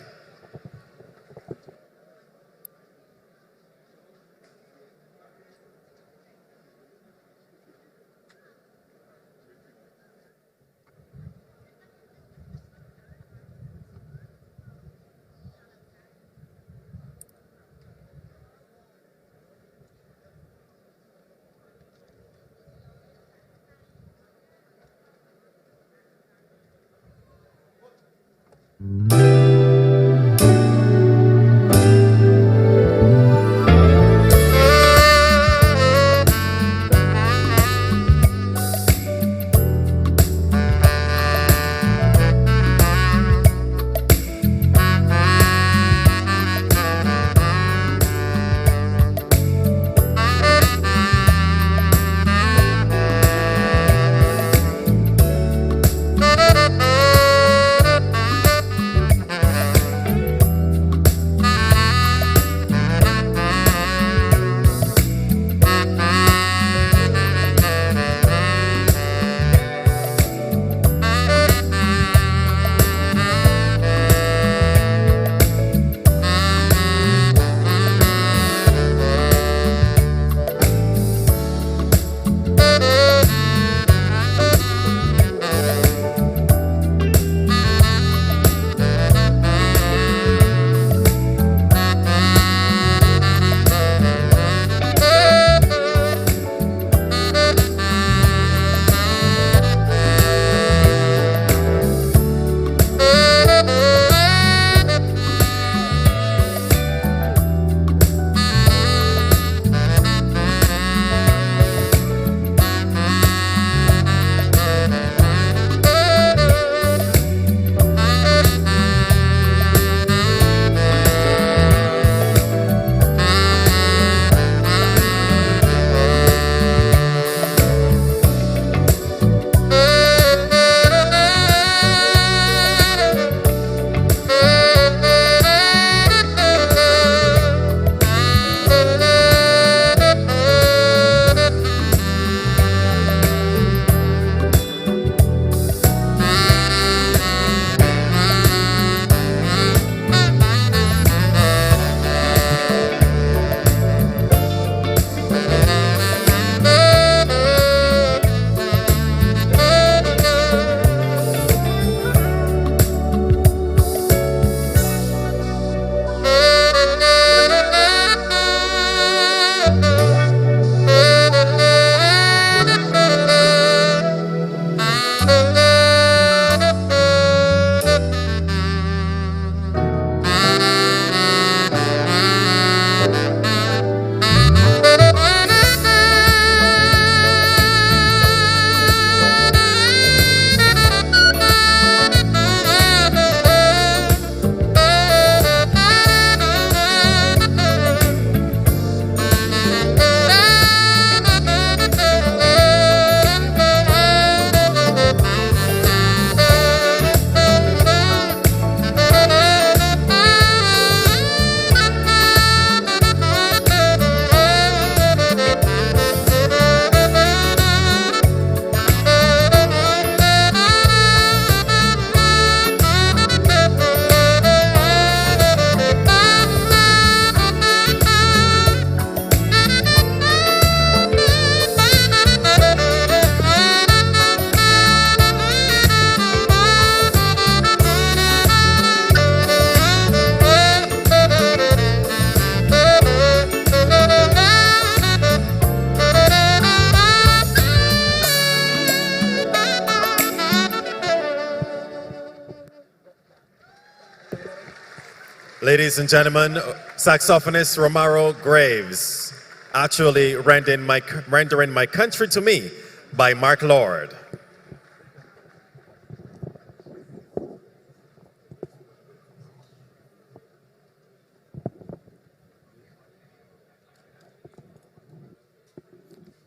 Ladies and gentlemen, saxophonist Romaro Graves, actually rendering my Country to Me by Mark Lord.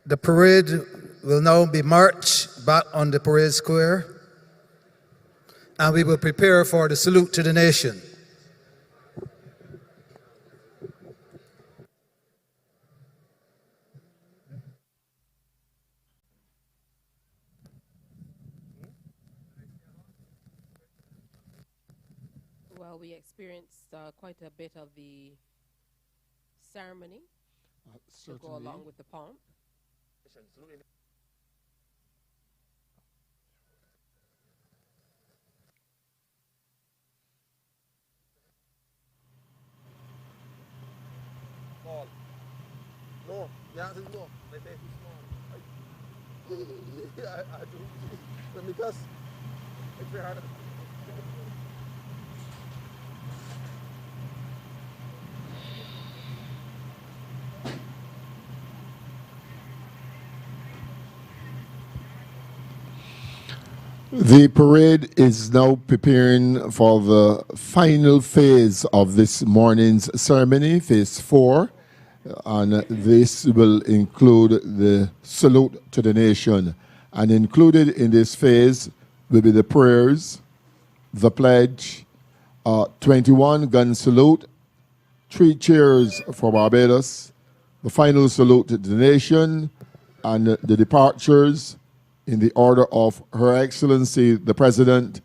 The parade will now be marched back on the parade square, and we will prepare for the salute to the nation. Well, we experienced quite a bit of the ceremony to go Certainly. along with the pomp. Small. No, the answer is no. They say too small. I do. Because it's very hard. The parade is now preparing for the final phase of this morning's ceremony, phase 4, and this will include the salute to the nation. And included in this phase will be the prayers, the pledge, 21 gun salute, 3 cheers for Barbados, the final salute to the nation, and the departures in the order of Her Excellency the President,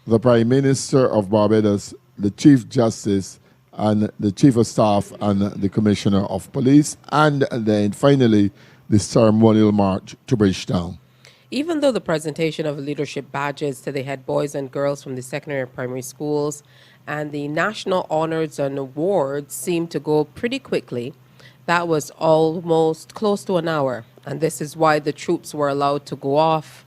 the Prime Minister of Barbados, the Chief Justice, and the Chief of Staff, and the Commissioner of Police, and then finally the ceremonial march to Bridgetown. Even though the presentation of leadership badges to the head boys and girls from the secondary and primary schools and the national honors and awards seemed to go pretty quickly, that was almost close to an hour. And this is why the troops were allowed to go off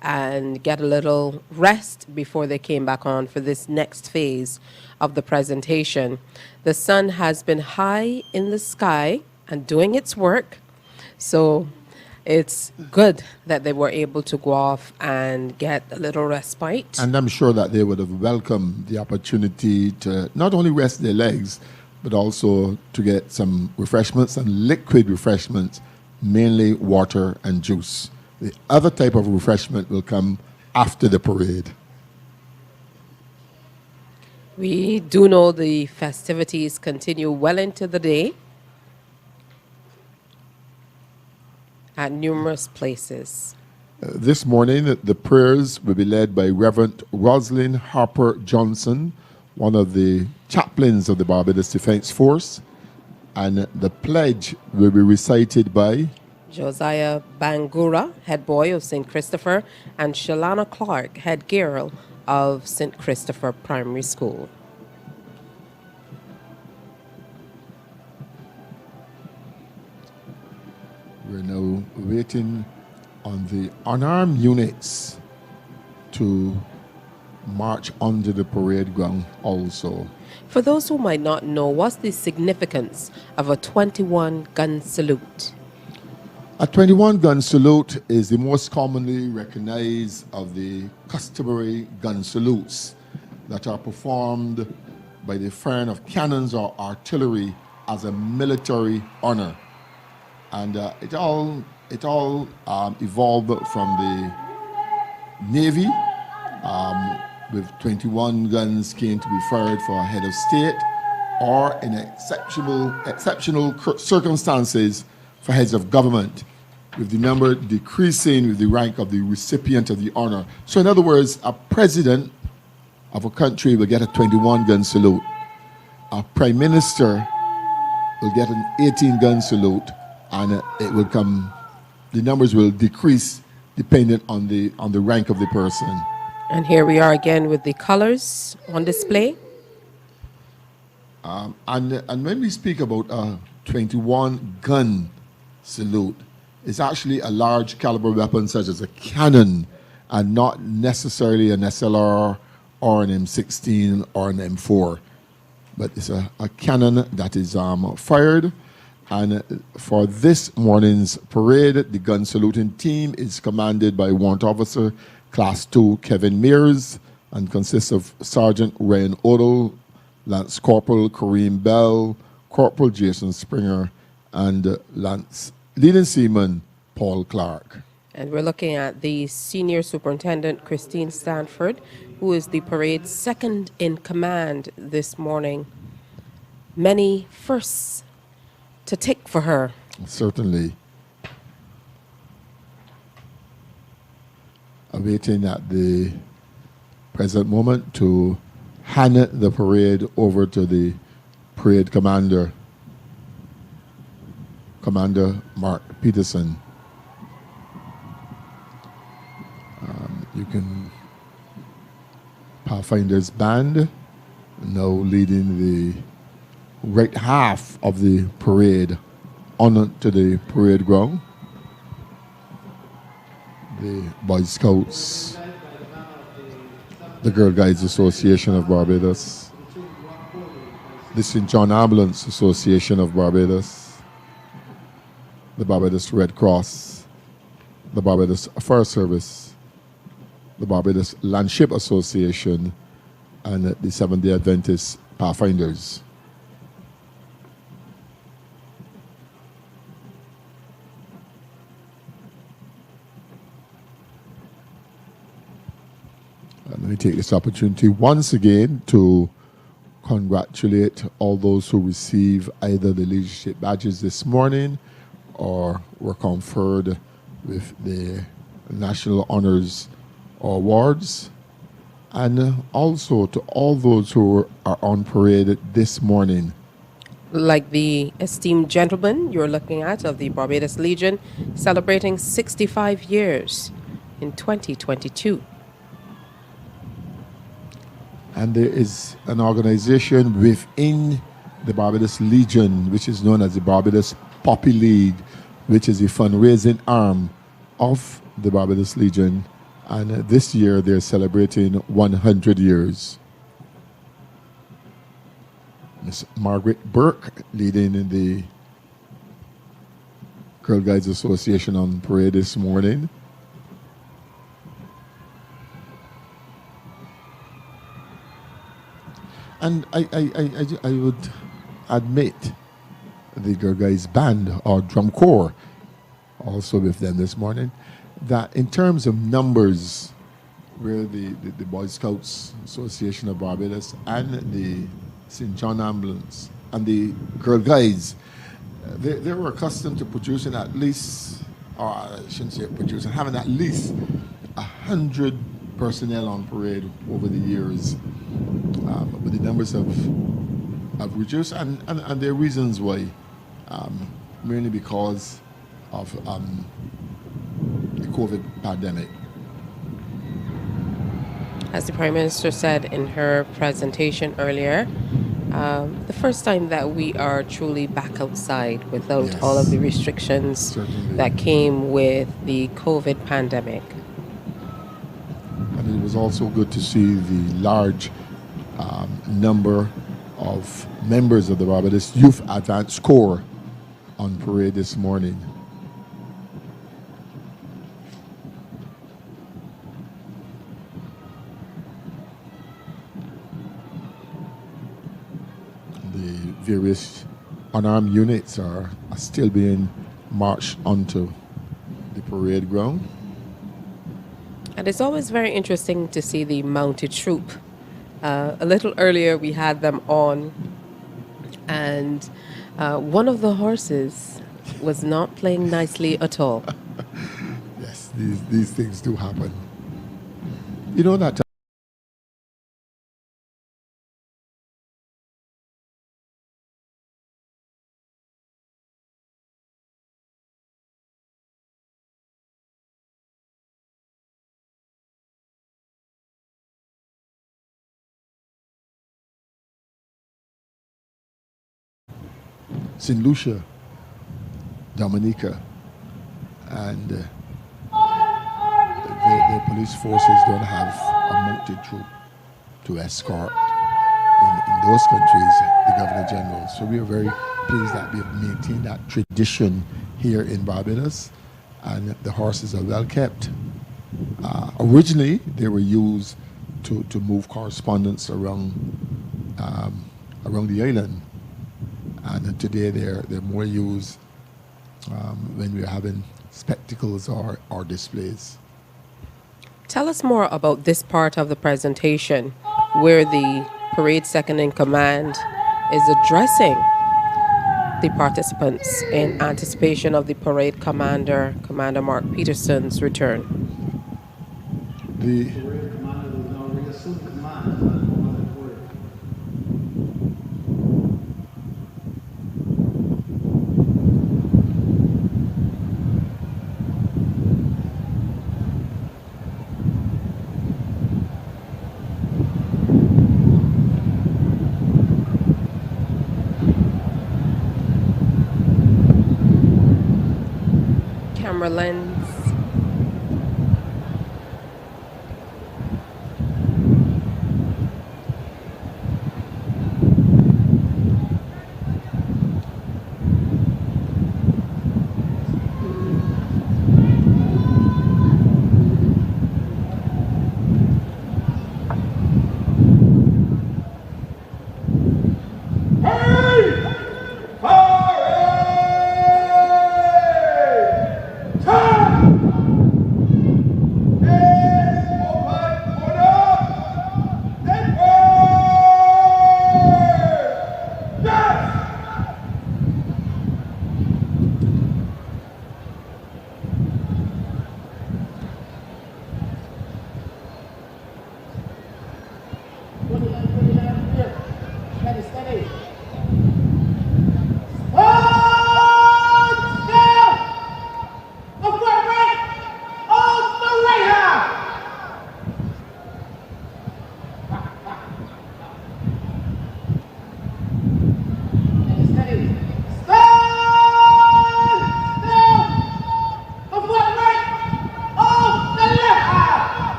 and get a little rest before they came back on for this next phase of the presentation. The sun has been high in the sky and doing its work. So it's good that they were able to go off and get a little respite. And I'm sure that they would have welcomed the opportunity to not only rest their legs, but also to get some refreshments and liquid refreshments, mainly water and juice. The other type of refreshment will come after the parade. We do know the festivities continue well into the day at numerous places. This morning, the prayers will be led by Reverend Rosalind Harper Johnson, one of the chaplains of the Barbados Defence Force, and the pledge will be recited by Josiah Bangura, head boy of St. Christopher, and Shalana Clark, head girl of St. Christopher Primary School. We're now waiting on the unarmed units to march onto the parade ground also. For those who might not know, what's the significance of a 21-gun salute? A 21-gun salute is the most commonly recognized of the customary gun salutes that are performed by the firing of cannons or artillery as a military honor. And it all evolved from the Navy, with 21 guns came to be fired for a head of state, or in exceptional circumstances for heads of government, with the number decreasing with the rank of the recipient of the honor. So in other words, a president of a country will get a 21-gun salute. A prime minister will get an 18-gun salute, and it will come, the numbers will decrease depending on the rank of the person. And here we are again with the colors on display. And when we speak about a 21-gun salute, it's actually a large caliber weapon such as a cannon, and not necessarily an SLR or an M16 or an M4. But it's a cannon that is fired. And for this morning's parade, the gun saluting team is commanded by Warrant Officer Class 2 Kevin Mears and consists of Sergeant Ryan Odell, Lance Corporal Kareem Bell, Corporal Jason Springer, and Lance Leading Seaman Paul Clark. And we're looking at the Senior Superintendent Christine Stanford, who is the parade's second in command this morning. Many firsts to tick for her. Certainly. Awaiting at the present moment to hand the parade over to the parade commander, Commander Mark Peterson. You can Pathfinder's band now leading the right half of the parade on to the parade ground. The Boy Scouts, the Girl Guides Association of Barbados, the St. John Ambulance Association of Barbados, the Barbados Red Cross, the Barbados Fire Service, the Barbados Landship Association, and the Seventh-day Adventist Pathfinders. And let me take this opportunity once again to congratulate all those who receive either the leadership badges this morning or were conferred with the National Honors Awards, and also to all those who are on parade this morning. Like the esteemed gentleman you're looking at of the Barbados Legion, celebrating 65 years in 2022. And there is an organization within the Barbados Legion, which is known as the Barbados Poppy League, which is a fundraising arm of the Barbados Legion. And this year they're celebrating 100 years. Miss Margaret Burke leading in the Girl Guides Association on parade this morning. And I would admit the Girl Guides band or drum corps also with them this morning, that in terms of numbers, where the Boy Scouts Association of Barbados and the St. John Ambulance and the Girl Guides, they were accustomed to producing at least, or I shouldn't say producing, having at least 100 personnel on parade over the years. But the numbers have reduced, and there are reasons why, mainly because of the COVID pandemic. As the Prime Minister said in her presentation earlier, the first time that we are truly back outside without all of the restrictions Certainly. that came with the COVID pandemic. And it was also good to see the large number of members of the Barbados Youth Advance Corps on parade this morning. The various unarmed units are still being marched onto the parade ground. And it's always very interesting to see the mounted troop. A little earlier we had them on, and one of the horses was not playing nicely at all. Yes, these things do happen. You know that St. Lucia, Dominica, and the police forces don't have a mounted troop to escort in those countries the Governor General. So we are very pleased that we have maintained that tradition here in Barbados, and the horses are well kept. Originally, they were used to move correspondence around the island. And today they're more used when we're having spectacles or displays. Tell us more about this part of the presentation where the parade second in command is addressing the participants in anticipation of the parade commander, Commander Mark Peterson's return. camera lens.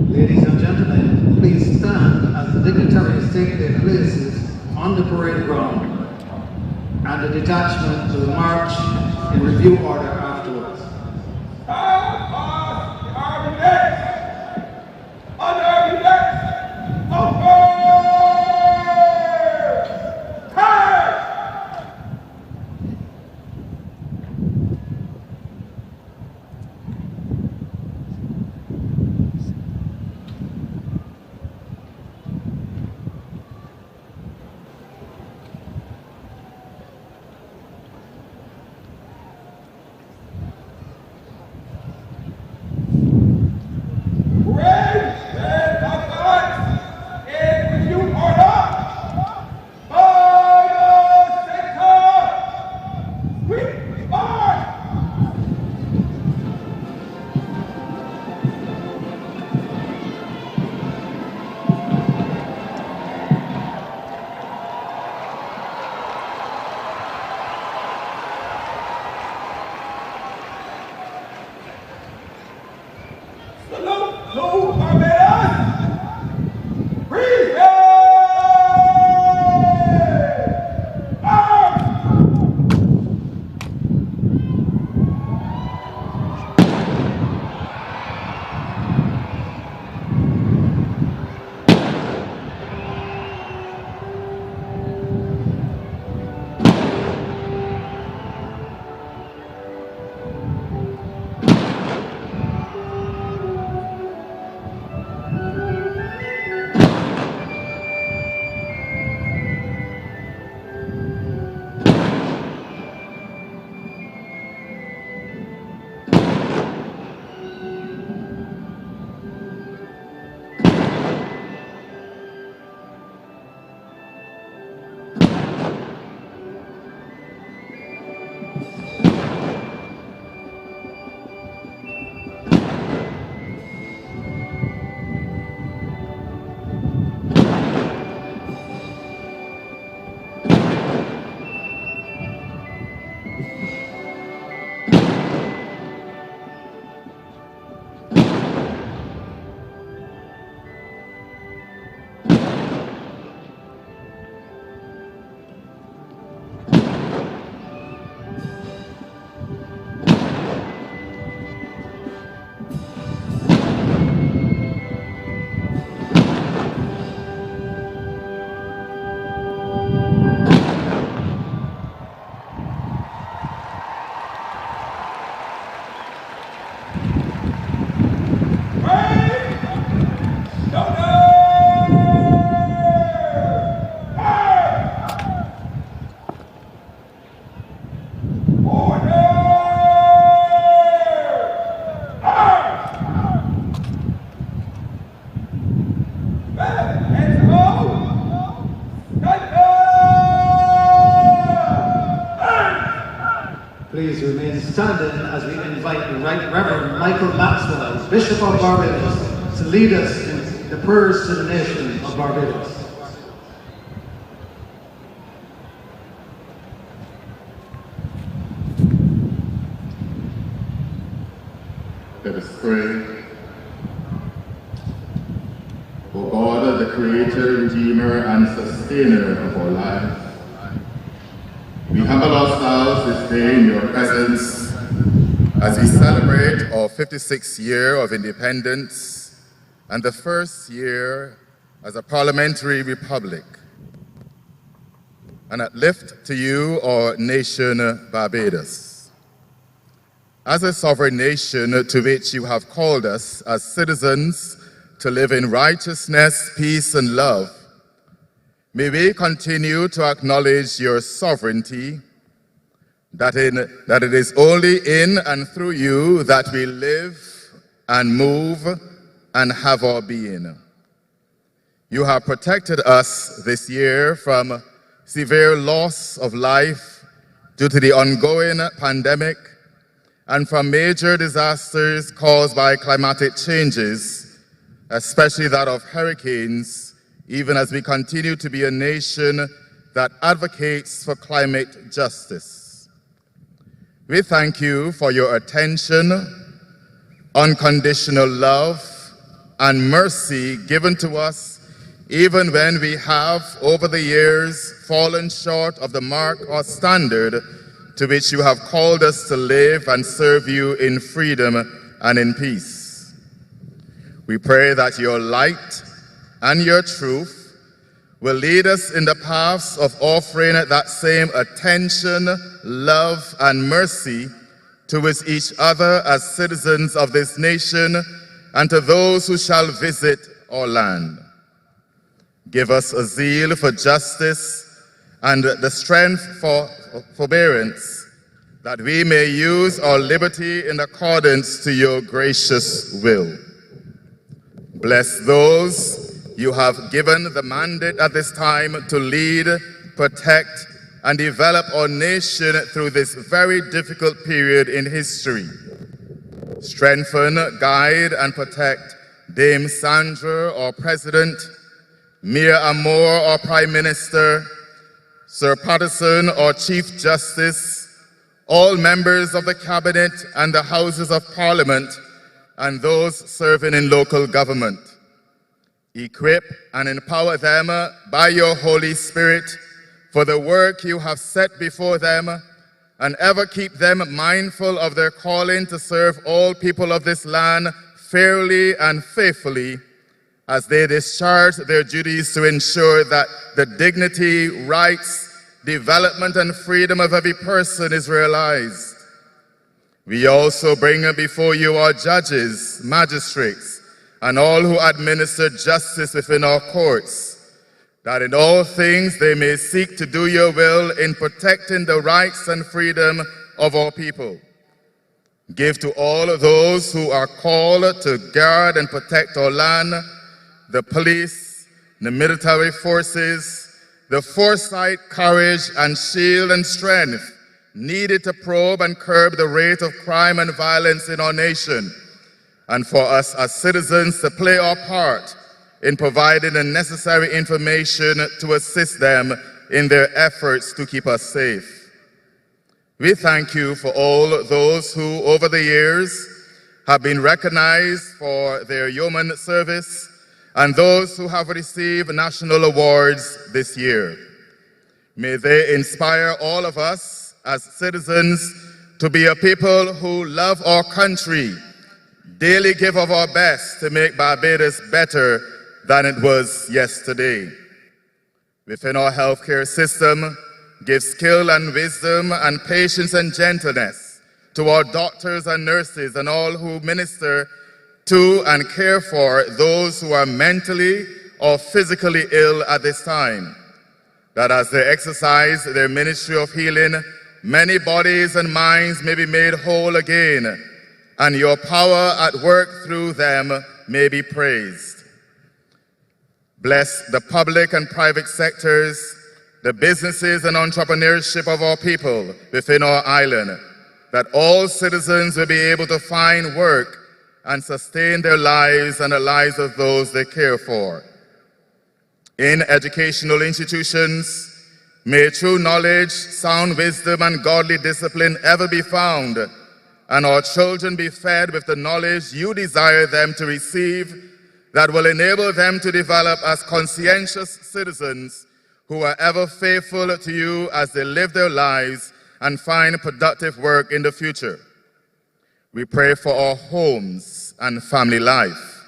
Ladies and gentlemen, please stand as the dignitaries take their places on the parade ground and the detachment will march in review order afterwards. remain standing as we invite the Right Reverend Michael Maxwell, Bishop of Barbados, to lead us in the prayers to the nation of Barbados. Let us pray. O God, the Creator, Redeemer, and Sustainer of our lives, we humble ourselves this day in your presence as we celebrate our 56th year of independence and the first year as a parliamentary republic, and uplift to you our nation, Barbados. As a sovereign nation to which you have called us as citizens to live in righteousness, peace, and love, may we continue to acknowledge your sovereignty, that it is only in and through you that we live and move and have our being. You have protected us this year from severe loss of life due to the ongoing pandemic and from major disasters caused by climatic changes, especially that of hurricanes, even as we continue to be a nation that advocates for climate justice. We thank you for your attention, unconditional love, and mercy given to us, even when we have, over the years, fallen short of the mark or standard to which you have called us to live and serve you in freedom and in peace. We pray that your light and your truth will lead us in the paths of offering that same attention, love, and mercy towards each other as citizens of this nation and to those who shall visit our land. Give us a zeal for justice and the strength for forbearance, that we may use our liberty in accordance to your gracious will. Bless those you have given the mandate at this time to lead, protect, and develop our nation through this very difficult period in history. Strengthen, guide, and protect Dame Sandra, our President, Mia Amour, our Prime Minister, Sir Patterson, our Chief Justice, all members of the Cabinet and the Houses of Parliament, and those serving in local government. Equip and empower them by your Holy Spirit for the work you have set before them, and ever keep them mindful of their calling to serve all people of this land fairly and faithfully as they discharge their duties to ensure that the dignity, rights, development, and freedom of every person is realized. We also bring before you our judges, magistrates, and all who administer justice within our courts, that in all things they may seek to do your will in protecting the rights and freedom of our people. Give to all those who are called to guard and protect our land, the police, the military forces, the foresight, courage, and shield and strength needed to probe and curb the rate of crime and violence in our nation, and for us as citizens to play our part in providing the necessary information to assist them in their efforts to keep us safe. We thank you for all those who, over the years, have been recognized for their yeoman service and those who have received national awards this year. May they inspire all of us as citizens to be a people who love our country, daily give of our best to make Barbados better than it was yesterday. Within our healthcare system, give skill and wisdom and patience and gentleness to our doctors and nurses and all who minister to and care for those who are mentally or physically ill at this time, that as they exercise their ministry of healing, many bodies and minds may be made whole again, and your power at work through them may be praised. Bless the public and private sectors, the businesses and entrepreneurship of our people within our island, that all citizens will be able to find work and sustain their lives and the lives of those they care for. In educational institutions, may true knowledge, sound wisdom, and godly discipline ever be found, and our children be fed with the knowledge you desire them to receive that will enable them to develop as conscientious citizens who are ever faithful to you as they live their lives and find productive work in the future. We pray for our homes and family life,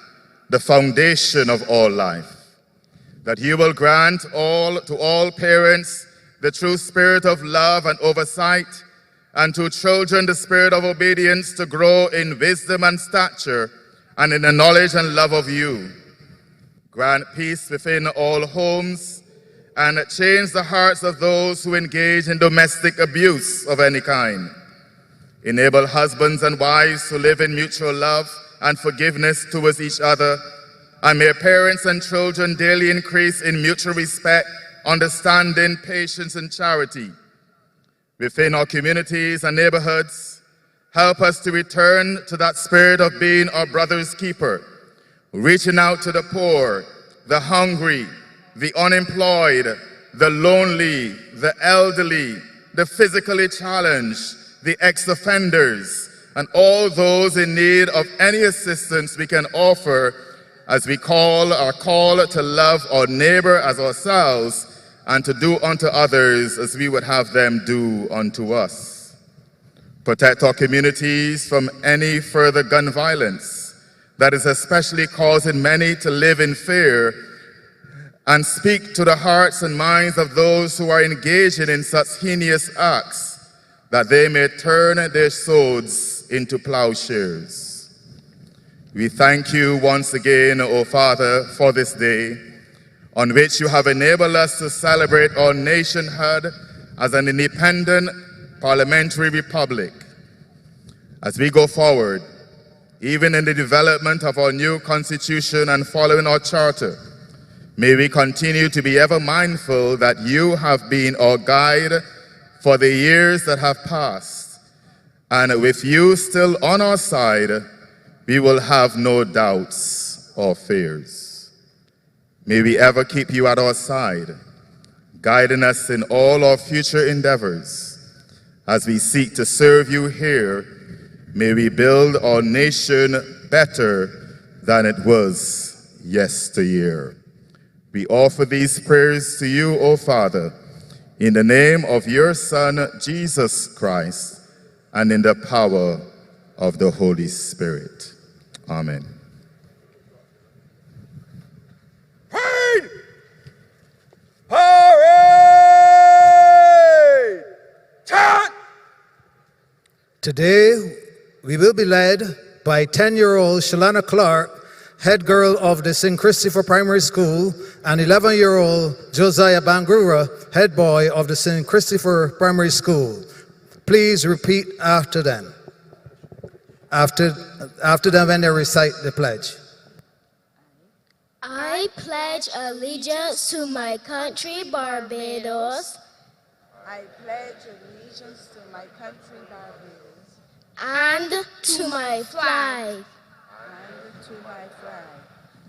the foundation of all life, that you will grant to all parents the true spirit of love and oversight, and to children the spirit of obedience to grow in wisdom and stature and in the knowledge and love of you. Grant peace within all homes and change the hearts of those who engage in domestic abuse of any kind. Enable husbands and wives to live in mutual love and forgiveness towards each other, and may parents and children daily increase in mutual respect, understanding, patience, and charity. Within our communities and neighborhoods, help us to return to that spirit of being our brother's keeper, reaching out to the poor, the hungry, the unemployed, the lonely, the elderly, the physically challenged, the ex-offenders, and all those in need of any assistance we can offer as we call to love our neighbor as ourselves and to do unto others as we would have them do unto us. Protect our communities from any further gun violence that is especially causing many to live in fear, and speak to the hearts and minds of those who are engaging in such heinous acts, that they may turn their swords into plowshares. We thank you once again, O Father, for this day, on which you have enabled us to celebrate our nationhood as an independent parliamentary republic. As we go forward, even in the development of our new constitution and following our charter, may we continue to be ever mindful that you have been our guide for the years that have passed, and with you still on our side, we will have no doubts or fears. May we ever keep you at our side, guiding us in all our future endeavors. As we seek to serve you here, may we build our nation better than it was yesteryear. We offer these prayers to you, O Father, in the name of your Son, Jesus Christ, and in the power of the Holy Spirit. Amen. Parade! Parade! Chant! Today, we will be led by 10-year-old Shalana Clark, head girl of the St. Christopher Primary School, and 11-year-old Josiah Bangura, head boy of the St. Christopher Primary School. Please repeat after them. After them when they recite the pledge. I pledge allegiance to my country, Barbados. I pledge allegiance to my country, Barbados. And to my flag. And to my flag.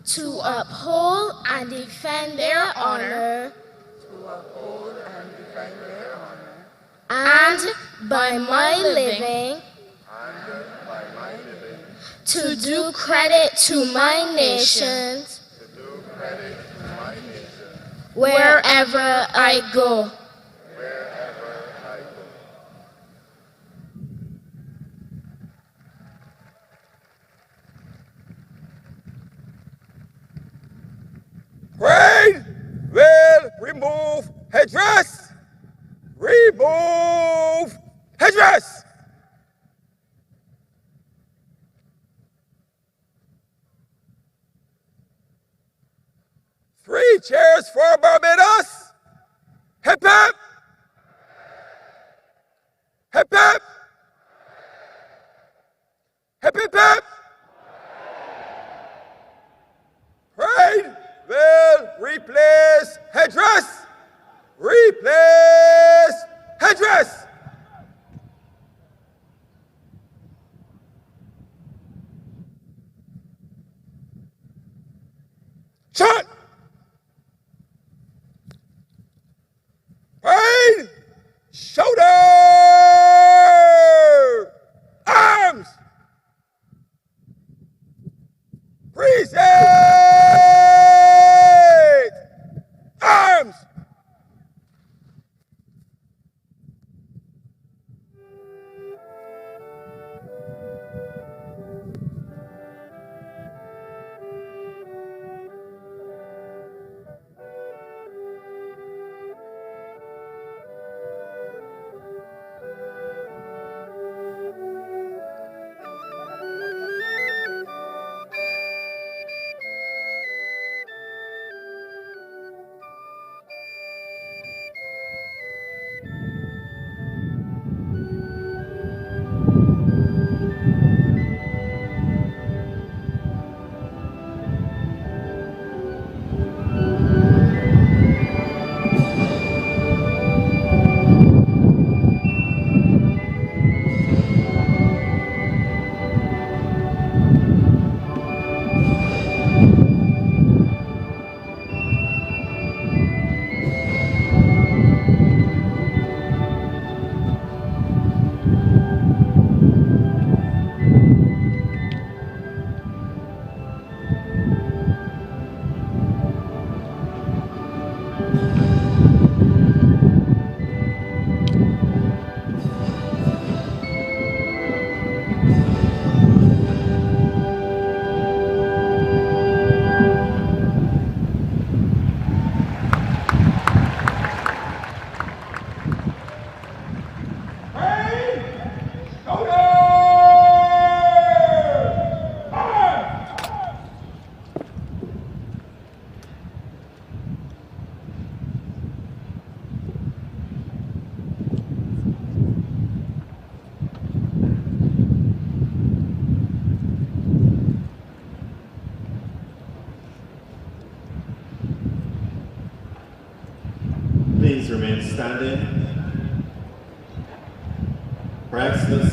To uphold and defend their honor. To uphold and defend their honor. And by my living. To do credit to my nation. Wherever I go. Parade will remove headdress. Remove headdress. Three cheers for Barbados. Hip hip. Hip hip. Hip hip hip. Parade will replace headdress. Replace headdress.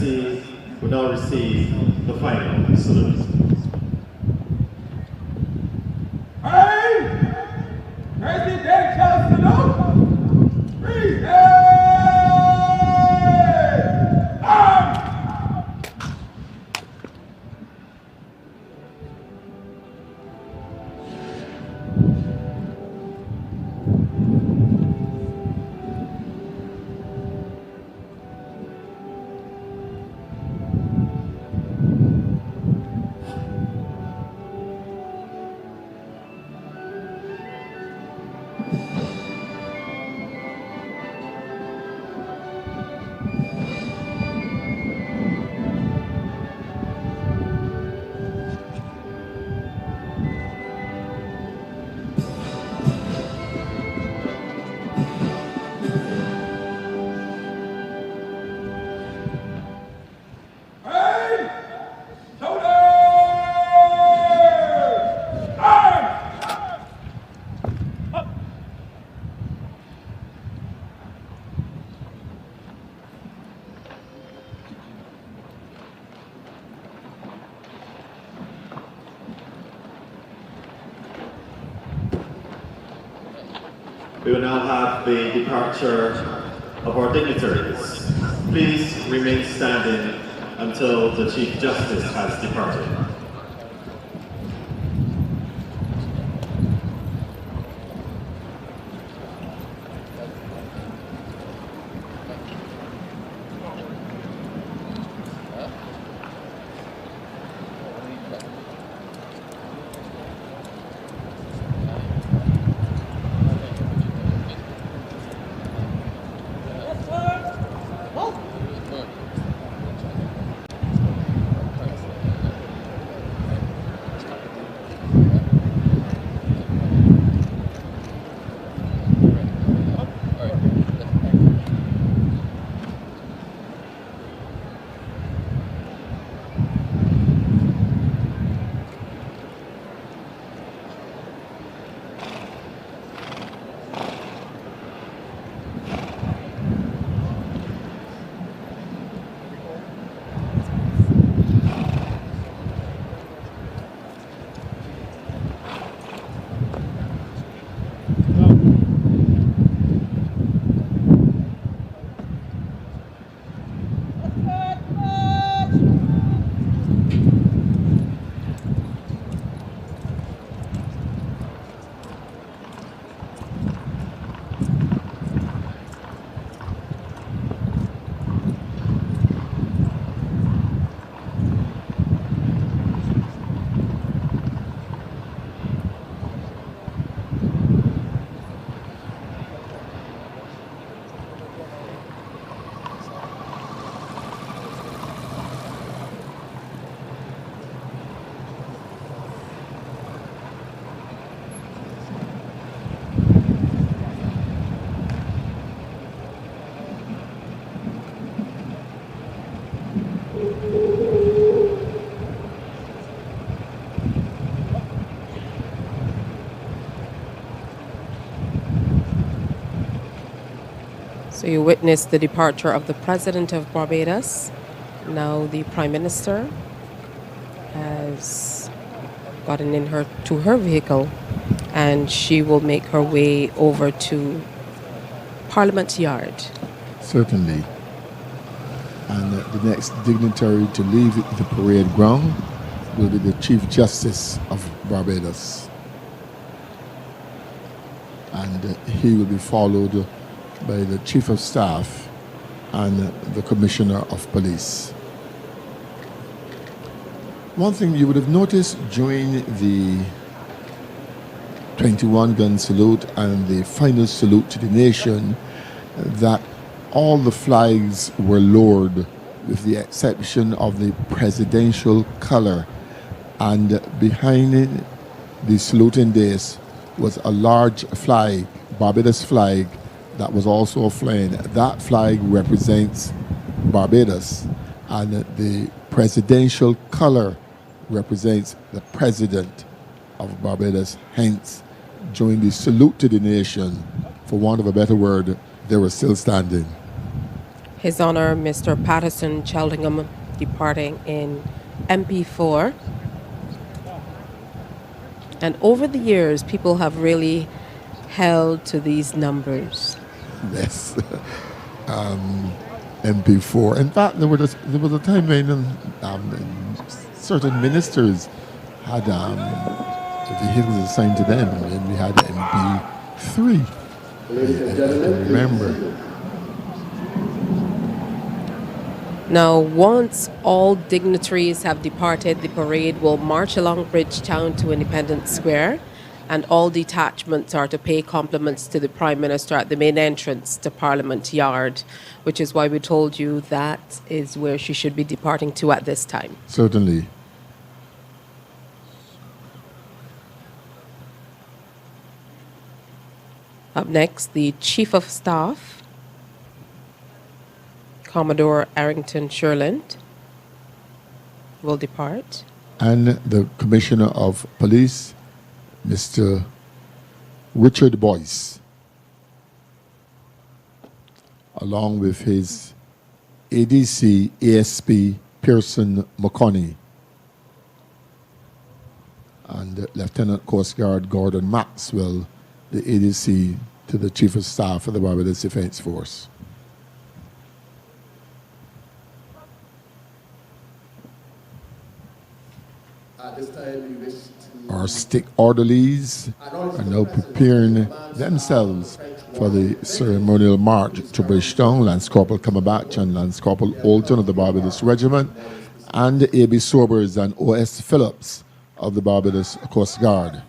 Excellency will now receive the final salute. Hey! Presidential salute! Present! Armed! We will now have the departure of our dignitaries. Please remain standing until the Chief Justice has departed. So you witnessed the departure of the President of Barbados. Now the Prime Minister has gotten in her vehicle, and she will make her way over to Parliament Yard. Certainly. And the next dignitary to leave the parade ground will be the Chief Justice of Barbados. And he will be followed by the Chief of Staff and the Commissioner of Police. One thing you would have noticed during the 21-gun salute and the final salute to the nation that all the flags were lowered with the exception of the presidential color, and behind it, the saluting dais was a large flag, Barbados flag, that was also flying. That flag represents Barbados, and the presidential color represents the President of Barbados. Hence, during the salute to the nation, for want of a better word, they were still standing. His Honor, Mr. Patterson Cheltenham, departing in MP4. And over the years, people have really held to these numbers. Yes. MP4. In fact, there was a time when certain ministers had vehicles assigned to them, and we had MP3. I can remember. Now, once all dignitaries have departed, the parade will march along Bridgetown to Independence Square, and all detachments are to pay compliments to the Prime Minister at the main entrance to Parliament Yard, which is why we told you that is where she should be departing to at this time. Certainly. Up next, the Chief of Staff, Commodore Arrington Sherland, will depart. And the Commissioner of Police, Mr. Richard Boyce, along with his ADC ASP Pearson McConney and Lieutenant Coast Guard Gordon Maxwell, the ADC to the Chief of Staff of the Barbados Defence Force. At this time, we wish to... Our stick orderlies are now preparing themselves for the ceremonial march to Bridgetown. Lance Corporal Cumberbatch and Lance Corporal Olton of the Barbados Regiment, and A.B. Sobers and O.S. Phillips of the Barbados Coast Guard.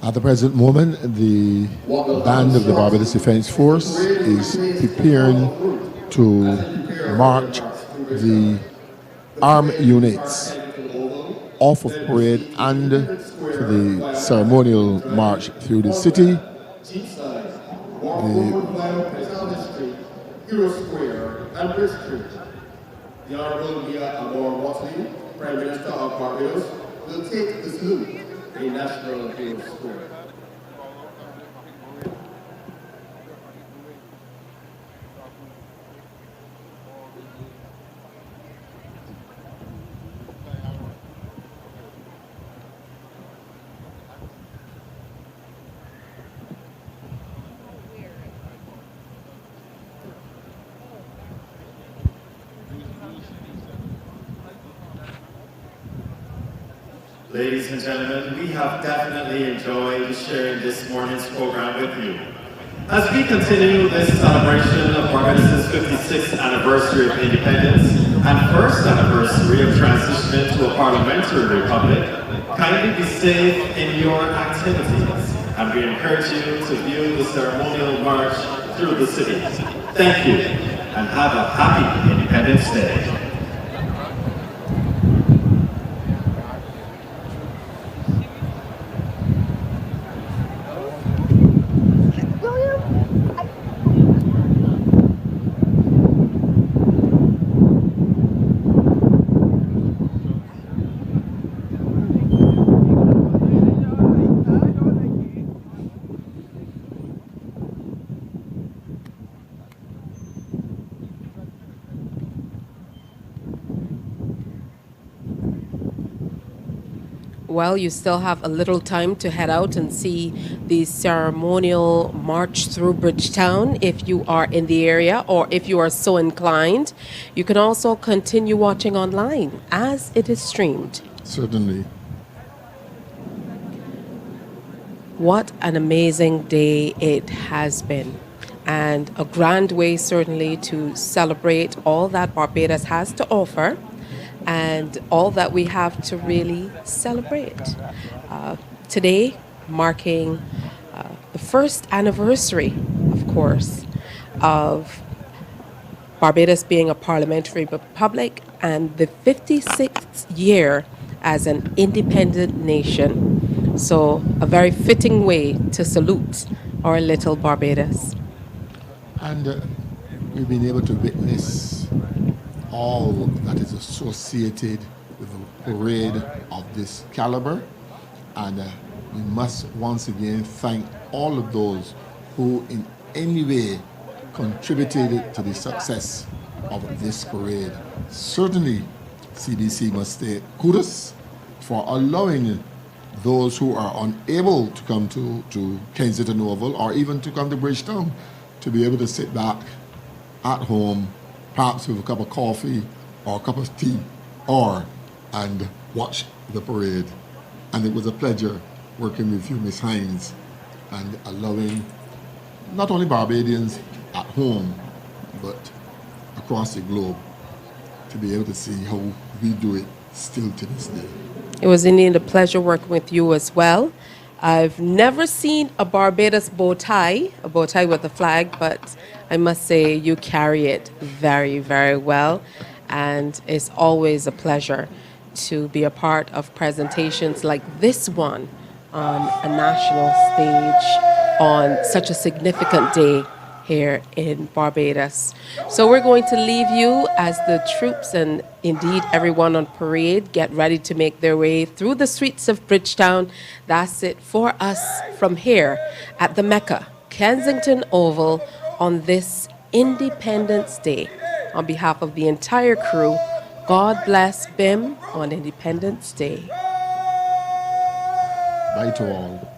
At the present moment, the band of the Barbados Defence Force is preparing to march the armed units off of parade and for the ceremonial march through the city. Hero Square and Bridge Street. The Honorable Mia Motley, Prime Minister of Barbados, will take the salute in National Hero Square. Ladies and gentlemen, we have definitely enjoyed sharing this morning's program with you. As we continue this celebration of Barbados' 56th anniversary of independence and first anniversary of transition into a parliamentary republic, kindly be safe in your activities, and we encourage you to view the ceremonial march through the city. Thank you, and have a happy Independence Day. Well, you still have a little time to head out and see the ceremonial march through Bridgetown if you are in the area or if you are so inclined. You can also continue watching online as it is streamed. Certainly. What an amazing day it has been, and a grand way certainly to celebrate all that Barbados has to offer and all that we have to really celebrate. Today, marking the first anniversary, of course, of Barbados being a parliamentary republic and the 56th year as an independent nation. So, a very fitting way to salute our little Barbados. And we've been able to witness all that is associated with a parade of this caliber. And we must once again thank all of those who in any way contributed to the success of this parade. Certainly, CBC must say kudos for allowing those who are unable to come to Kensington Oval or even to come to Bridgetown to be able to sit back at home, perhaps with a cup of coffee or a cup of tea, and watch the parade. And it was a pleasure working with you, Ms. Hines, and allowing not only Barbadians at home, but across the globe to be able to see how we do it still to this day. It was indeed a pleasure working with you as well. I've never seen a Barbados bow tie with a flag, but I must say you carry it very, very well. And it's always a pleasure to be a part of presentations like this one on a national stage on such a significant day here in Barbados. So we're going to leave you as the troops and indeed everyone on parade get ready to make their way through the streets of Bridgetown. That's it for us from here at the Mecca, Kensington Oval, on this Independence Day. On behalf of the entire crew, God bless BIM on Independence Day. Bye to all.